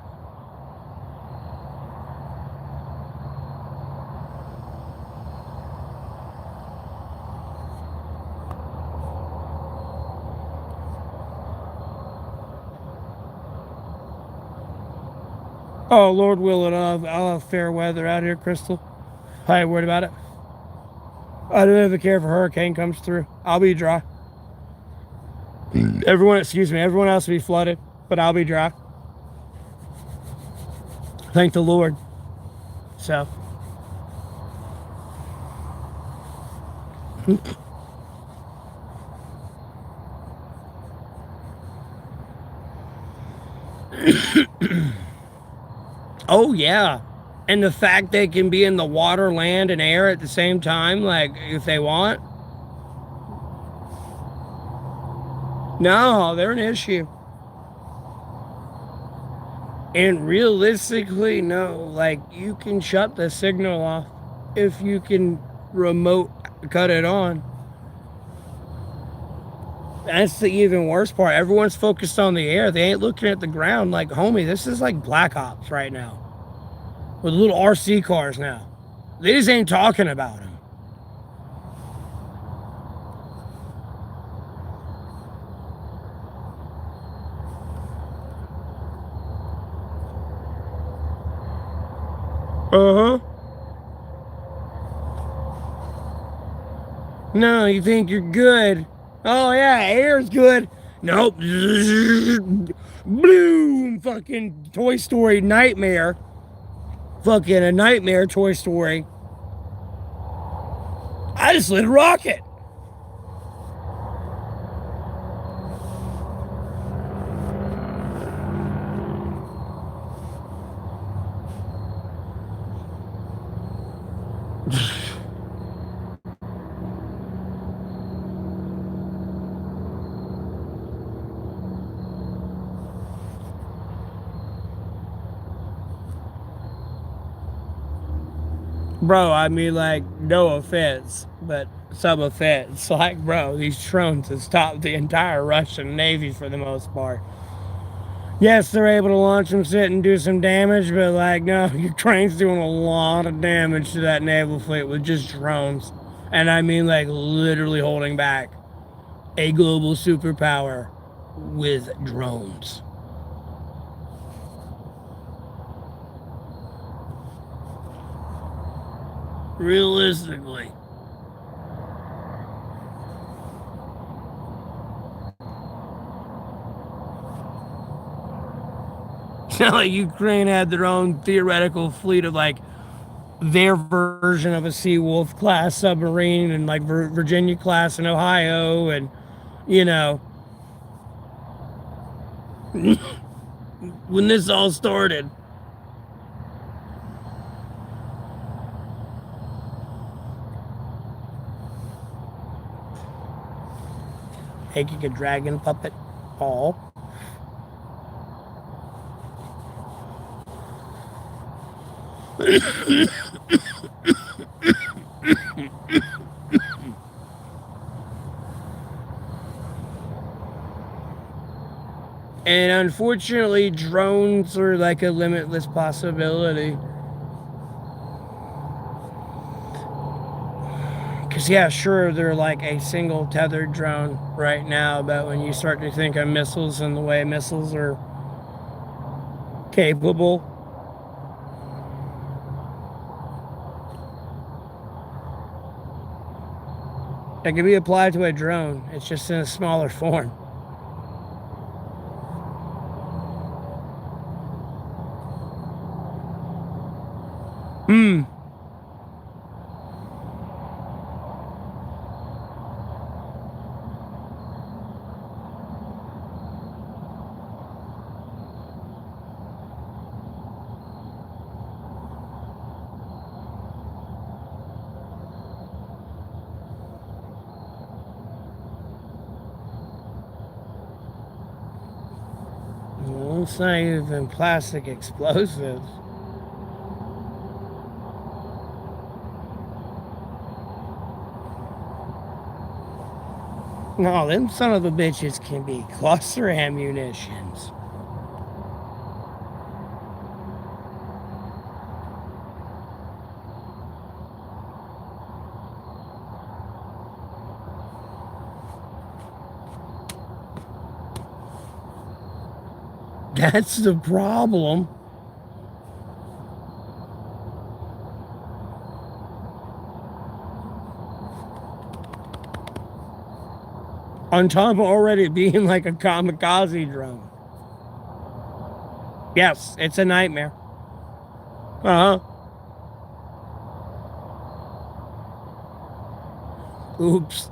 Oh, Lord willing, I'll have fair weather out here, Crystal. I ain't worried about it. I don't even care if a hurricane comes through. I'll be dry. Everyone else will be flooded, but I'll be dry. Thank the Lord. So. Oh, yeah. And the fact they can be in the water, land, and air at the same time, like, if they want. No, they're an issue. And realistically, no, like, you can shut the signal off if you can remote cut it on. That's the even worse part. Everyone's focused on the air. They ain't looking at the ground. Like, homie, this is like Black Ops right now. With little RC cars now. They just ain't talking about them. Uh-huh. No, you think you're good. Oh, yeah, air's good. Nope. Boom. Fucking Toy Story nightmare. Fucking a nightmare Toy Story. I just lit a rocket. Bro, I mean, like, no offense, but some offense. Like, bro, these drones have stopped the entire Russian Navy for the most part. Yes, they're able to launch some shit and do some damage, but, like, no, Ukraine's doing a lot of damage to that naval fleet with just drones. And I mean, like, literally holding back a global superpower with drones. Realistically. It's not like Ukraine had their own theoretical fleet of like their version of a Seawolf class submarine and like Virginia class in Ohio, and you know, when this all started. Making a dragon puppet ball. And unfortunately, drones are like a limitless possibility. Because, yeah, sure, they're like a single tethered drone right now, but when you start to think of missiles and the way missiles are capable, it can be applied to a drone. It's just in a smaller form. Well, it's not even plastic explosives. No, them son of a bitches can be cluster ammunitions. That's the problem. On top of already being like a kamikaze drone. Yes, it's a nightmare. Uh huh. Oops.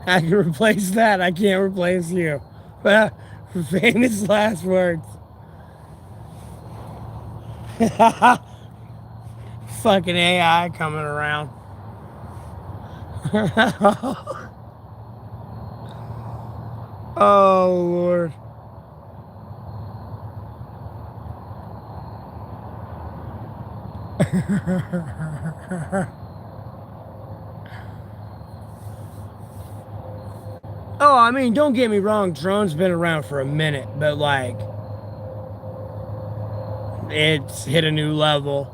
I can replace that. I can't replace you. Famous last words. Fucking AI coming around. Oh, Lord. Oh, I mean, don't get me wrong, drones been around for a minute, but like, it's hit a new level.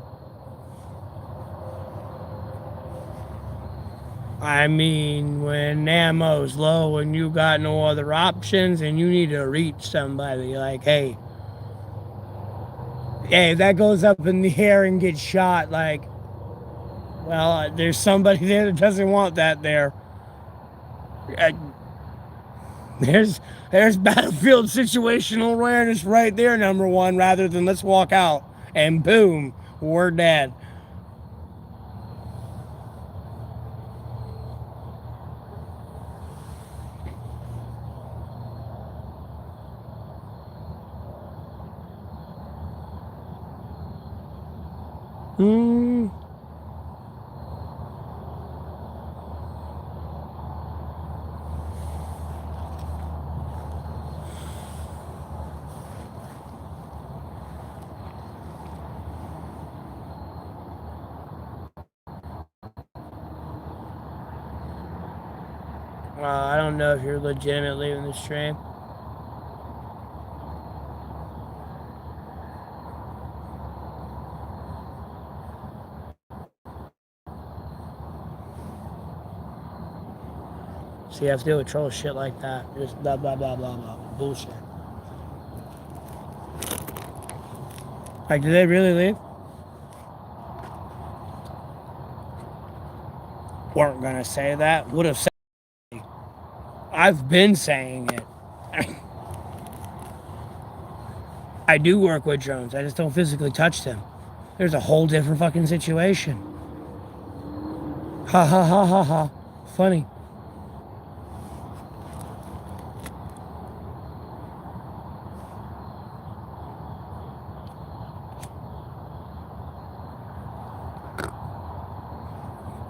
I mean, when ammo's low and you got no other options and you need to reach somebody, like, hey, Hey, if that goes up in the air and gets shot, like, well, there's somebody there that doesn't want that there. Uh, there's battlefield situational awareness right there, number one, rather than let's walk out and boom, we're dead. Hmm. I don't know if you're legitimate leaving the stream. So you have to deal with troll shit like that. Just blah, blah, blah, blah, blah. Bullshit. Like, did they really leave? Weren't gonna say that. Would have said it. I've been saying it. I do work with drones. I just don't physically touch them. There's a whole different fucking situation. Ha ha ha ha ha. Funny.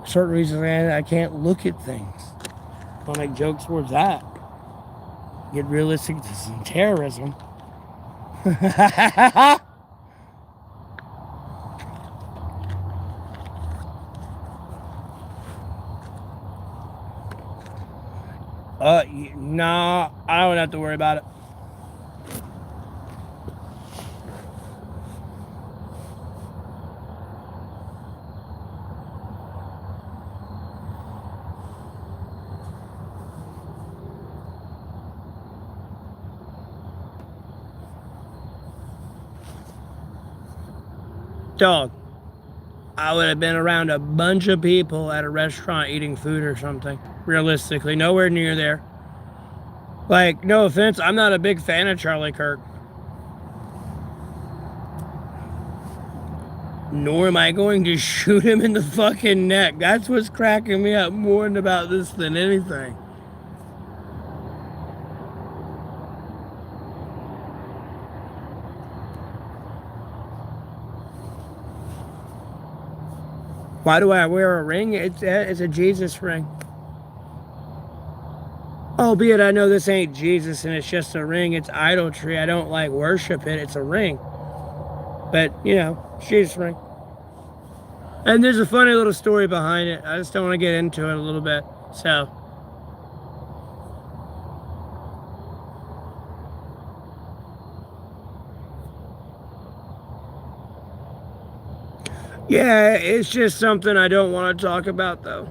Certain reasons I can't look at things. I'll make jokes towards that. Get realistic to some terrorism. Nah, I don't have to worry about it. Dog, I would have been around a bunch of people at a restaurant eating food or something. Realistically, nowhere near there. Like, no offense, I'm not a big fan of Charlie Kirk. Nor am I going to shoot him in the fucking neck. That's what's cracking me up more about this than anything. Why do I wear a ring? It's a Jesus ring. Albeit I know this ain't Jesus and it's just a ring. It's idolatry. I don't like worship it. It's a ring. But, you know, Jesus ring. And there's a funny little story behind it. I just don't want to get into it a little bit. So. Yeah, it's just something I don't want to talk about, though.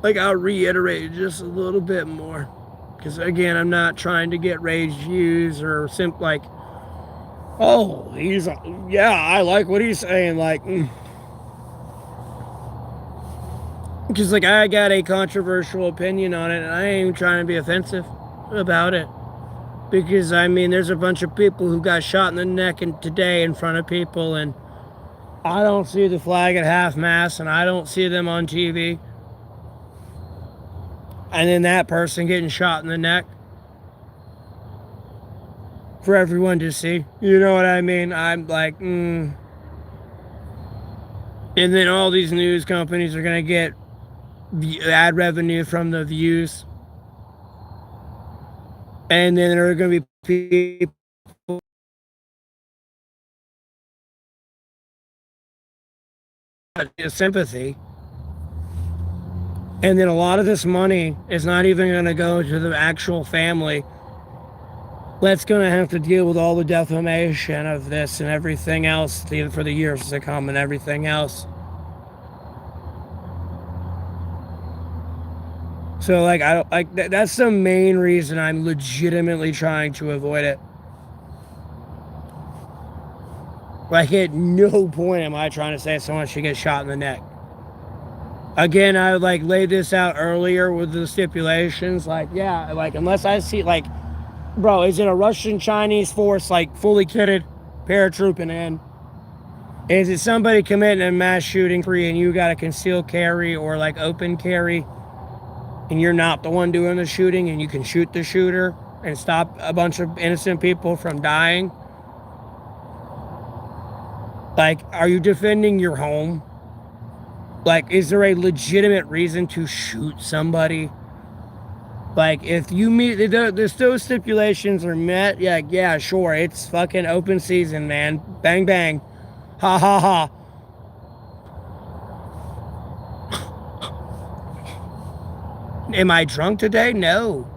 Like, I'll reiterate just a little bit more. Because, again, I'm not trying to get rage views or like, oh, yeah, I like what he's saying. Like, Because, like, I got a controversial opinion on it, and I ain't even trying to be offensive about it. Because, I mean, there's a bunch of people who got shot in the neck today in front of people, and I don't see the flag at half-mast, and I don't see them on TV. And then that person getting shot in the neck for everyone to see. You know what I mean? I'm like, And then all these news companies are going to get ad revenue from the views. And then there are going to be people sympathy. And then a lot of this money is not even going to go to the actual family. That's going to have to deal with all the defamation of this and everything else for the years to come and everything else. So, like, I don't like that's the main reason I'm legitimately trying to avoid it. Like, at no point am I trying to say someone should get shot in the neck. Again, I like laid this out earlier with the stipulations. Like, yeah, like unless I see, like, bro, is it a Russian Chinese force, like fully kitted, paratrooping in? Is it somebody committing a mass shooting spree and you got a concealed carry or like open carry, and you're not the one doing the shooting and you can shoot the shooter and stop a bunch of innocent people from dying? Like, are you defending your home? Like, is there a legitimate reason to shoot somebody? Like, if you meet, those stipulations are met, yeah, sure, it's fucking open season, man. Bang, bang. Ha, ha, ha. Am I drunk today? No.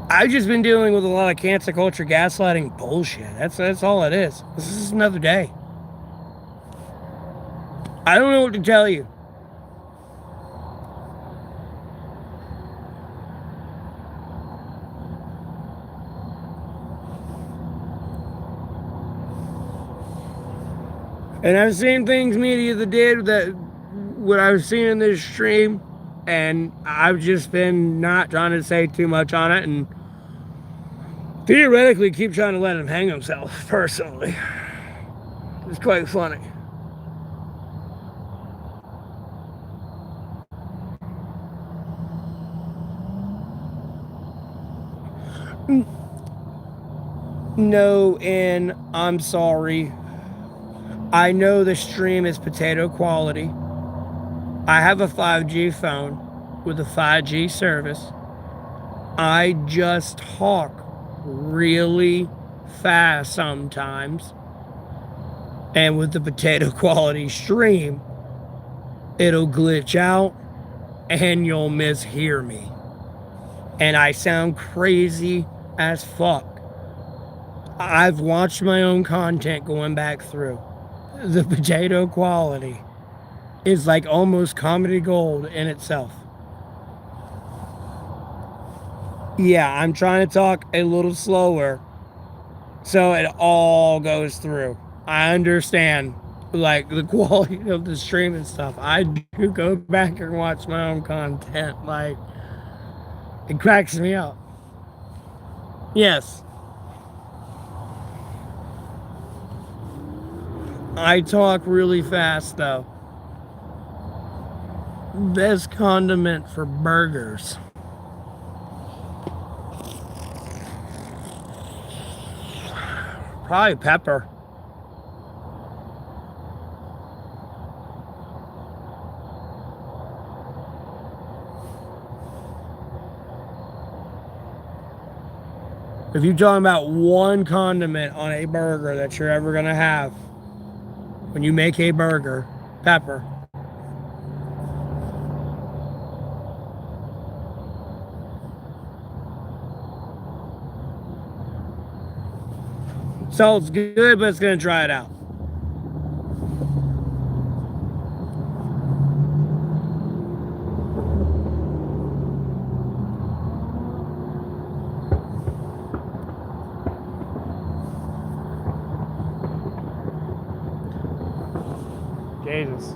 I've just been dealing with a lot of cancel culture gaslighting bullshit. That's all it is. This is another day. I don't know what to tell you. And I've seen things media that did that what I've seen in this stream, and I've just been not trying to say too much on it, and theoretically keep trying to let him hang himself, personally. It's quite funny. No, and I'm sorry. I know the stream is potato quality. I have a 5G phone with a 5G service. I just talk really fast sometimes. And with the potato quality stream, it'll glitch out and you'll mishear me. And I sound crazy as fuck. I've watched my own content going back through. The potato quality is like almost comedy gold in itself. Yeah, I'm trying to talk a little slower so it all goes through. I understand, like, the quality of the stream and stuff. I do go back and watch my own content. Like, it cracks me up. Yes. I talk really fast, though. Best condiment for burgers. Probably pepper. If you're talking about one condiment on a burger that you're ever going to have, when you make a burger, pepper. Salt's good, but it's going to dry it out. Jesus.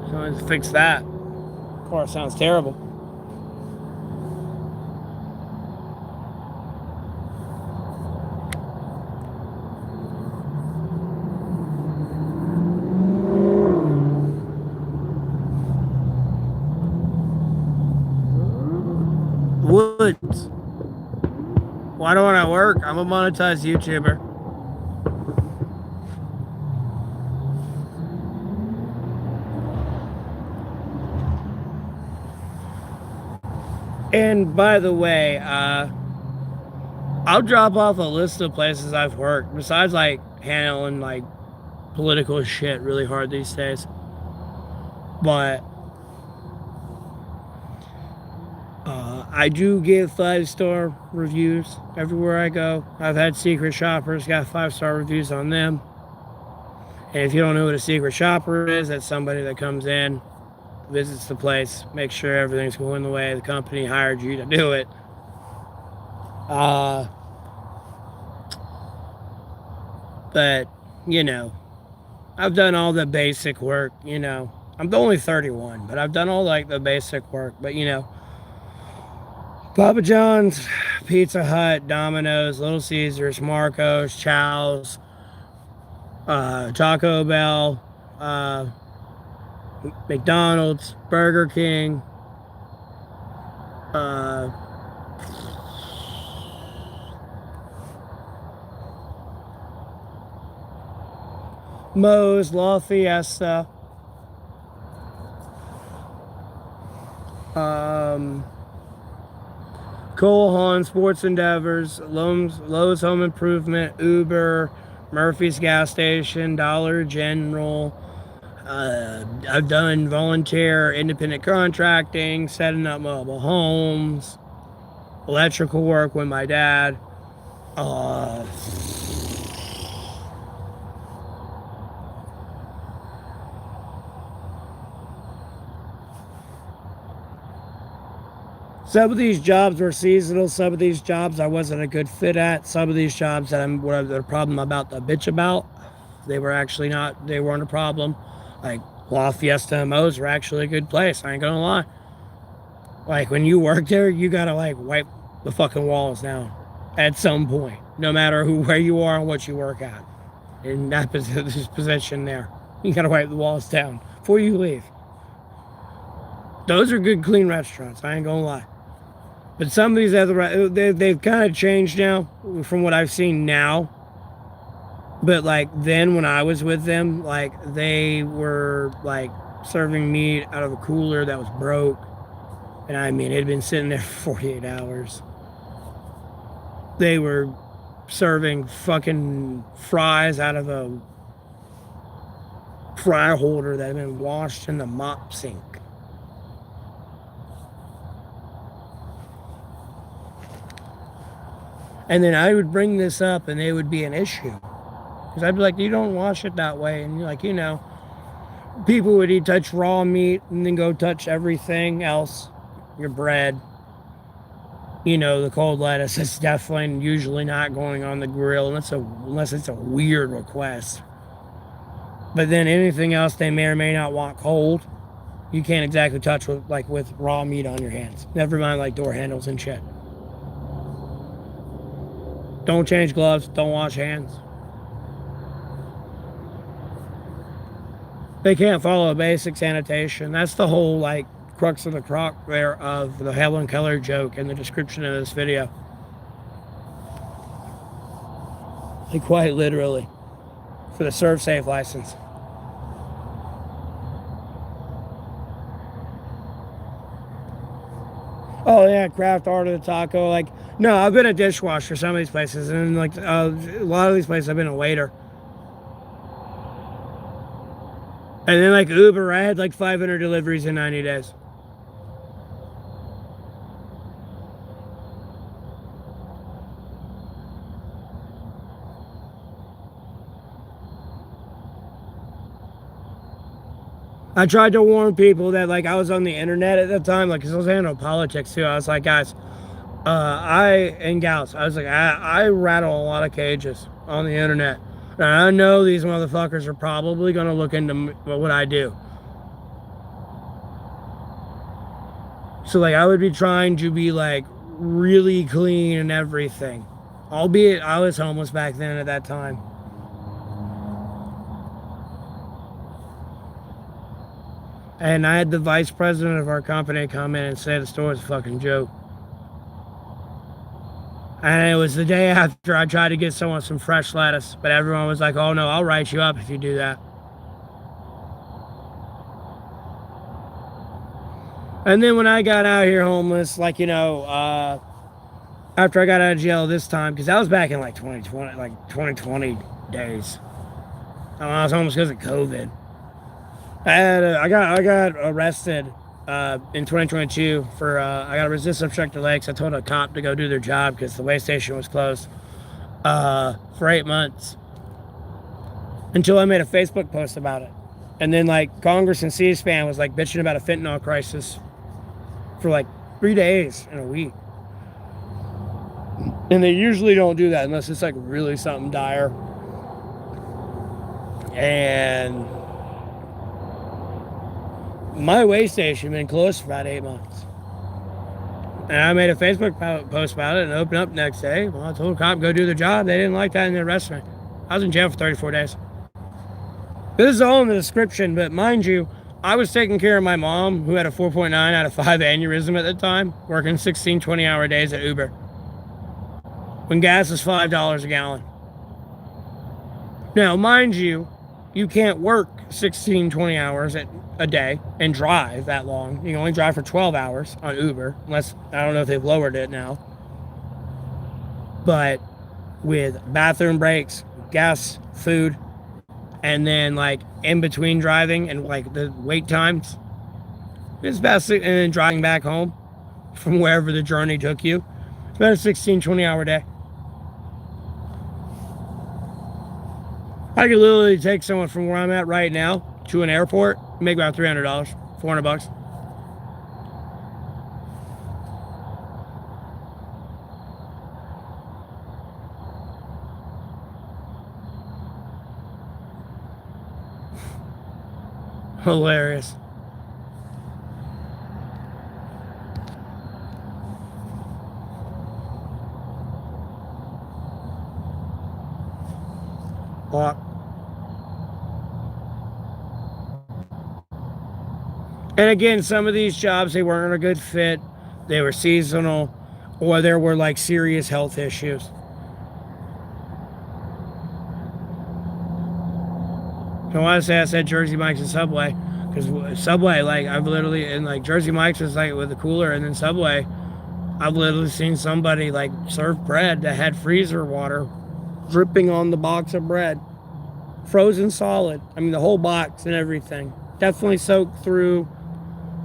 Someone fix that. Of course, sounds terrible. Woods. Why don't I work? I'm a monetized YouTuber. And by the way, I'll drop off a list of places I've worked besides like handling like political shit really hard these days. But I do give 5-star reviews everywhere I go. I've had secret shoppers, got 5-star reviews on them. And if you don't know what a secret shopper is, that's somebody that comes in, visits the place, makes sure everything's going the way the company hired you to do it. But, you know, I've done all the basic work, you know. I'm only 31, but I've done all like the basic work. But, you know, Papa John's, Pizza Hut, Domino's, Little Caesars, Marco's, Chow's, Taco Bell, uh, McDonald's, Burger King, uh, Moe's, La Fiesta, um, Cole Haan Sports Endeavors, Lowe's Home Improvement, Uber, Murphy's Gas Station, Dollar General. I've done volunteer independent contracting, setting up mobile homes, electrical work with my dad. Some of these jobs were seasonal. Some of these jobs I wasn't a good fit at. Some of these jobs that I'm what the problem about the bitch about, they were actually not. They weren't a problem. Like La Fiesta and Moe's were actually a good place. I ain't gonna lie. Like when you work there, you gotta like wipe the fucking walls down at some point, no matter where you are and what you work at. In that position there, you gotta wipe the walls down before you leave. Those are good, clean restaurants. I ain't gonna lie. But some of these other, they've kind of changed now from what I've seen now. But like then when I was with them, like they were like serving meat out of a cooler that was broke. And I mean, it had been sitting there for 48 hours. They were serving fucking fries out of a fry holder that had been washed in the mop sink. And then I would bring this up and it would be an issue. Because I'd be like, you don't wash it that way. And you're like, you know, people would touch raw meat and then go touch everything else. Your bread. You know, the cold lettuce is definitely usually not going on the grill unless it's a weird request. But then anything else they may or may not want cold, you can't exactly touch with raw meat on your hands. Never mind like door handles and shit. Don't change gloves. Don't wash hands. They can't follow basic sanitation. That's the whole, like, crux of the crock there of the Helen Keller joke in the description of this video. Like, quite literally. For the ServSafe license. Oh, yeah, craft art of the taco. Like, no, I've been a dishwasher for some of these places. And, like, a lot of these places I've been a waiter. And then, like, Uber, I had, like, 500 deliveries in 90 days. I tried to warn people that, like, I was on the internet at the time, like, because I was handling politics, too. I was like, guys, and gals, I was like, I rattle a lot of cages on the internet. And I know these motherfuckers are probably going to look into what I do. So, like, I would be trying to be, like, really clean and everything. Albeit, I was homeless back then at that time. And I had the vice president of our company come in and say the store was a fucking joke. And it was the day after I tried to get someone some fresh lettuce. But everyone was like, oh no, I'll write you up if you do that. And then when I got out here homeless, like, you know, after I got out of jail this time, because that was back in like 2020 days. I was homeless because of COVID. I got arrested in 2022 for I got a resist obstructed legs. I told a cop to go do their job because the way station was closed for 8 months until I made a Facebook post about it. And then like Congress and C-SPAN was like bitching about a fentanyl crisis for like 3 days in a week. And they usually don't do that unless it's like really something dire. And my way station been closed for about 8 months. And I made a Facebook post about it and opened up the next day. Well, I told the cop go do their job. They didn't like that and they arrested me. I was in jail for 34 days. This is all in the description, but mind you, I was taking care of my mom, who had a 4.9 out of 5 aneurysm at the time, working 16, 20-hour days at Uber, when gas was $5 a gallon. Now, mind you, you can't work 16, 20 hours a day and drive that long. You can only drive for 12 hours on Uber, unless, I don't know if they've lowered it now. But with bathroom breaks, gas, food, and then like in between driving and like the wait times, it's best, and then driving back home from wherever the journey took you, it's about a 16, 20-hour day. I could literally take someone from where I'm at right now to an airport, make about $300, $400. Hilarious. What? And again, some of these jobs, they weren't a good fit. They were seasonal, or there were like serious health issues. I want to say I said Jersey Mike's and Subway, because Subway, like I've literally, and like Jersey Mike's was like with a cooler, and then Subway, I've literally seen somebody like serve bread that had freezer water dripping on the box of bread, frozen solid. I mean, the whole box and everything. Definitely soaked through,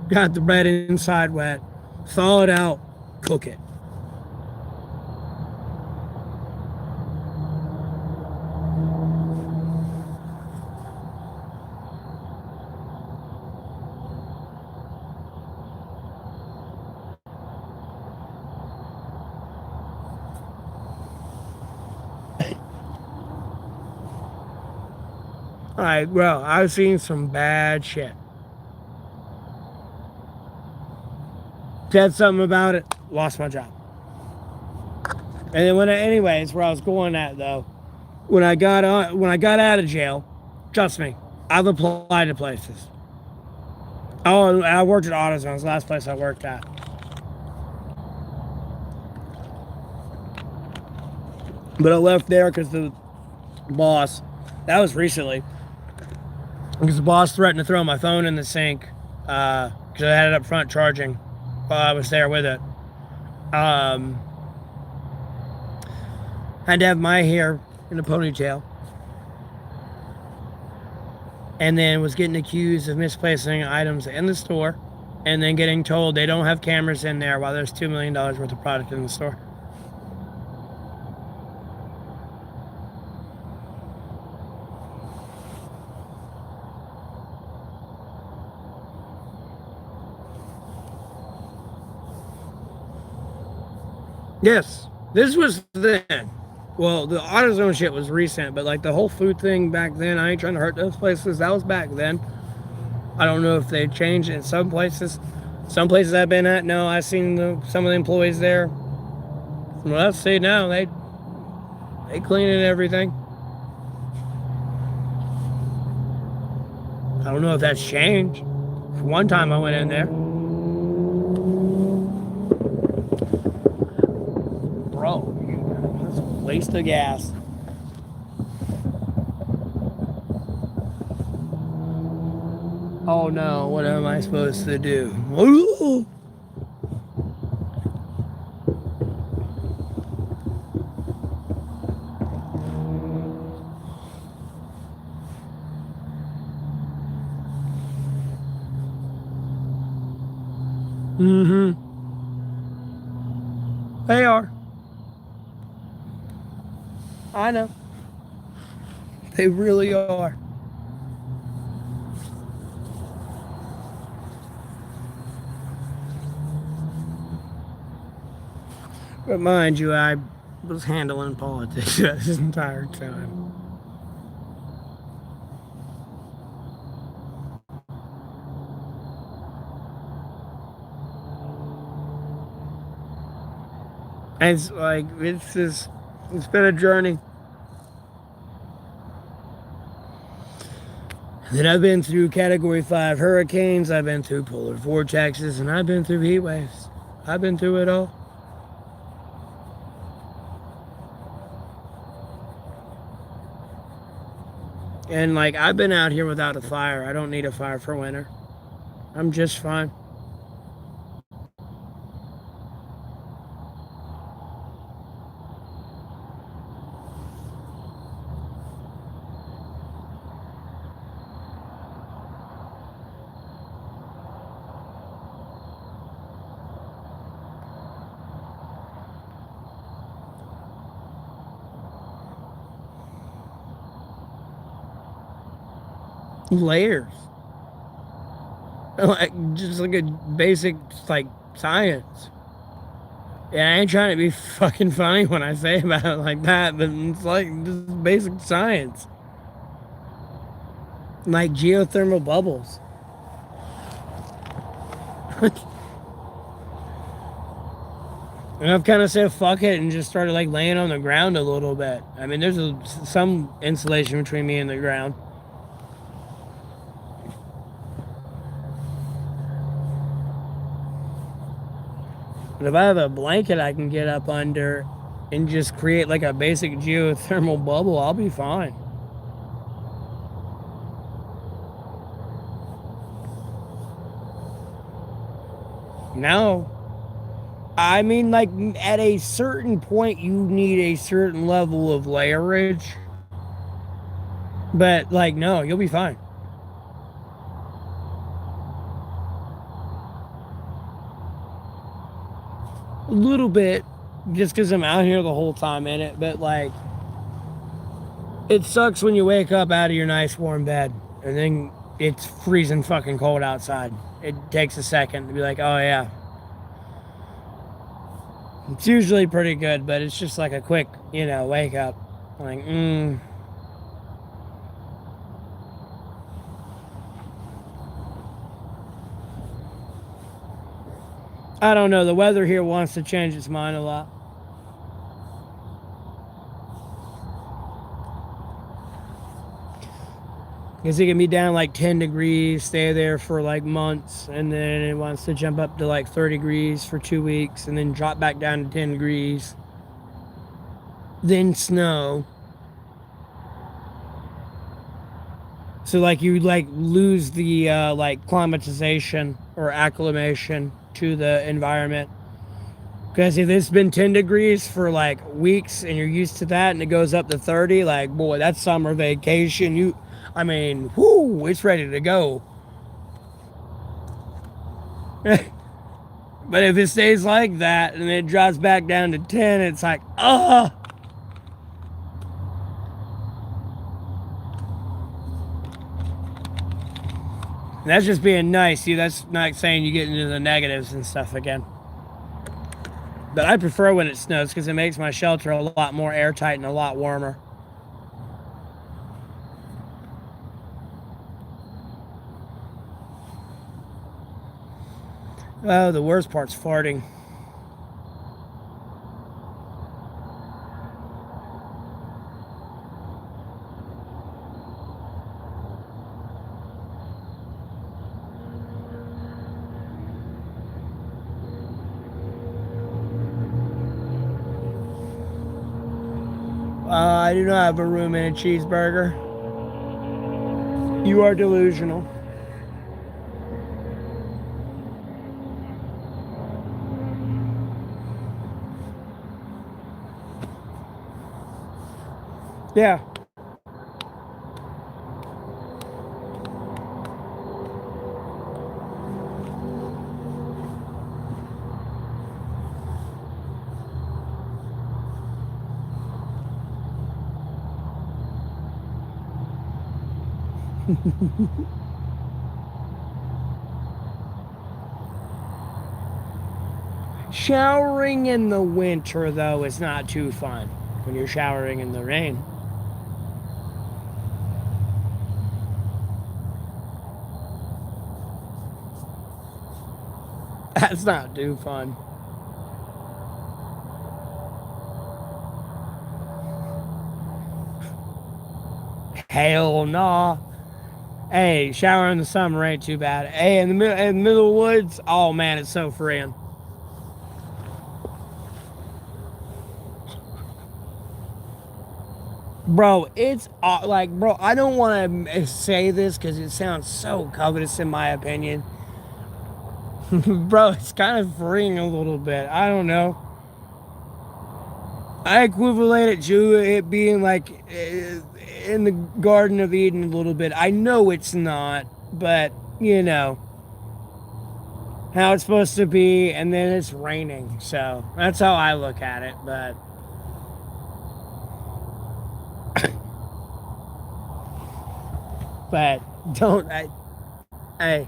got the bread inside wet, thaw it out, cook it. All right, well, I've seen some bad shit. Said something about it, lost my job. And then anyways, where I was going at though, when I got out of jail, trust me, I've applied to places. Oh, I worked at AutoZone. It's the last place I worked at. But I left there because the boss, that was recently, because the boss threatened to throw my phone in the sink because I had it up front charging while I was there with it. Had to have my hair in a ponytail. And then was getting accused of misplacing items in the store, and then getting told they don't have cameras in there while there's $2 million worth of product in the store. Yes, this was then. Well, the AutoZone shit was recent, but like the whole food thing back then, I ain't trying to hurt those places. That was back then. I don't know if they changed in some places. Some places I've been at, no, I've seen some of the employees there. From what I see now, they clean and everything. I don't know if that's changed. One time I went in there. Bro, that's a waste of gas. Oh no, what am I supposed to do? Mm-hmm. They are. I know. They really are. But mind you, I was handling politics this entire time. And it's like, it's been a journey. Then I've been through Category 5 hurricanes, I've been through polar vortexes, and I've been through heat waves. I've been through it all. And like, I've been out here without a fire. I don't need a fire for winter. I'm just fine. Layers. Like, just like a basic, like, science. Yeah, I ain't trying to be fucking funny when I say about it like that, but it's like just basic science. Like geothermal bubbles. And I've kind of said fuck it and just started like laying on the ground a little bit. I mean, there's some insulation between me and the ground. But if I have a blanket I can get up under and just create like a basic geothermal bubble, I'll be fine. No. I mean, like, at a certain point, you need a certain level of layerage. But, like, no, you'll be fine. A little bit, just because I'm out here the whole time in it. But, like, it sucks when you wake up out of your nice warm bed and then it's freezing fucking cold outside. It takes a second to be like, oh, yeah. It's usually pretty good, but it's just like a quick, wake up. Like, I don't know. The weather here wants to change its mind a lot. Because it can be down like 10 degrees, stay there for like months, and then it wants to jump up to like 30 degrees for 2 weeks, and then drop back down to 10 degrees. Then snow. So like you like lose the like climatization or acclimation to the environment. Because if it's been 10 degrees for like weeks and you're used to that and it goes up to 30, like, boy, that's summer vacation. I mean, whoo, it's ready to go. But if it stays like that and it drops back down to 10, it's like, ugh. That's just being nice. See, that's not saying you get into the negatives and stuff again. But I prefer when it snows because it makes my shelter a lot more airtight and a lot warmer. Oh, the worst part's farting. I do not have a room in a cheeseburger. You are delusional. Yeah. Showering in the winter, though, is not too fun when you're showering in the rain. That's not too fun. Hell nah. Hey, shower in the summer ain't too bad. Hey, in the middle of the woods, oh man, it's so freeing. Bro, it's like, bro, I don't want to say this because it sounds so covetous in my opinion. Bro, it's kind of freeing a little bit. I don't know. I equivalent it to it being like in the Garden of Eden a little bit. I know it's not, but you know how it's supposed to be, and then it's raining. So that's how I look at it. But don't. Hey,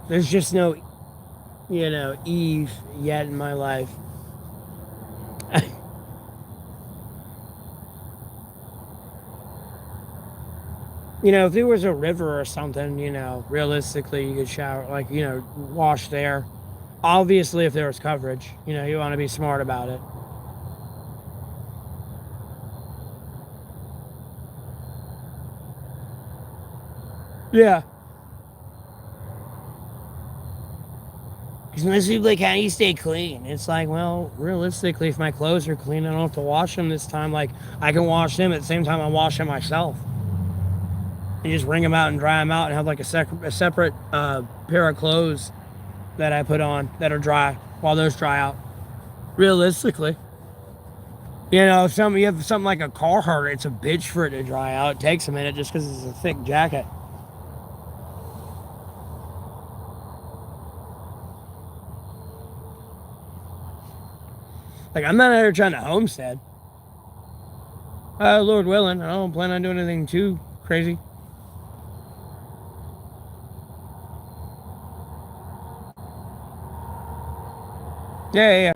there's just no, Eve yet in my life. If there was a river or something, realistically, you could shower, like, wash there. Obviously, if there was coverage, you want to be smart about it. Yeah. Because most people, like, how do you stay clean? It's like, well, realistically, if my clothes are clean, I don't have to wash them this time. Like, I can wash them at the same time I'm washing myself. And just wring them out and dry them out and have, like, a separate pair of clothes that I put on that are dry while those dry out. Realistically. You have something like a Carhartt, it's a bitch for it to dry out. It takes a minute just because it's a thick jacket. Like, I'm not out here trying to homestead. Lord willing, I don't plan on doing anything too crazy. Yeah.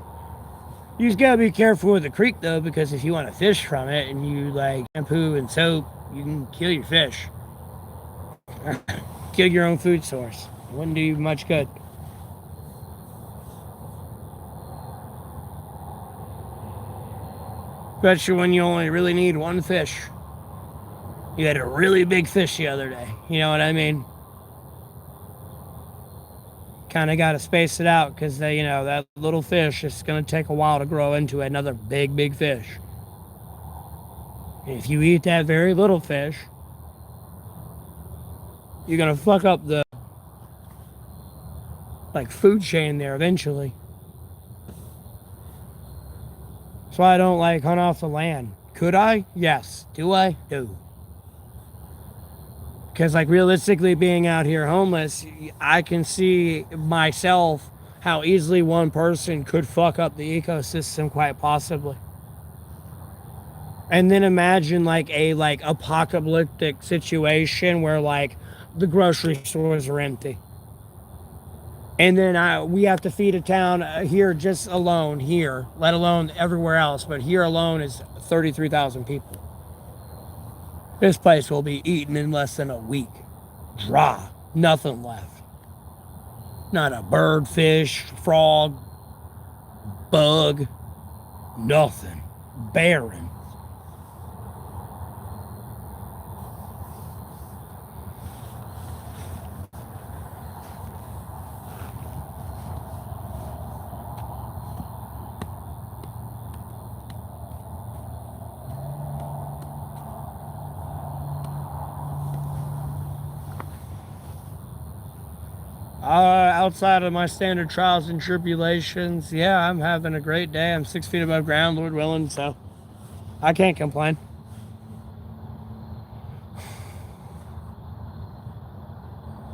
You just gotta be careful with the creek though, because if you want to fish from it and you like shampoo and soap, you can kill your fish. Kill your own food source. It wouldn't do you much good. Especially when you only really need one fish. You had a really big fish the other day. You know what I mean? Kind of got to space it out because that little fish is going to take a while to grow into another big fish. And if you eat that very little fish, you're going to fuck up the like food chain there eventually. That's why I don't like hunt off the land. Could I? Yes. Do I? No. Because, like, realistically, being out here homeless, I can see myself how easily one person could fuck up the ecosystem, quite possibly. And then imagine like a apocalyptic situation where like the grocery stores are empty, and then we have to feed a town here just alone here, let alone everywhere else. But here alone is 33,000 people. This place will be eaten in less than a week. Dry. Nothing left. Not a bird, fish, frog, bug. Nothing. Barren. Outside of my standard trials and tribulations, yeah, I'm having a great day. I'm 6 feet above ground, Lord willing, so I can't complain.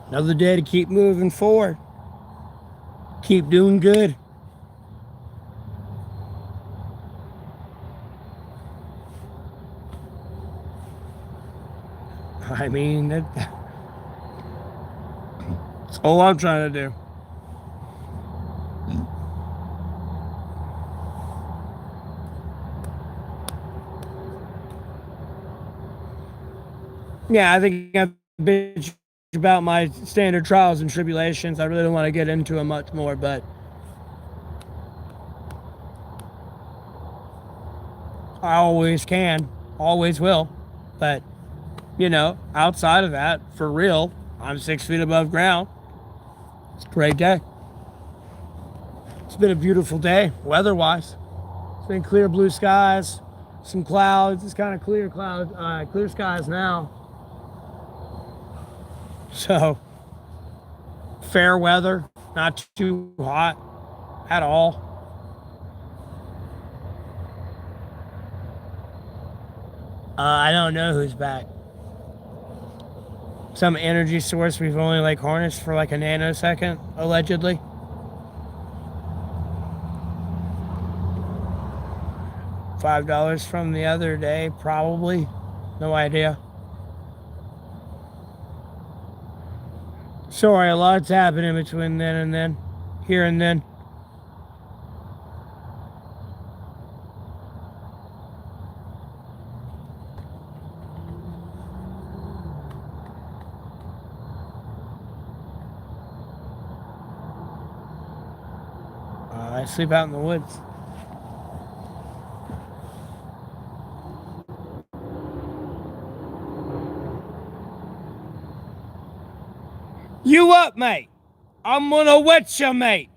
Another day to keep moving forward. Keep doing good. I mean, that's all I'm trying to do. Yeah, I think bitch about my standard trials and tribulations. I really don't want to get into them much more, but I always can, always will. But, you know, outside of that, for real, I'm 6 feet above ground. It's a great day. It's been a beautiful day, weather-wise. It's been clear blue skies, some clouds. It's kind of clear skies now. So, fair weather, not too hot at all. I don't know who's back. Some energy source we've only like harnessed for like a nanosecond, allegedly. $5 from the other day, probably. No idea. Sorry, a lot's happening between then and then. Here and then. I sleep out in the woods. You up, mate? I'm gonna wet you, mate.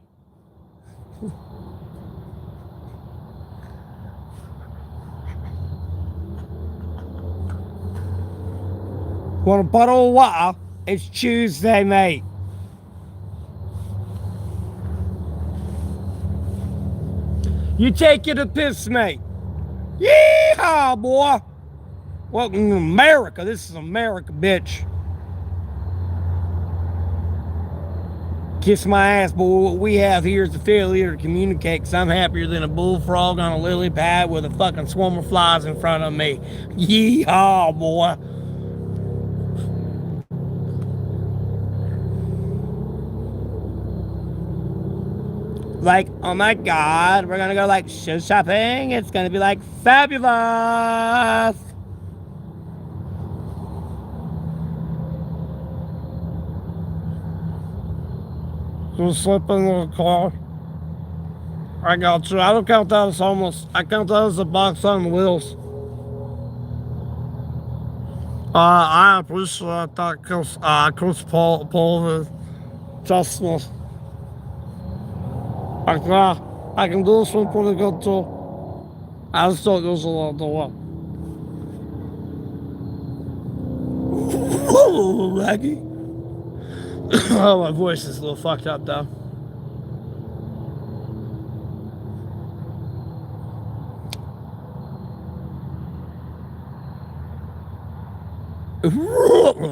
Want a bottle of water? It's Tuesday, mate. You take it a piss, mate. Yeehaw, boy. Welcome to America. This is America, bitch. Kiss my ass, boy. What we have here is the failure to communicate, because I'm happier than a bullfrog on a lily pad with a fucking swarm of flies in front of me. Yeehaw, boy. Like, oh my God, we're gonna go like shoe shopping. It's gonna be like fabulous. You slip in the car. I got you. I don't count that as homeless. I count that as a box on wheels. I appreciate that, Coach Paul is justice. I can do this one pretty good too. I just don't use a lot of the way. Maggie. Oh, my voice is a little fucked up though.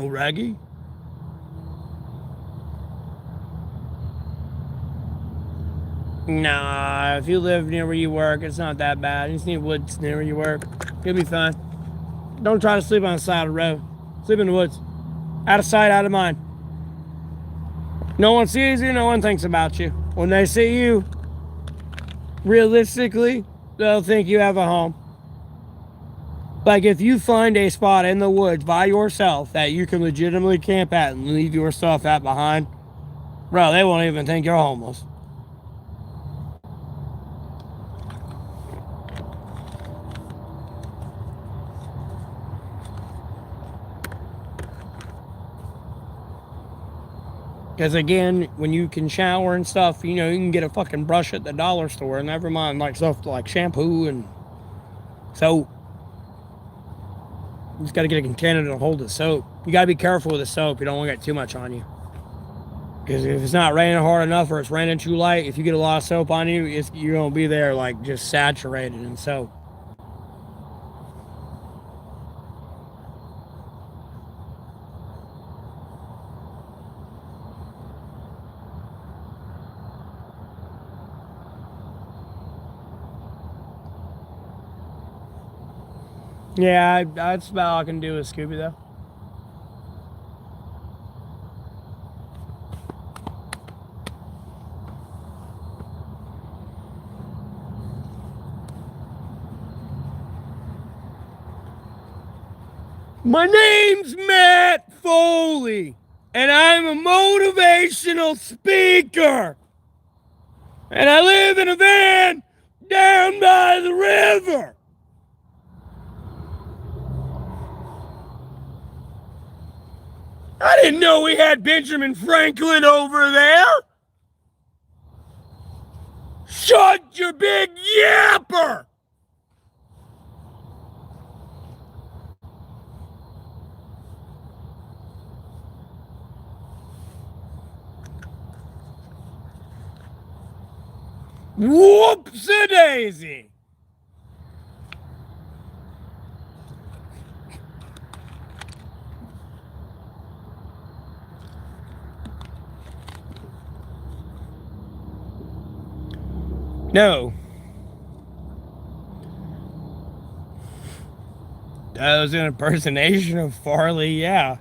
Raggy. Nah, if you live near where you work, it's not that bad. You just need woods near where you work. You'll be fine. Don't try to sleep on the side of the road. Sleep in the woods. Out of sight, out of mind. No one sees you, no one thinks about you. When they see you, realistically, they'll think you have a home. Like, if you find a spot in the woods by yourself that you can legitimately camp at and leave your stuff at behind, bro, they won't even think you're homeless. Because again, when you can shower and stuff, you know, you can get a fucking brush at the dollar store, and never mind like stuff like shampoo and soap. You just got to get a container to hold the soap. You got to be careful with the soap. You don't want to get too much on you. Because if it's not raining hard enough or it's raining too light, if you get a lot of soap on you, you're going to be there like just saturated in soap. Yeah, that's about all I can do with Scooby, though. My name's Matt Foley, and I'm a motivational speaker. And I live in a van down by the river. I didn't know we had Benjamin Franklin over there. Shut your big yapper! Whoopsie-daisy! No. That was an impersonation of Farley, yeah.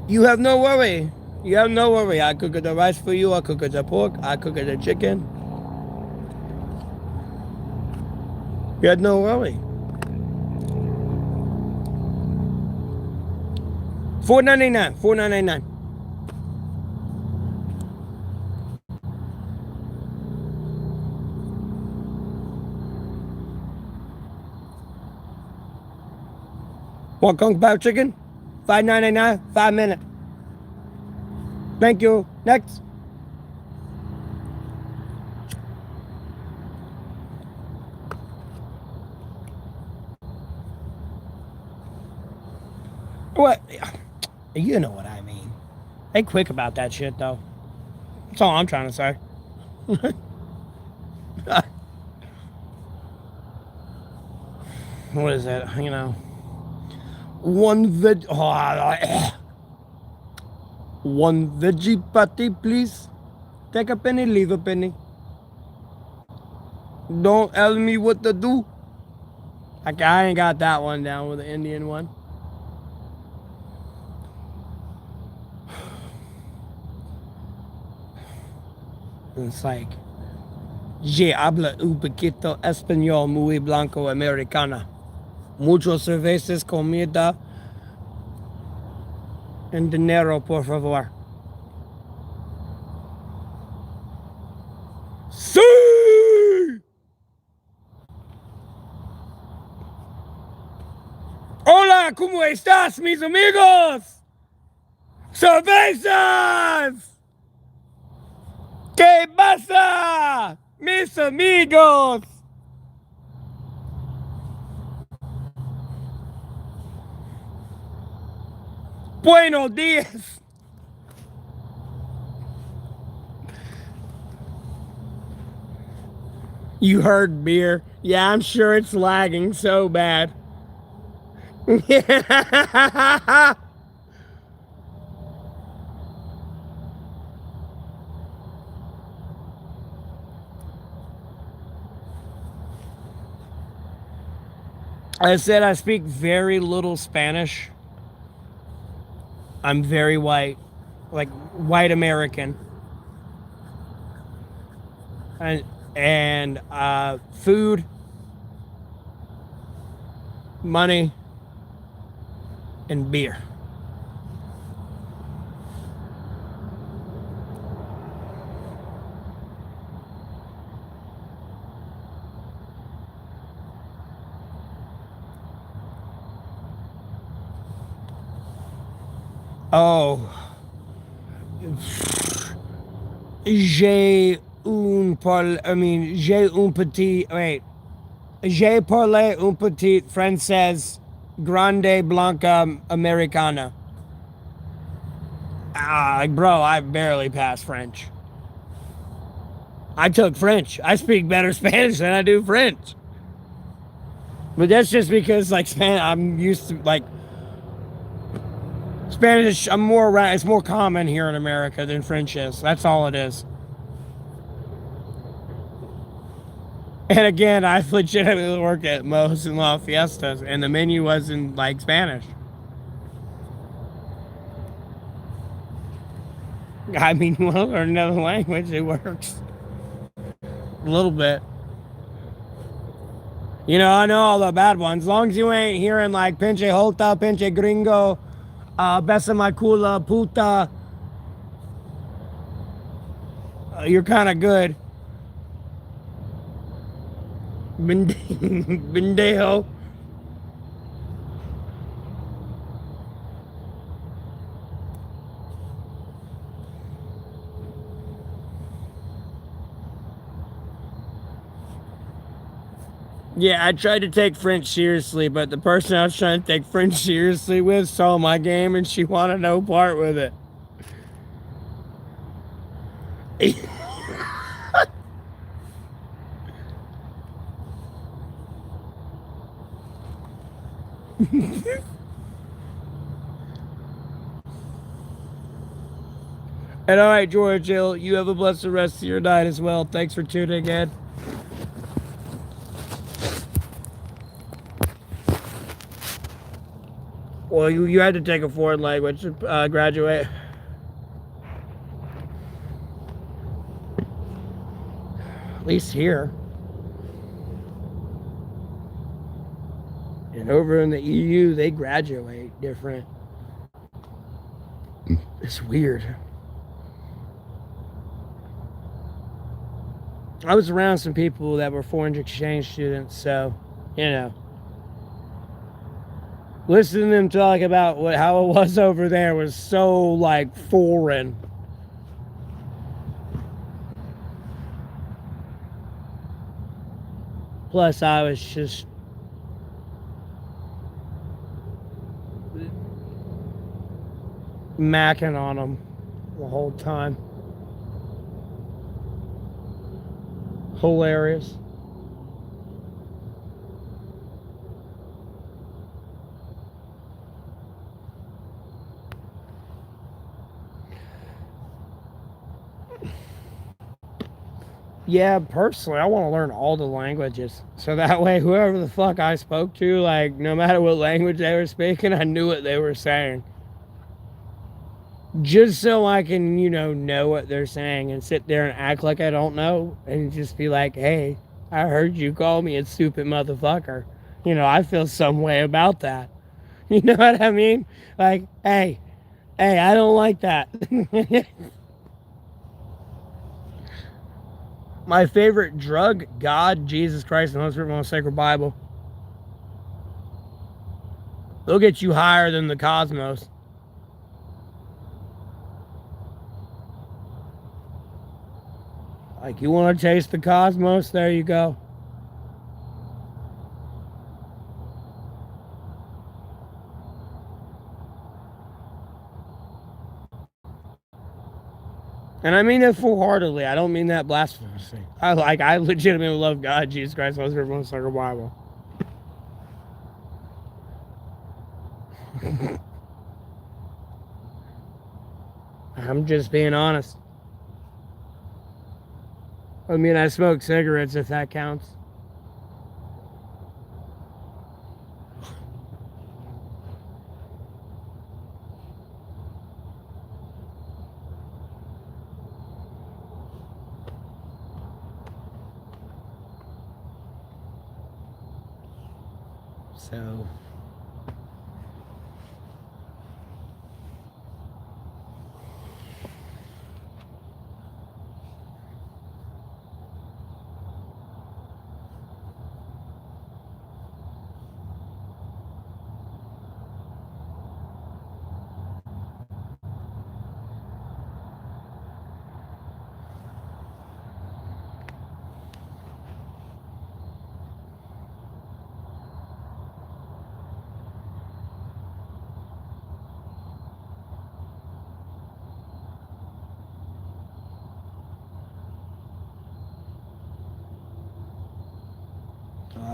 You have no worry. You have no worry. I cook the rice for you. I cook the pork. I cook the chicken. You had no worry. $4.99. $4.99. Want kung pao chicken? $5.99. 5 minutes. Thank you. Next. What? You know what I mean. They quick about that shit, though. That's all I'm trying to say. What is that? You know. One veggie patty, please. Take a penny, leave a penny. Don't tell me what to do. I ain't got that one down with the Indian one. It's like, yo habla un poquito español muy blanco americana. Muchos cervezas, comida, and dinero, por favor. Sí! Hola, ¿cómo estás, mis amigos? ¡Cervezas! ¿Qué pasa, mis amigos? Buenos días. You heard beer. Yeah, I'm sure it's lagging so bad. I said I speak very little Spanish. I'm very white, like white American. And food, money, and beer. Oh. J'ai un petit, wait. J'ai parlé un petit français grande blanca americana. Bro, I barely passed French. I took French. I speak better Spanish than I do French. But that's just because, like, I'm used to, like, Spanish, it's more common here in America than French is. That's all it is. And again, I legitimately work at Mo's and La Fiestas, and the menu wasn't, like, Spanish. I mean, well, or another language, it works. A little bit. You know, I know all the bad ones. As long as you ain't hearing like pinche holta, pinche gringo, besa my cula, puta, you're kind of good. Bendejo. Yeah, I tried to take French seriously, but the person I was trying to take French seriously with saw my game and she wanted no part with it. And all right, George Hill, you have a blessed rest of your night as well. Thanks for tuning in. Well, you had to take a foreign language to graduate. At least here. And over in the EU, they graduate different. It's weird. I was around some people that were foreign exchange students, so, you know. Listening to them talk about how it was over there was so, like, foreign. Plus, I was just macking on them the whole time. Hilarious. Yeah, personally, I want to learn all the languages. So that way, whoever the fuck I spoke to, like, no matter what language they were speaking, I knew what they were saying. Just so I can, know what they're saying and sit there and act like I don't know and just be like, hey, I heard you call me a stupid motherfucker. I feel some way about that. You know what I mean? Like, hey, I don't like that. My favorite drug, God, Jesus Christ, and the Holy Spirit, the sacred Bible. They'll get you higher than the cosmos. Like, you want to taste the cosmos? There you go. And I mean that full-heartedly. I don't mean that blasphemously. I legitimately love God, Jesus Christ, Holy Spirit, the sacred Bible. I'm just being honest. I mean, I smoke cigarettes if that counts. So...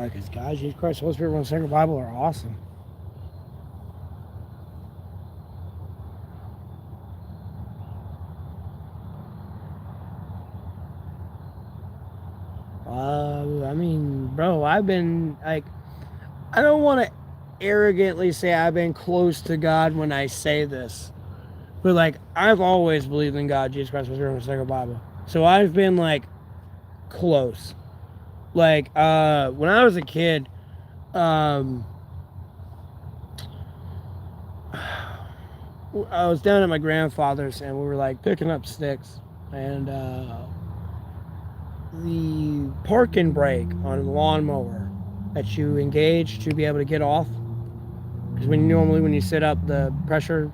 Because God, Jesus Christ, Holy Spirit, and the sacred Bible are awesome. I mean, bro, I've been, like, I don't want to arrogantly say I've been close to God when I say this. But, like, I've always believed in God, Jesus Christ, Holy Spirit, and the sacred Bible. So I've been, like, close. Like, when I was a kid, um, I was down at my grandfather's and we were like picking up sticks, and the park and brake on a lawnmower that you engage to be able to get off, because when you sit up, the pressure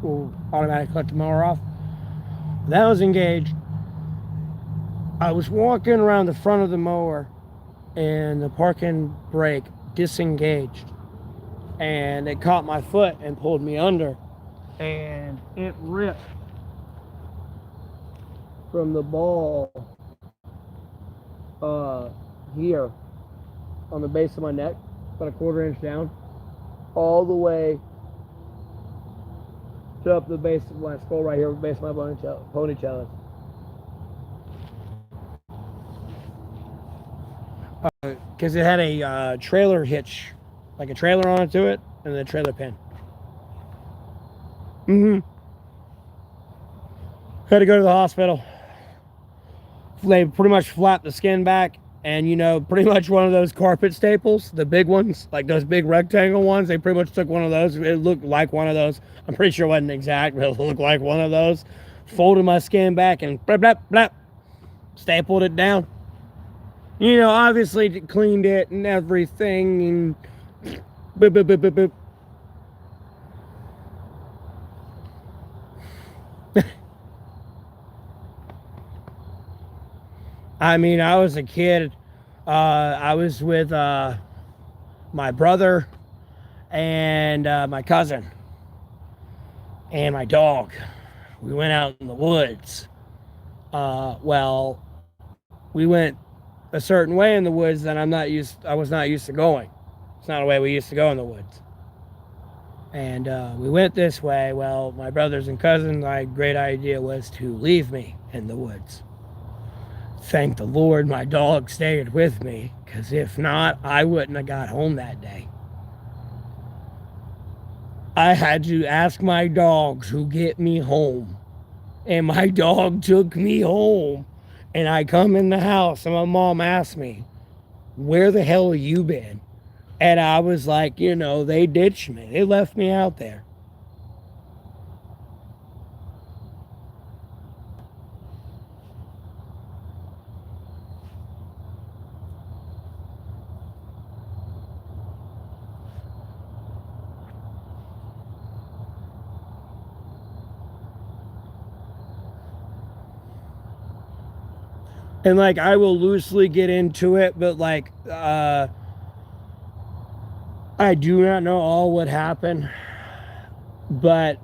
will automatically cut the mower off. That was engaged. I was walking around the front of the mower and the parking brake disengaged, and it caught my foot and pulled me under, and it ripped from the ball here on the base of my neck, about a quarter inch down, all the way to up the base of my skull right here, base of my ponytail. Because it had a trailer hitch, like a trailer onto it, and a trailer pin. Had to go to the hospital. They pretty much flapped the skin back, and pretty much one of those carpet staples, the big ones, like those big rectangle ones, they pretty much took one of those. It looked like one of those. I'm pretty sure it wasn't exact, but it looked like one of those. Folded my skin back and blap, blap, blap, stapled it down. Obviously cleaned it and everything, and boop, boop, boop, boop, boop. I mean, I was a kid. I was with my brother and my cousin and my dog. We went out in the woods. Well, we went a certain way in the woods that I was not used to going. It's not a way we used to go in the woods. And we went this way. Well, my brothers and cousins, my great idea was to leave me in the woods. Thank the Lord my dog stayed with me, because if not, I wouldn't have got home that day. I had to ask my dog to get me home, and my dog took me home. And I come in the house and my mom asked me, where the hell have you been? And I was like, they ditched me. They left me out there. And like, I will loosely get into it, but like, I do not know all what happened. But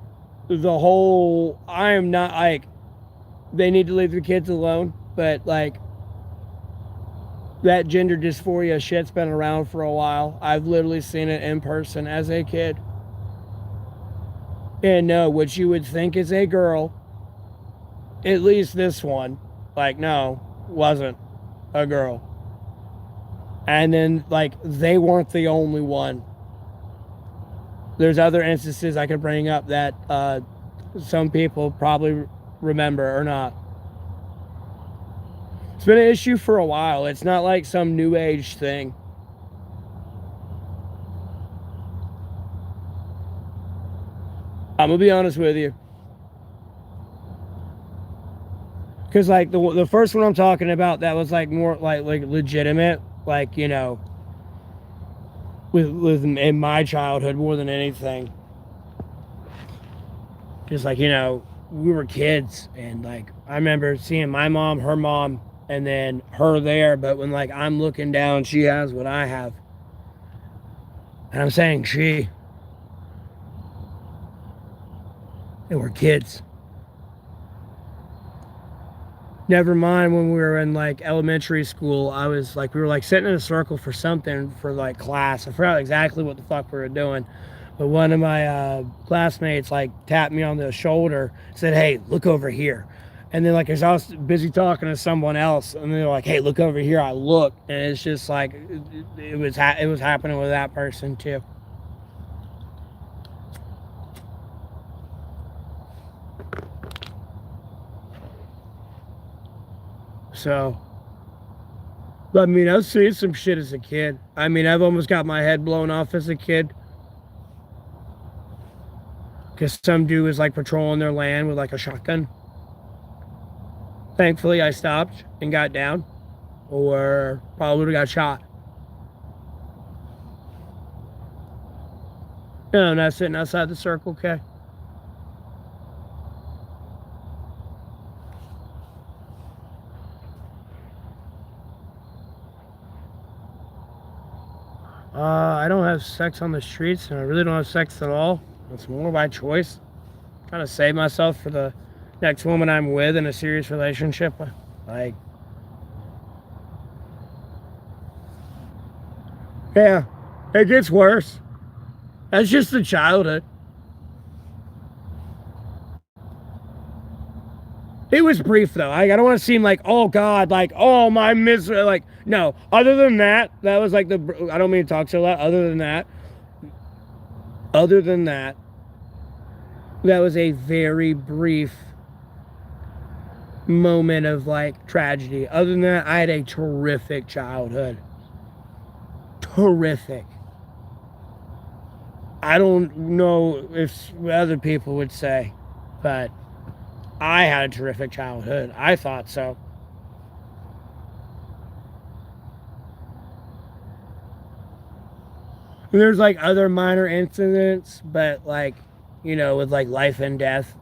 I am not like, they need to leave the kids alone. But like, that gender dysphoria shit's been around for a while. I've literally seen it in person as a kid. And no, what you would think is a girl, at least this one, like, no, wasn't a girl. And then, like, they weren't the only one. There's other instances I could bring up that some people probably remember or not. It's been an issue for a while. It's not like some new age thing. I'm gonna be honest with you. Because like the first one I'm talking about, that was like more like legitimate, like with in my childhood more than anything. Just like we were kids, and like I remember seeing my mom, her mom, and then her there. But when like I'm looking down, she has what I have, and I'm saying she. And we're kids. Never mind when we were in like elementary school, I was like, we were like sitting in a circle for something for like class. I forgot exactly what the fuck we were doing. But one of my classmates like tapped me on the shoulder, said, hey, look over here. And then like as I was busy talking to someone else, and they're like, hey, look over here. I looked, and it's just like, it was happening with that person too. So But I mean, I've seen some shit as a kid. I mean, I've almost got my head blown off as a kid. Because some dude was like patrolling their land with like a shotgun. Thankfully, I stopped and got down, or probably would have got shot. No, I'm not sitting outside the Circle K. I don't have sex on the streets, and I really don't have sex at all. It's more by choice. I'm trying to save myself for the next woman I'm with in a serious relationship. Like, yeah, it gets worse. That's just the childhood. It was brief though. I don't want to seem like, oh God, like, oh my misery. Like, no. Other than that, that was like the. I don't mean to talk so loud. Other than that, that was a very brief moment of like tragedy. Other than that, I had a terrific childhood. Terrific. I don't know if other people would say, but I had a terrific childhood. I thought so. And there's like other minor incidents, but like, with like life and death.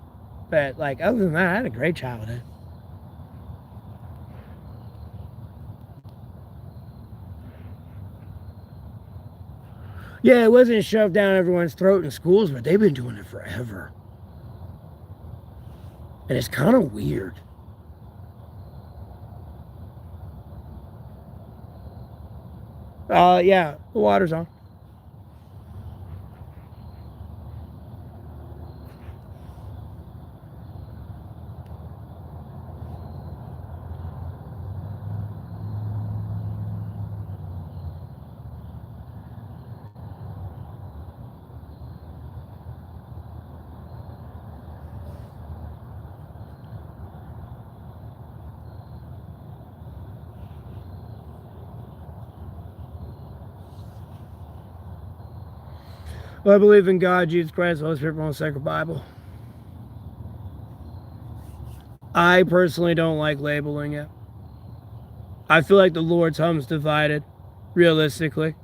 But like, other than that, I had a great childhood. Yeah, it wasn't shoved down everyone's throat in schools, but they've been doing it forever. And it's kind of weird. Yeah, the water's on. Well, I believe in God, Jesus Christ, the Holy Spirit, the Sacred Bible. I personally don't like labeling it. I feel like the Lord's home's divided, realistically.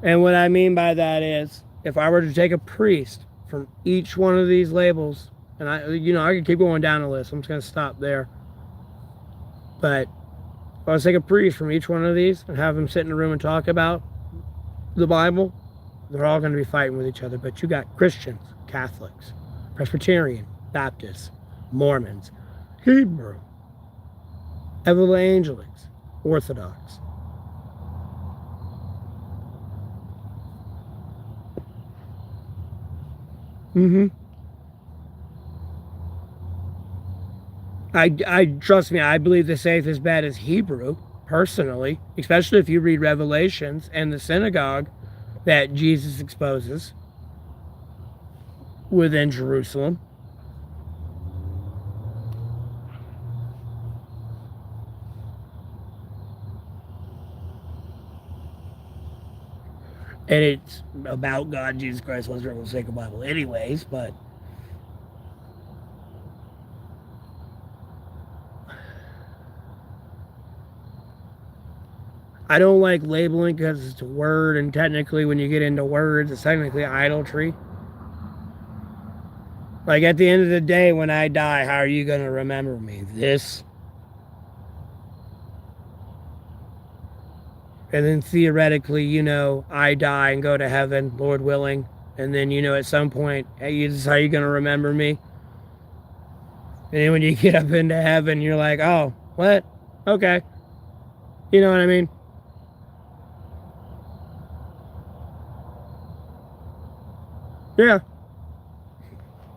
And what I mean by that is, if I were to take a priest from each one of these labels, and I could keep going down the list. I'm just going to stop there. But if I was to take a priest from each one of these and have them sit in a room and talk about the Bible, they're all going to be fighting with each other. But you got Christians, Catholics, Presbyterian, Baptists, Mormons, Hebrew, Evangelics, Orthodox. I trust me, I believe the safest bet is Hebrew, personally, especially if you read Revelations and the synagogue that Jesus exposes within Jerusalem. And it's about God, Jesus Christ, was the sacred Bible anyways, but I don't like labeling because it's a word, and technically when you get into words, it's technically idolatry. Like at the end of the day, when I die, how are you going to remember me? This? And then theoretically, I die and go to heaven, Lord willing. And then, at some point, hey, this is how you're going to remember me. And then when you get up into heaven, you're like, oh, what? Okay. You know what I mean? Yeah.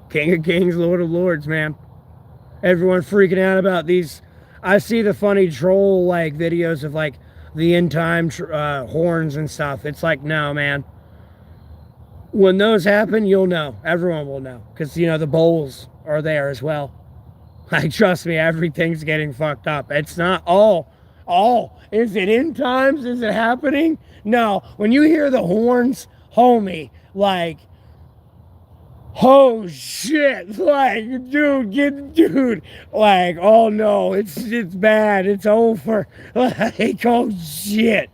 King of Kings, Lord of Lords, man. Everyone freaking out about these. I see the funny troll like videos of like the end time horns and stuff. It's like, no, man. When those happen, you'll know. Everyone will know. Because, the bowls are there as well. Like, trust me, everything's getting fucked up. It's not all Oh, is it end times? Is it happening? No. When you hear the horns, homie, like, oh shit, like, dude, like, oh no, it's bad, it's over, like, oh shit.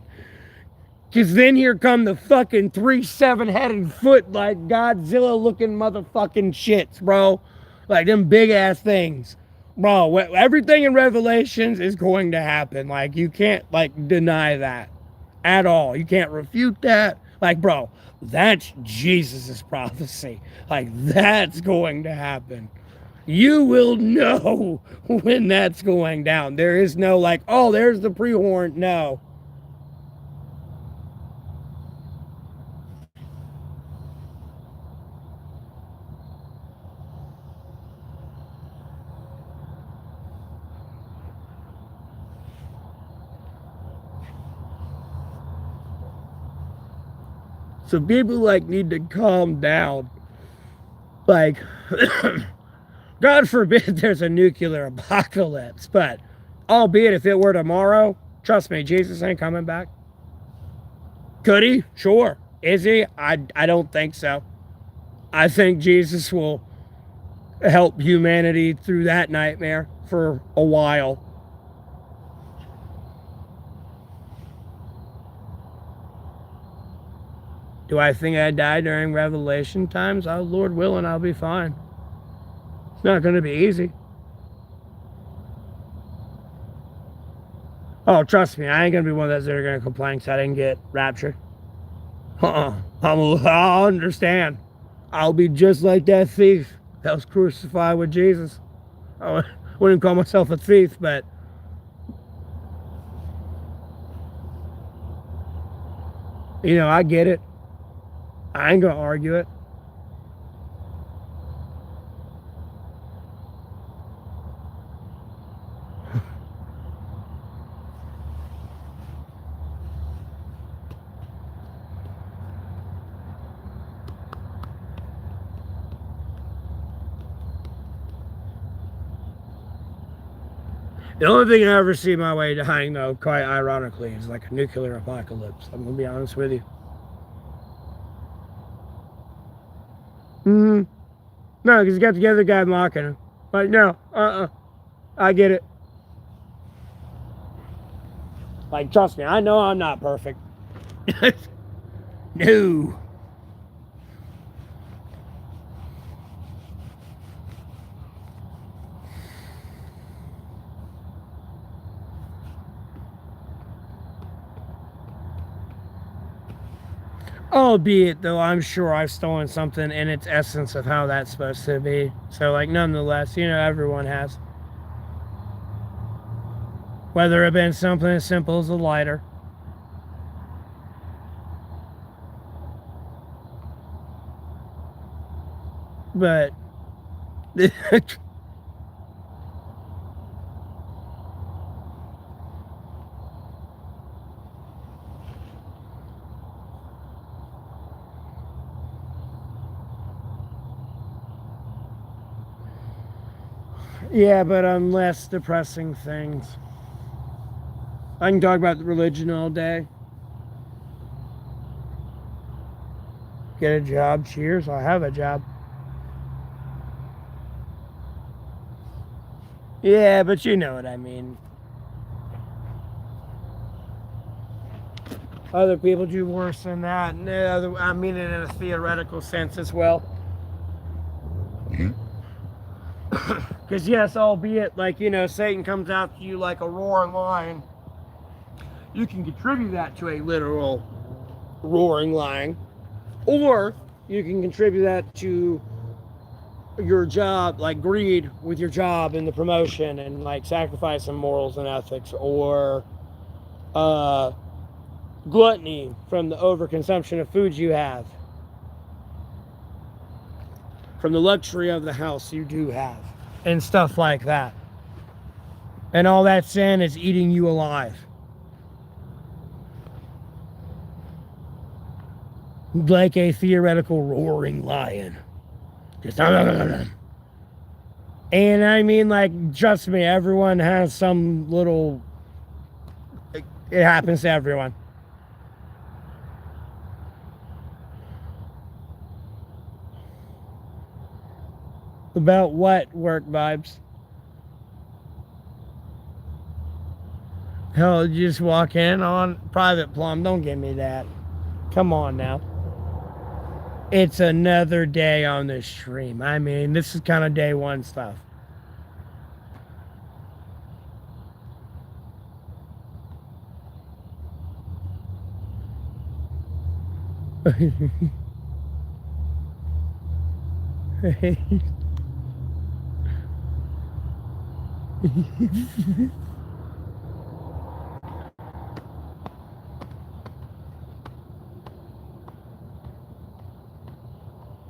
Cause then here come the fucking 3-7-headed foot, like Godzilla looking motherfucking shits, bro. Like them big ass things. Bro, everything in Revelations is going to happen. Like you can't like deny that at all. You can't refute that. Like, bro, that's Jesus's prophecy. Like that's going to happen. You will know when that's going down. There is no like, oh, there's the pre-horn. No. So people like need to calm down. Like, God forbid there's a nuclear apocalypse, but albeit if it were tomorrow, trust me, Jesus ain't coming back. Could he? Sure. Is he? I don't think so. I think Jesus will help humanity through that nightmare for a while. Do I think I die during Revelation times? Oh, Lord willing, I'll be fine. It's not going to be easy. Oh, trust me, I ain't going to be one of those that are going to complain because I didn't get raptured. I'll understand. I'll be just like that thief that was crucified with Jesus. I wouldn't call myself a thief, but you know, I get it. I ain't gonna argue it. The only thing I ever see my way dying, though, quite ironically, is like a nuclear apocalypse. I'm gonna be honest with you. No, because you got the other guy mocking him. Like, no, I get it. Like, trust me, I know I'm not perfect. No. Albeit, though, I'm sure I've stolen something in its essence of how that's supposed to be. So, like, nonetheless, you know, everyone has. Whether it been something as simple as a lighter. But yeah, but on less depressing things. I can talk about religion all day. Get a job. Cheers. I have a job. Yeah, but you know what I mean. Other people do worse than that. No, I mean it in a theoretical sense as well. Because, yes, albeit, like, you know, Satan comes after you like a roaring lion, you can contribute that to a literal roaring lion. Or you can contribute that to your job, like greed with your job and the promotion and like sacrificing morals and ethics, or gluttony from the overconsumption of foods you have, from the luxury of the house you do have, and stuff like that. And all that sin is eating you alive. Like a theoretical roaring lion. Just and I mean, like, trust me, everyone has some little It happens to everyone. About what work vibes? Hell, you just walk in on private plum. Don't give me that. Come on now. It's another day on the stream. I mean, this is kind of day one stuff.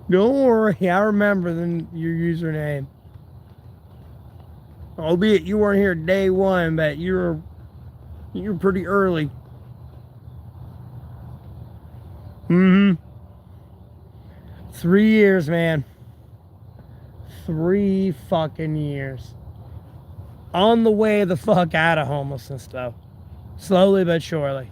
Don't worry, I remember your username. Albeit you weren't here day one, but you're pretty early. Mm-hmm. 3 years, man. 3 fucking years. On the way the fuck out of homelessness, though. Slowly but surely.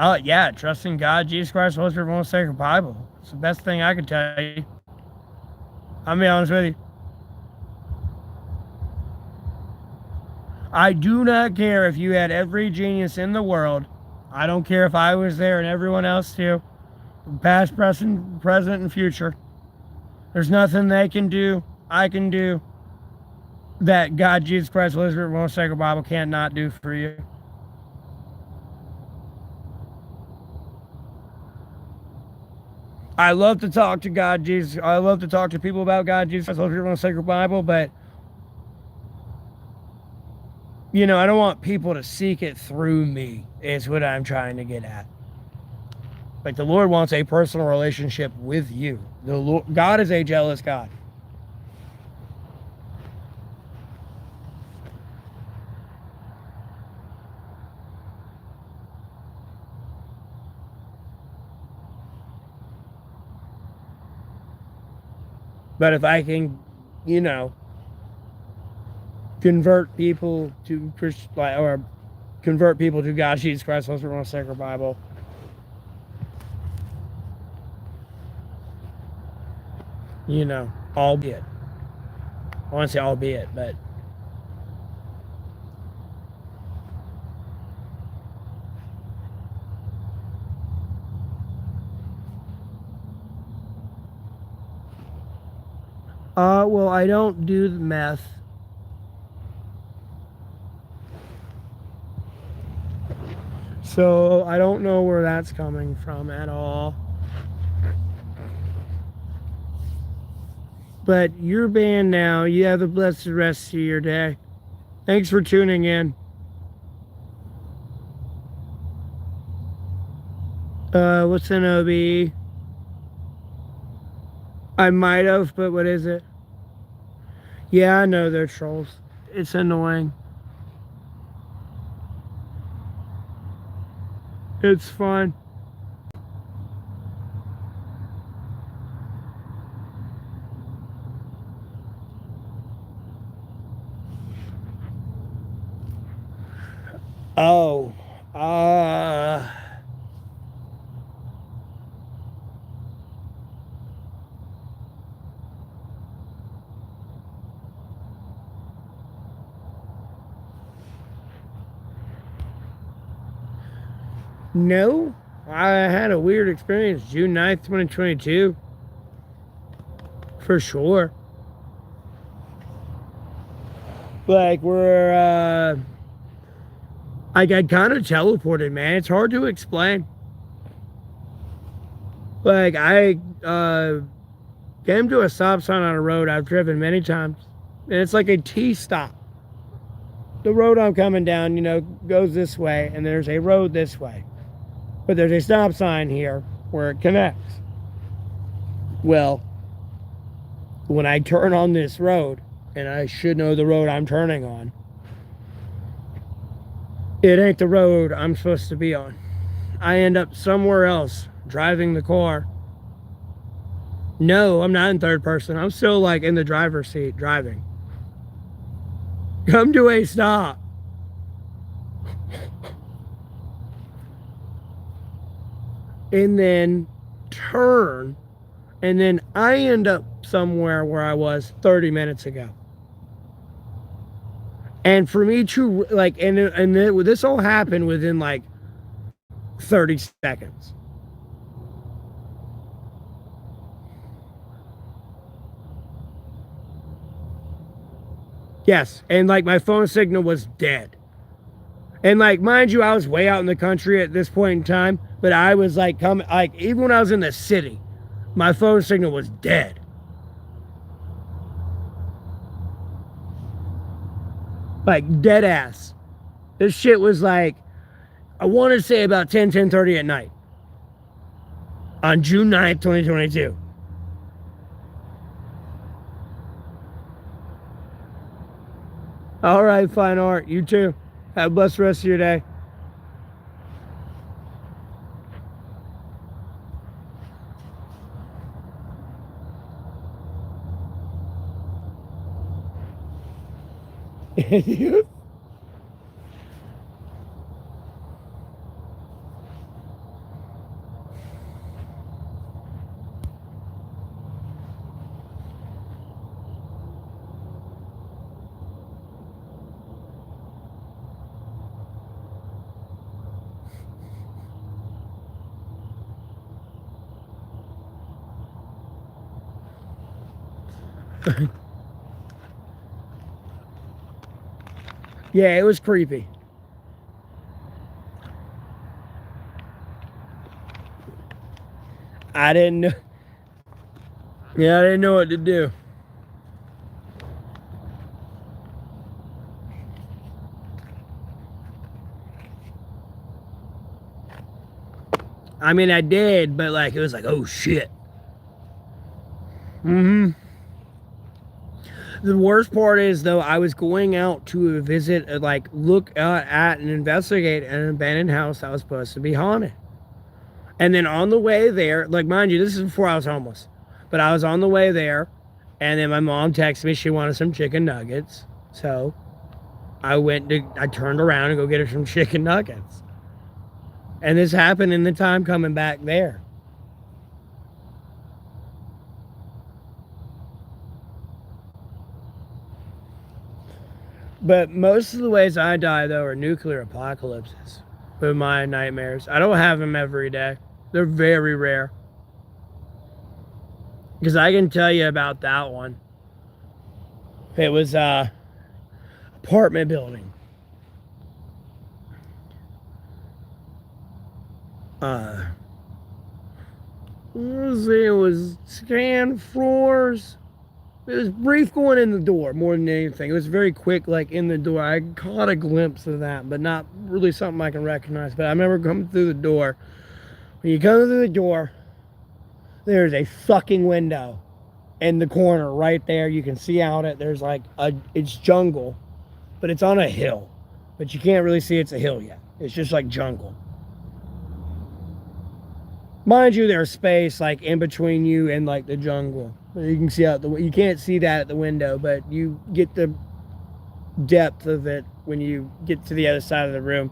Oh, yeah, trusting God, Jesus Christ, Holy Spirit, most sacred Bible. It's the best thing I could tell you. I'll be honest with you. I do not care if you had every genius in the world. I don't care if I was there and everyone else too. Past, present, and future. There's nothing they can do, I can do, that God, Jesus Christ, Holy Spirit, most sacred Bible can't not do for you. I love to talk to God, Jesus. I love to talk to people about God, Jesus Christ, Holy Spirit, most sacred Bible, but you know, I don't want people to seek it through me, is what I'm trying to get at. Like, the Lord wants a personal relationship with you. The Lord, God is a jealous God. But if I can, you know, convert people to or convert people to God, Jesus Christ, Holy Spirit, sacred Bible, you know, albeit. I want to say albeit, but well, I don't do the meth. So I don't know where that's coming from at all. But you're banned now. You have a blessed rest of your day. Thanks for tuning in. What's an OB? I might have, but what is it? Yeah, I know they're trolls. It's annoying. It's fun. Oh, no. I had a weird experience June 9th, 2022. For sure. Like, I got kind of teleported, man. It's hard to explain. Like, I came to a stop sign on a road I've driven many times. And it's like a T stop. The road I'm coming down, you know, goes this way, and there's a road this way. But there's a stop sign here where it connects. Well, when I turn on this road, and I should know the road I'm turning on, it ain't the road I'm supposed to be on. I end up somewhere else driving the car. No, I'm not in third person. I'm still like in the driver's seat driving. Come to a stop. And then turn. And then I end up somewhere where I was 30 minutes ago. And for me to like, this all happened within like 30 seconds. Yes, and like my phone signal was dead. And like, mind you, I was way out in the country at this point in time, but I was like, even when I was in the city, my phone signal was dead. Like, dead ass. This shit was like, I want to say about 10:30 at night on June 9th, 2022. All right, fine art. You too. Have a blessed rest of your day. Yeah, it was creepy. I didn't know. Yeah, I didn't know what to do. I mean, I did, but like, it was like, oh shit. Mm-hmm. The worst part is, though, I was going out to visit, like, look at and investigate an abandoned house that was supposed to be haunted. And then on the way there, like, mind you, this is before I was homeless, but I was on the way there, and then my mom texted me she wanted some chicken nuggets. So I turned around and go get her some chicken nuggets. And this happened in the time coming back there. But most of the ways I die, though, are nuclear apocalypses with my nightmares. I don't have them every day. They're very rare. Because I can tell you about that one. It was a apartment building. It was scan floors. It was brief going in the door more than anything. It was very quick, like in the door. I caught a glimpse of that, but not really something I can recognize. But I remember coming through the door. When you come through the door, there's a fucking window in the corner right there. You can see out it. There's like it's jungle, but it's on a hill. But you can't really see it's a hill yet. It's just like jungle. Mind you, there's space like in between you and like the jungle. You can see out you can't see that at the window, but you get the depth of it when you get to the other side of the room.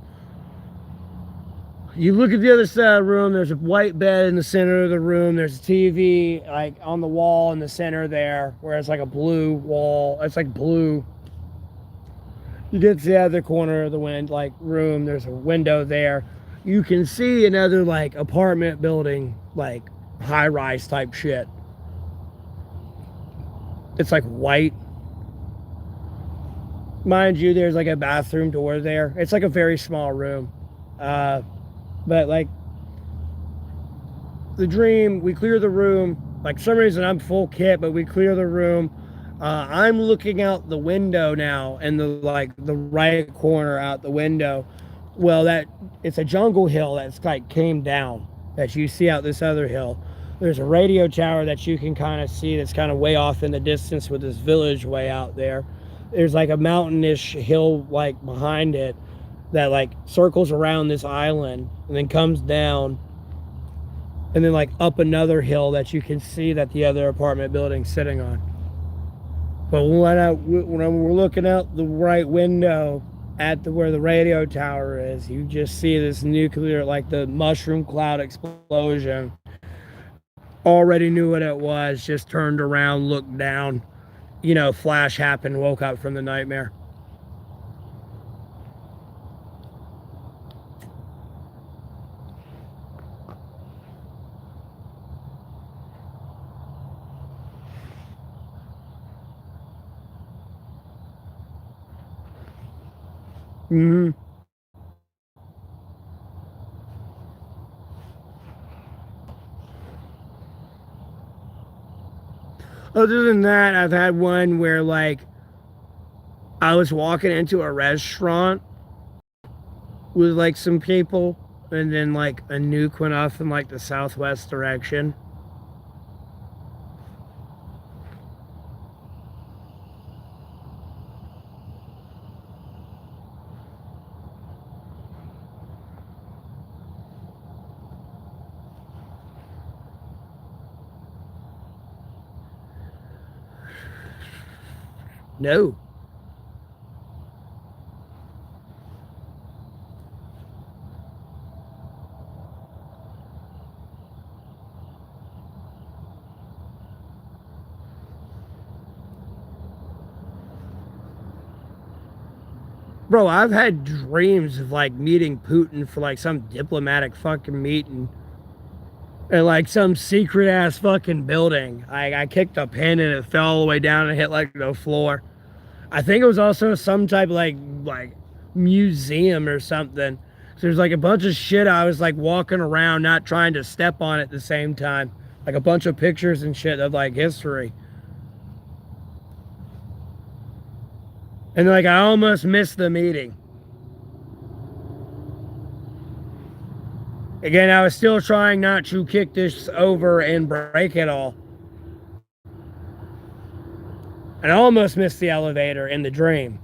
You look at the other side of the room, there's a white bed in the center of the room, there's a TV like on the wall in the center there, where it's like a blue wall. It's like blue. You get to the other corner of the room, there's a window there. You can see another like apartment building, like high-rise type shit. It's like white. Mind you, there's like a bathroom door there. It's like a very small room. But like the dream, we clear the room. Like some reason I'm full kit, but we clear the room. I'm looking out the window now, and the right corner out the window. Well, it's a jungle hill that's like came down that you see out this other hill. There's a radio tower that you can kind of see that's kind of way off in the distance with this village way out there. There's like a mountainish hill like behind it that like circles around this island and then comes down. and then like up another hill that you can see that the other apartment building's sitting on. But when we're looking out the right window at where the radio tower is, you just see this nuclear, like the mushroom cloud explosion. Already knew what it was, just turned around, looked down, flash happened, woke up from the nightmare. Mm-hmm. Other than that, I've had one where like I was walking into a restaurant with like some people, and then like a nuke went off in like the southwest direction. No. Bro, I've had dreams of like meeting Putin for like some diplomatic fucking meeting in like some secret ass fucking building. I kicked a pin and it fell all the way down and hit like the floor. I think it was also some type of like museum or something. So there's like a bunch of shit. I was like walking around, not trying to step on it at the same time. Like a bunch of pictures and shit of like history. And like I almost missed the meeting. Again, I was still trying not to kick this over and break it all. And I almost missed the elevator in the dream.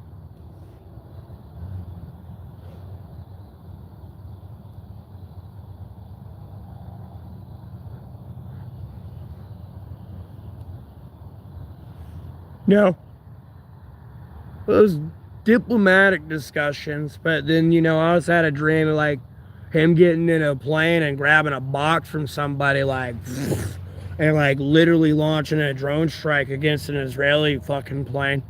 No. Those diplomatic discussions, but then, I also had a dream of like him getting in a plane and grabbing a box from somebody, like, and like literally launching a drone strike against an Israeli fucking plane.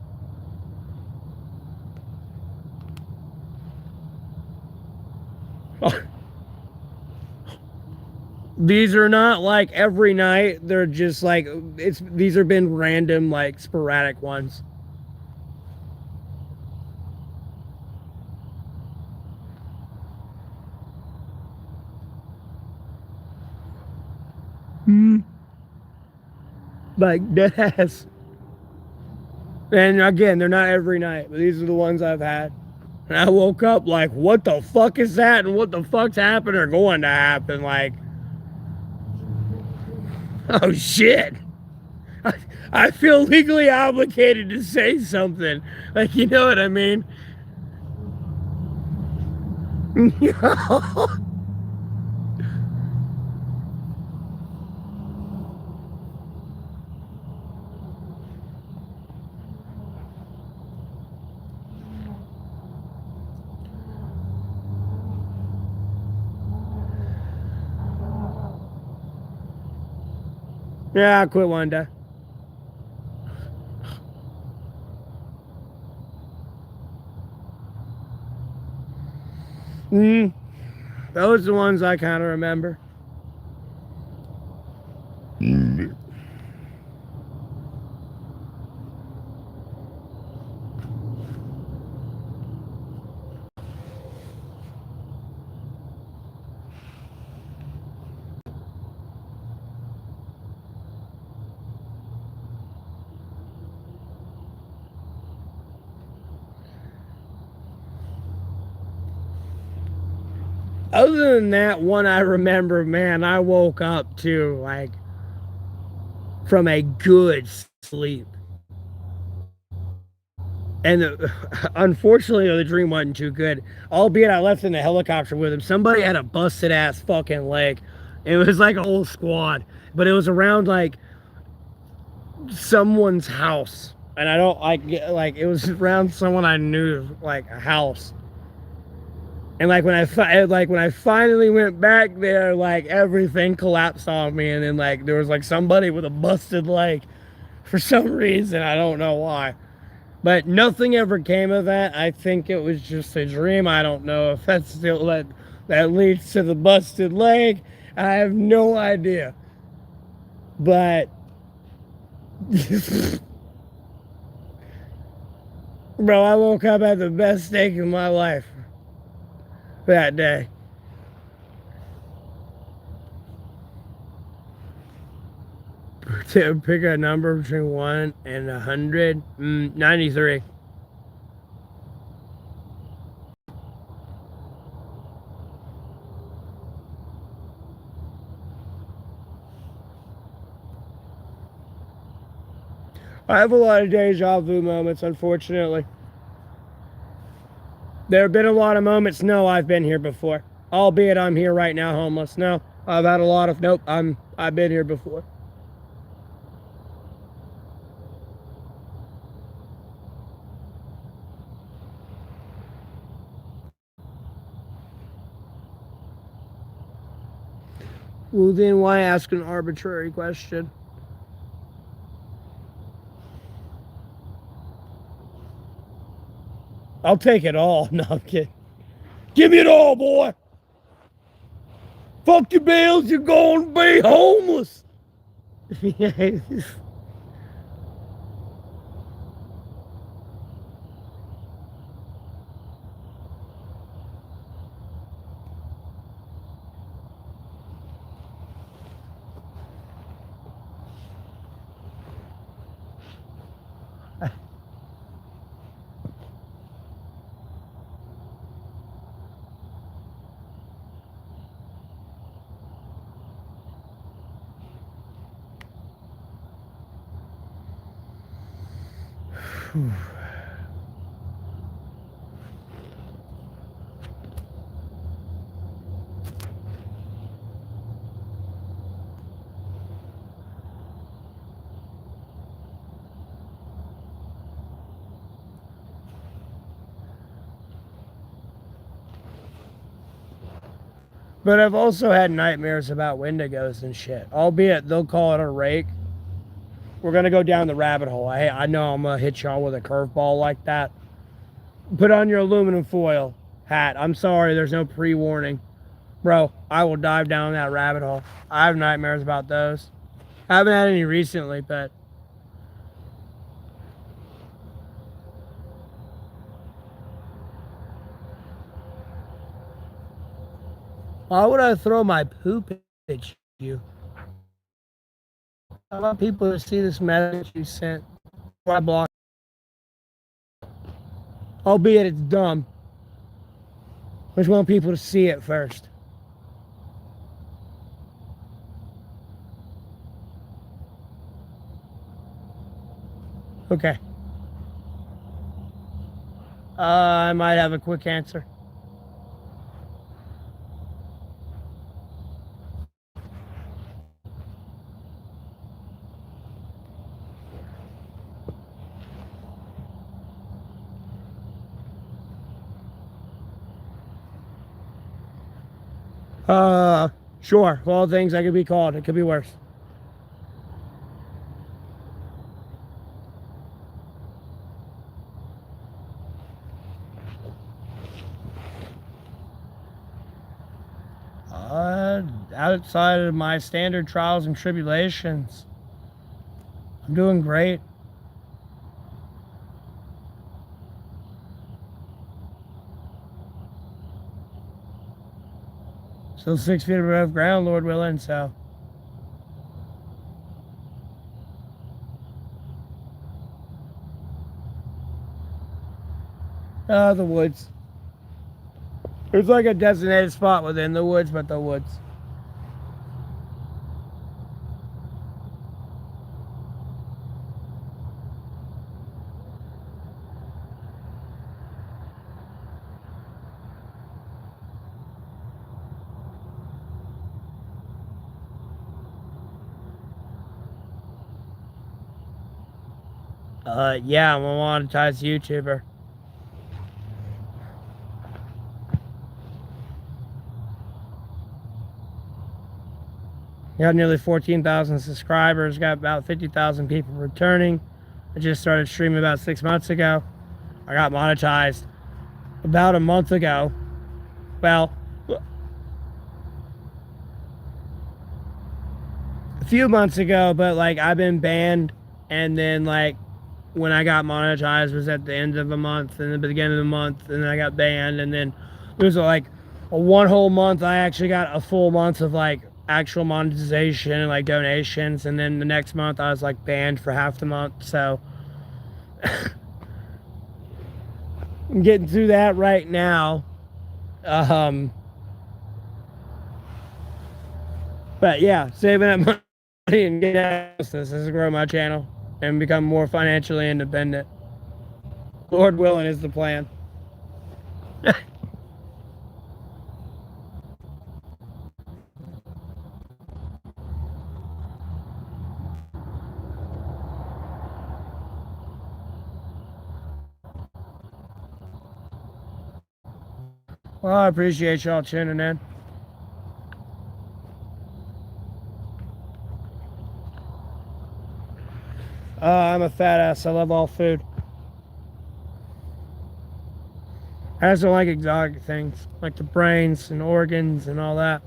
These are not like every night. They're just like these have been random, like sporadic ones. Hmm. Like dead ass. And again, they're not every night, but these are the ones I've had. And I woke up like, what the fuck is that? And what the fuck's happened or going to happen? Like, oh shit. I feel legally obligated to say something. Like, you know what I mean? Yeah, I quit one day. Mm, those are the ones I kind of remember. Other than that one I remember, man, I woke up to like from a good sleep. And unfortunately, the dream wasn't too good. Albeit I left in the helicopter with him. Somebody had a busted ass fucking leg. It was like a whole squad, but it was around like someone's house, and I don't like it was around someone I knew, like a house. And like when I finally went back there, like everything collapsed on me, and then like there was like somebody with a busted leg for some reason. I don't know why. But nothing ever came of that. I think it was just a dream. I don't know if that's still that leads to the busted leg. I have no idea. But bro, I woke up at the best steak of my life that day. To pick a number between 1 and 100, 93. I have a lot of deja vu moments, unfortunately. There have been a lot of moments, no, I've been here before. Albeit I'm here right now homeless. No, I've had a lot of, nope, I've been here before. Well, then why ask an arbitrary question? I'll take it all. No, I'm kidding. Give me it all, boy. Fuck your bills, you're going to be homeless. But I've also had nightmares about wendigos and shit. Albeit they'll call it a rake. We're gonna go down the rabbit hole. I know I'm gonna hit y'all with a curveball like that. Put on your aluminum foil hat. I'm sorry, there's no pre-warning. Bro, I will dive down that rabbit hole. I have nightmares about those. I haven't had any recently, but why would I throw my poop at you? I want people to see this message you sent. I block. Albeit it's dumb. I just want people to see it first. Okay. I might have a quick answer. Sure. Of all things I could be called, it could be worse. Outside of my standard trials and tribulations, I'm doing great. Still 6 feet above ground, Lord willing, so. The woods. There's like a designated spot within the woods, but the woods. Yeah, I'm a monetized YouTuber. Got nearly 14,000 subscribers, got about 50,000 people returning. I just started streaming about 6 months ago. I got monetized about a month ago. Well, a few months ago, but like I've been banned, and then like when I got monetized was at the end of a month and the beginning of the month, and then I got banned, and then it was like a one whole month. I actually got a full month of like actual monetization and like donations, and then the next month I was like banned for half the month. So I'm getting through that right now. But yeah, saving up money and getting out of this is to grow my channel and become more financially independent. Lord willing is the plan. Well, I appreciate y'all tuning in. I'm a fat ass. I love all food. I just don't like exotic things, like the brains and organs and all that.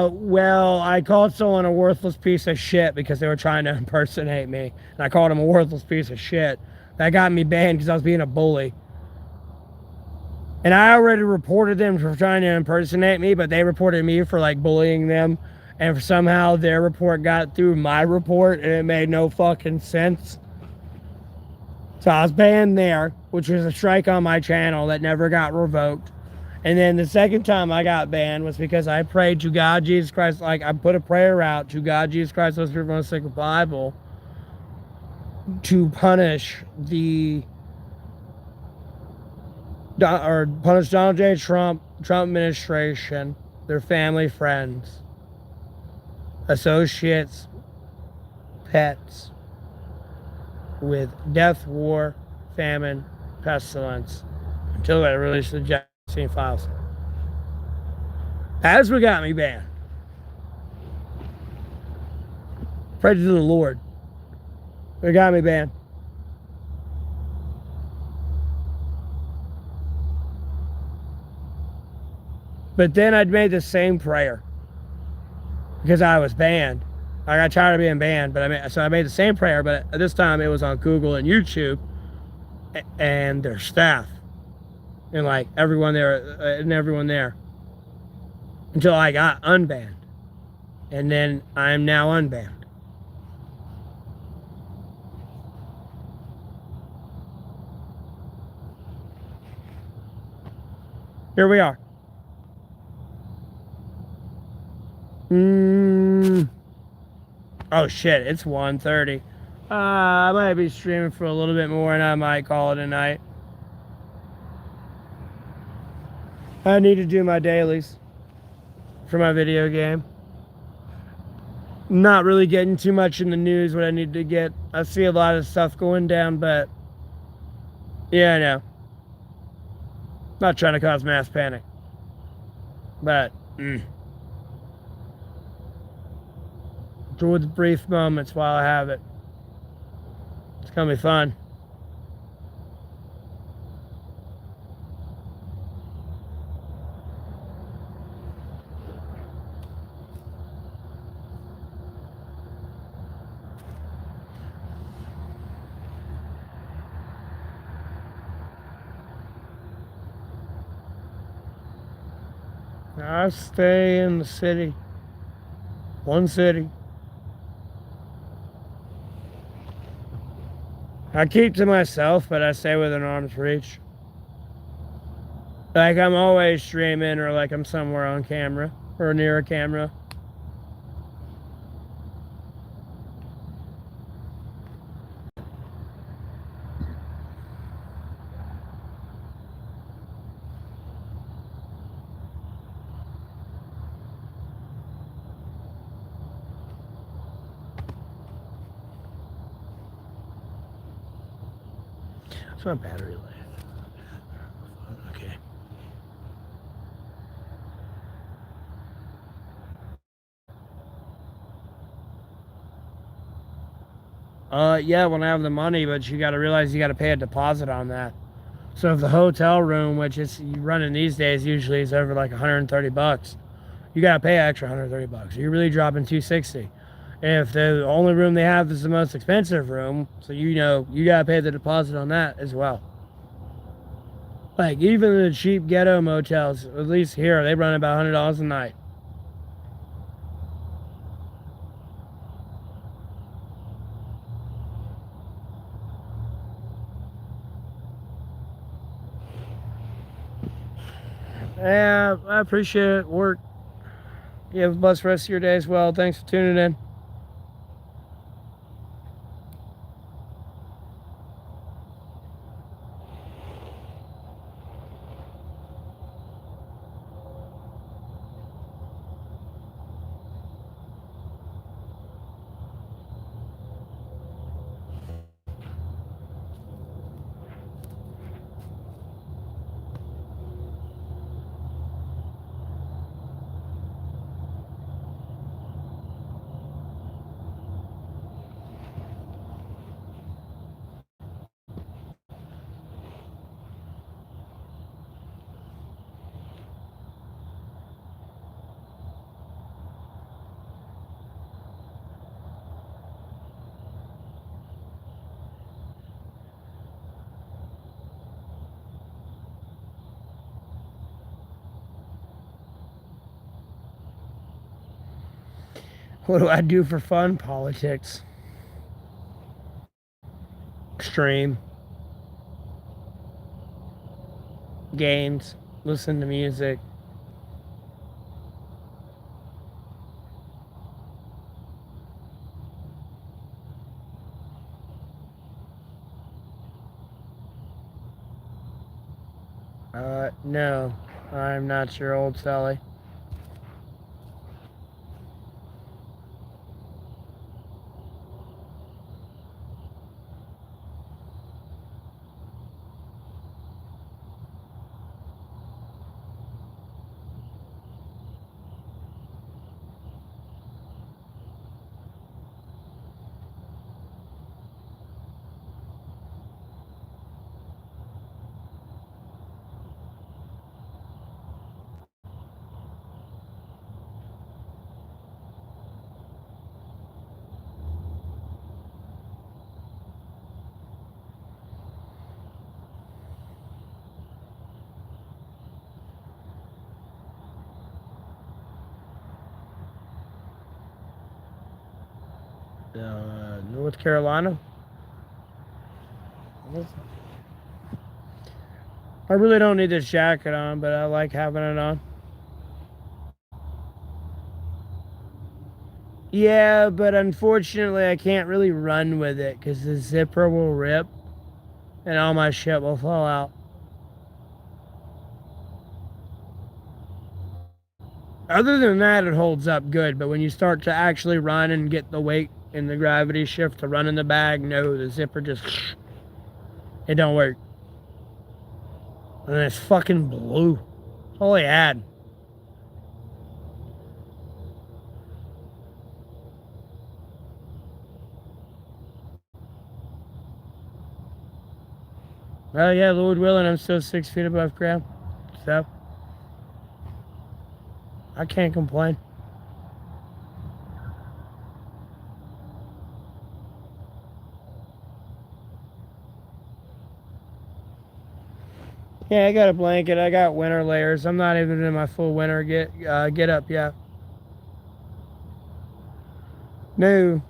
Well, I called someone a worthless piece of shit because they were trying to impersonate me. And I called him a worthless piece of shit. That got me banned because I was being a bully. And I already reported them for trying to impersonate me, but they reported me for like bullying them. And somehow their report got through my report, and it made no fucking sense. So I was banned there, which was a strike on my channel that never got revoked. And then the second time I got banned was because I prayed to God, Jesus Christ. Like, I put a prayer out to God, Jesus Christ, Holy Spirit, Most Sacred Bible, to punish punish Donald J. Trump administration, their family, friends, associates, pets, with death, war, famine, pestilence, until they release the Jackson files. That's what got me banned. Pray to the Lord. It got me banned. But then I'd made the same prayer because I was banned. I got tired of being banned, but I made the same prayer, but this time it was on Google and YouTube and their staff and like everyone there until I got unbanned, and then I'm now unbanned. Here we are. Oh shit, it's 1:30. I might be streaming for a little bit more, and I might call it a night. I need to do my dailies for my video game. Not really getting too much in the news what I need to get. I see a lot of stuff going down, but yeah, I know. Not trying to cause mass panic. But enjoy the brief moments while I have it. It's gonna be fun. I stay in the city. One city. I keep to myself, but I stay within arm's reach. Like I'm always streaming, or like I'm somewhere on camera or near a camera. It's my battery life. Okay. Yeah, when I have the money, but you got to realize you got to pay a deposit on that. So if the hotel room, which is running these days, usually is over like 130 bucks, you got to pay an extra 130 bucks. You're really dropping 260. If the only room they have is the most expensive room, so you know you got to pay the deposit on that as well. Like even the cheap ghetto motels, at least here, they run about $100 a night. Yeah, I appreciate it. Work. You have a blessed rest of your day as well. Thanks for tuning in. What do I do for fun? Politics. Stream. Games. Listen to music. No. I'm not your old Sally. North Carolina. I really don't need this jacket on, but I like having it on. Yeah, but unfortunately, I can't really run with it because the zipper will rip and all my shit will fall out. Other than that, it holds up good, but when you start to actually run and get the weight and the gravity shift to run in the bag, no, the zipper just, it don't work. And it's fucking blue. Holy ad. Oh yeah, Lord willing, I'm still 6 feet above ground. So, I can't complain. Yeah, I got a blanket. I got winter layers. I'm not even in my full winter get up yet. No,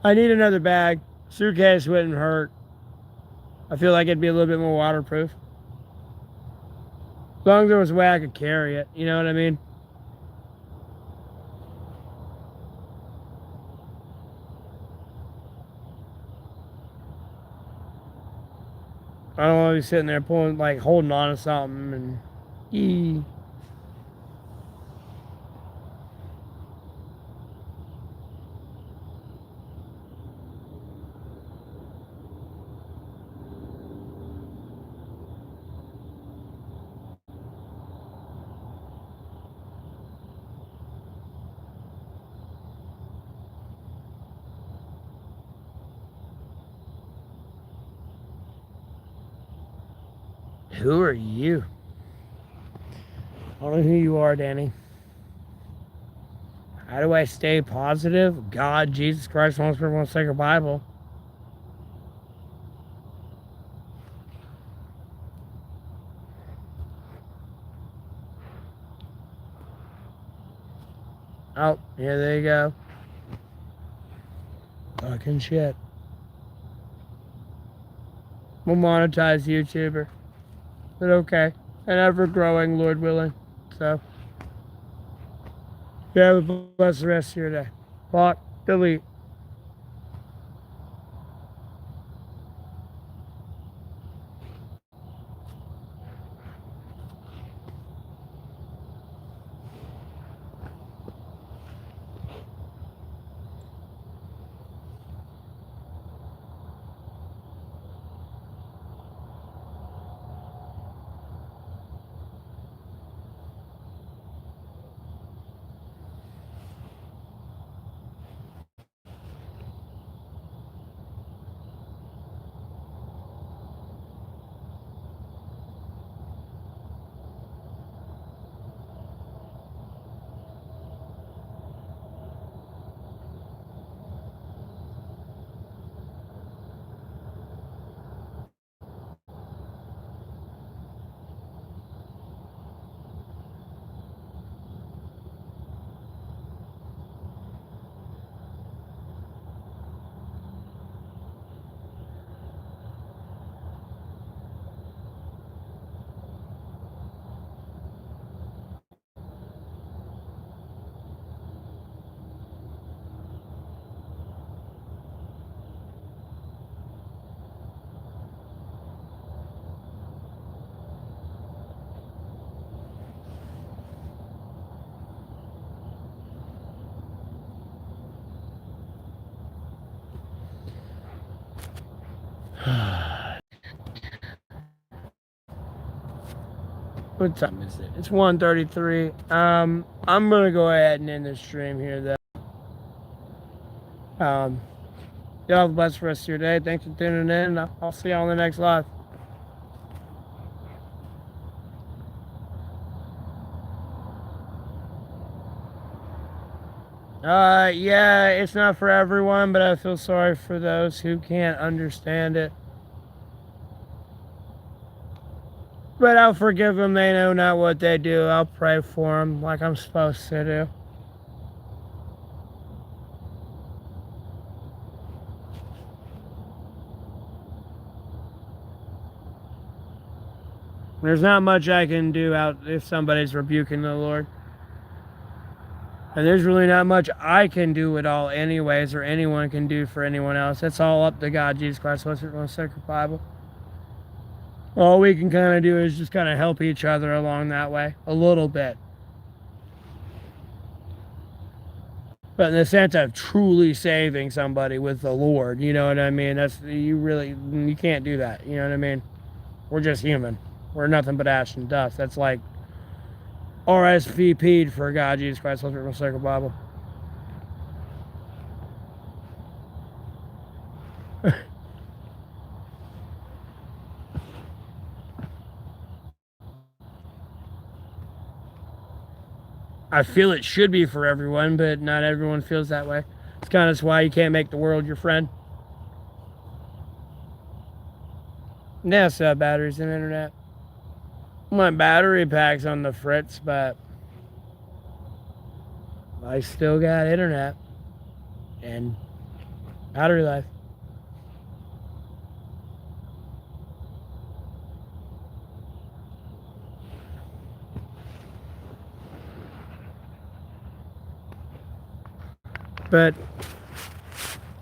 I need another bag. Suitcase wouldn't hurt. I feel like it'd be a little bit more waterproof. As long as there was a way I could carry it. You know what I mean? I don't want to be sitting there pulling, like, holding on to something and. Eee. Who are you? I don't know who you are, Danny. How do I stay positive? God, Jesus Christ, Holy Spirit, one sacred Bible. Oh, yeah, there you go. Fucking shit. We'll monetize YouTuber. But okay. And ever growing, Lord willing. So, yeah, have a blessed rest of your day. Block, delete. What time is it? It's 1:33. I'm gonna go ahead and end the stream here though. Y'all have a blessed rest of your day. Thanks for tuning in. I'll see y'all on the next live. Yeah, it's not for everyone, but I feel sorry for those who can't understand it. But I'll forgive them. They know not what they do. I'll pray for them like I'm supposed to do. There's not much I can do out if somebody's rebuking the Lord. And there's really not much I can do at all anyways, or anyone can do for anyone else. That's all up to God, Jesus Christ, what's it, sacred Bible. All we can kind of do is just kind of help each other along that way, a little bit. But in the sense of truly saving somebody with the Lord, you know what I mean? You can't do that, you know what I mean? We're just human. We're nothing but ash and dust. That's like RSVP'd for God, Jesus Christ, what's it, sacred Bible. I feel it should be for everyone, but not everyone feels that way. It's kind of why you can't make the world your friend. Yeah, so batteries and internet. My battery pack's on the fritz, but I still got internet and battery life. But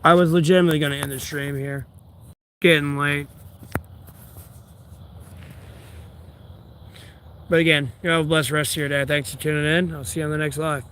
I was legitimately going to end the stream here. Getting late. But again, you have a blessed rest of your day. Thanks for tuning in. I'll see you on the next live.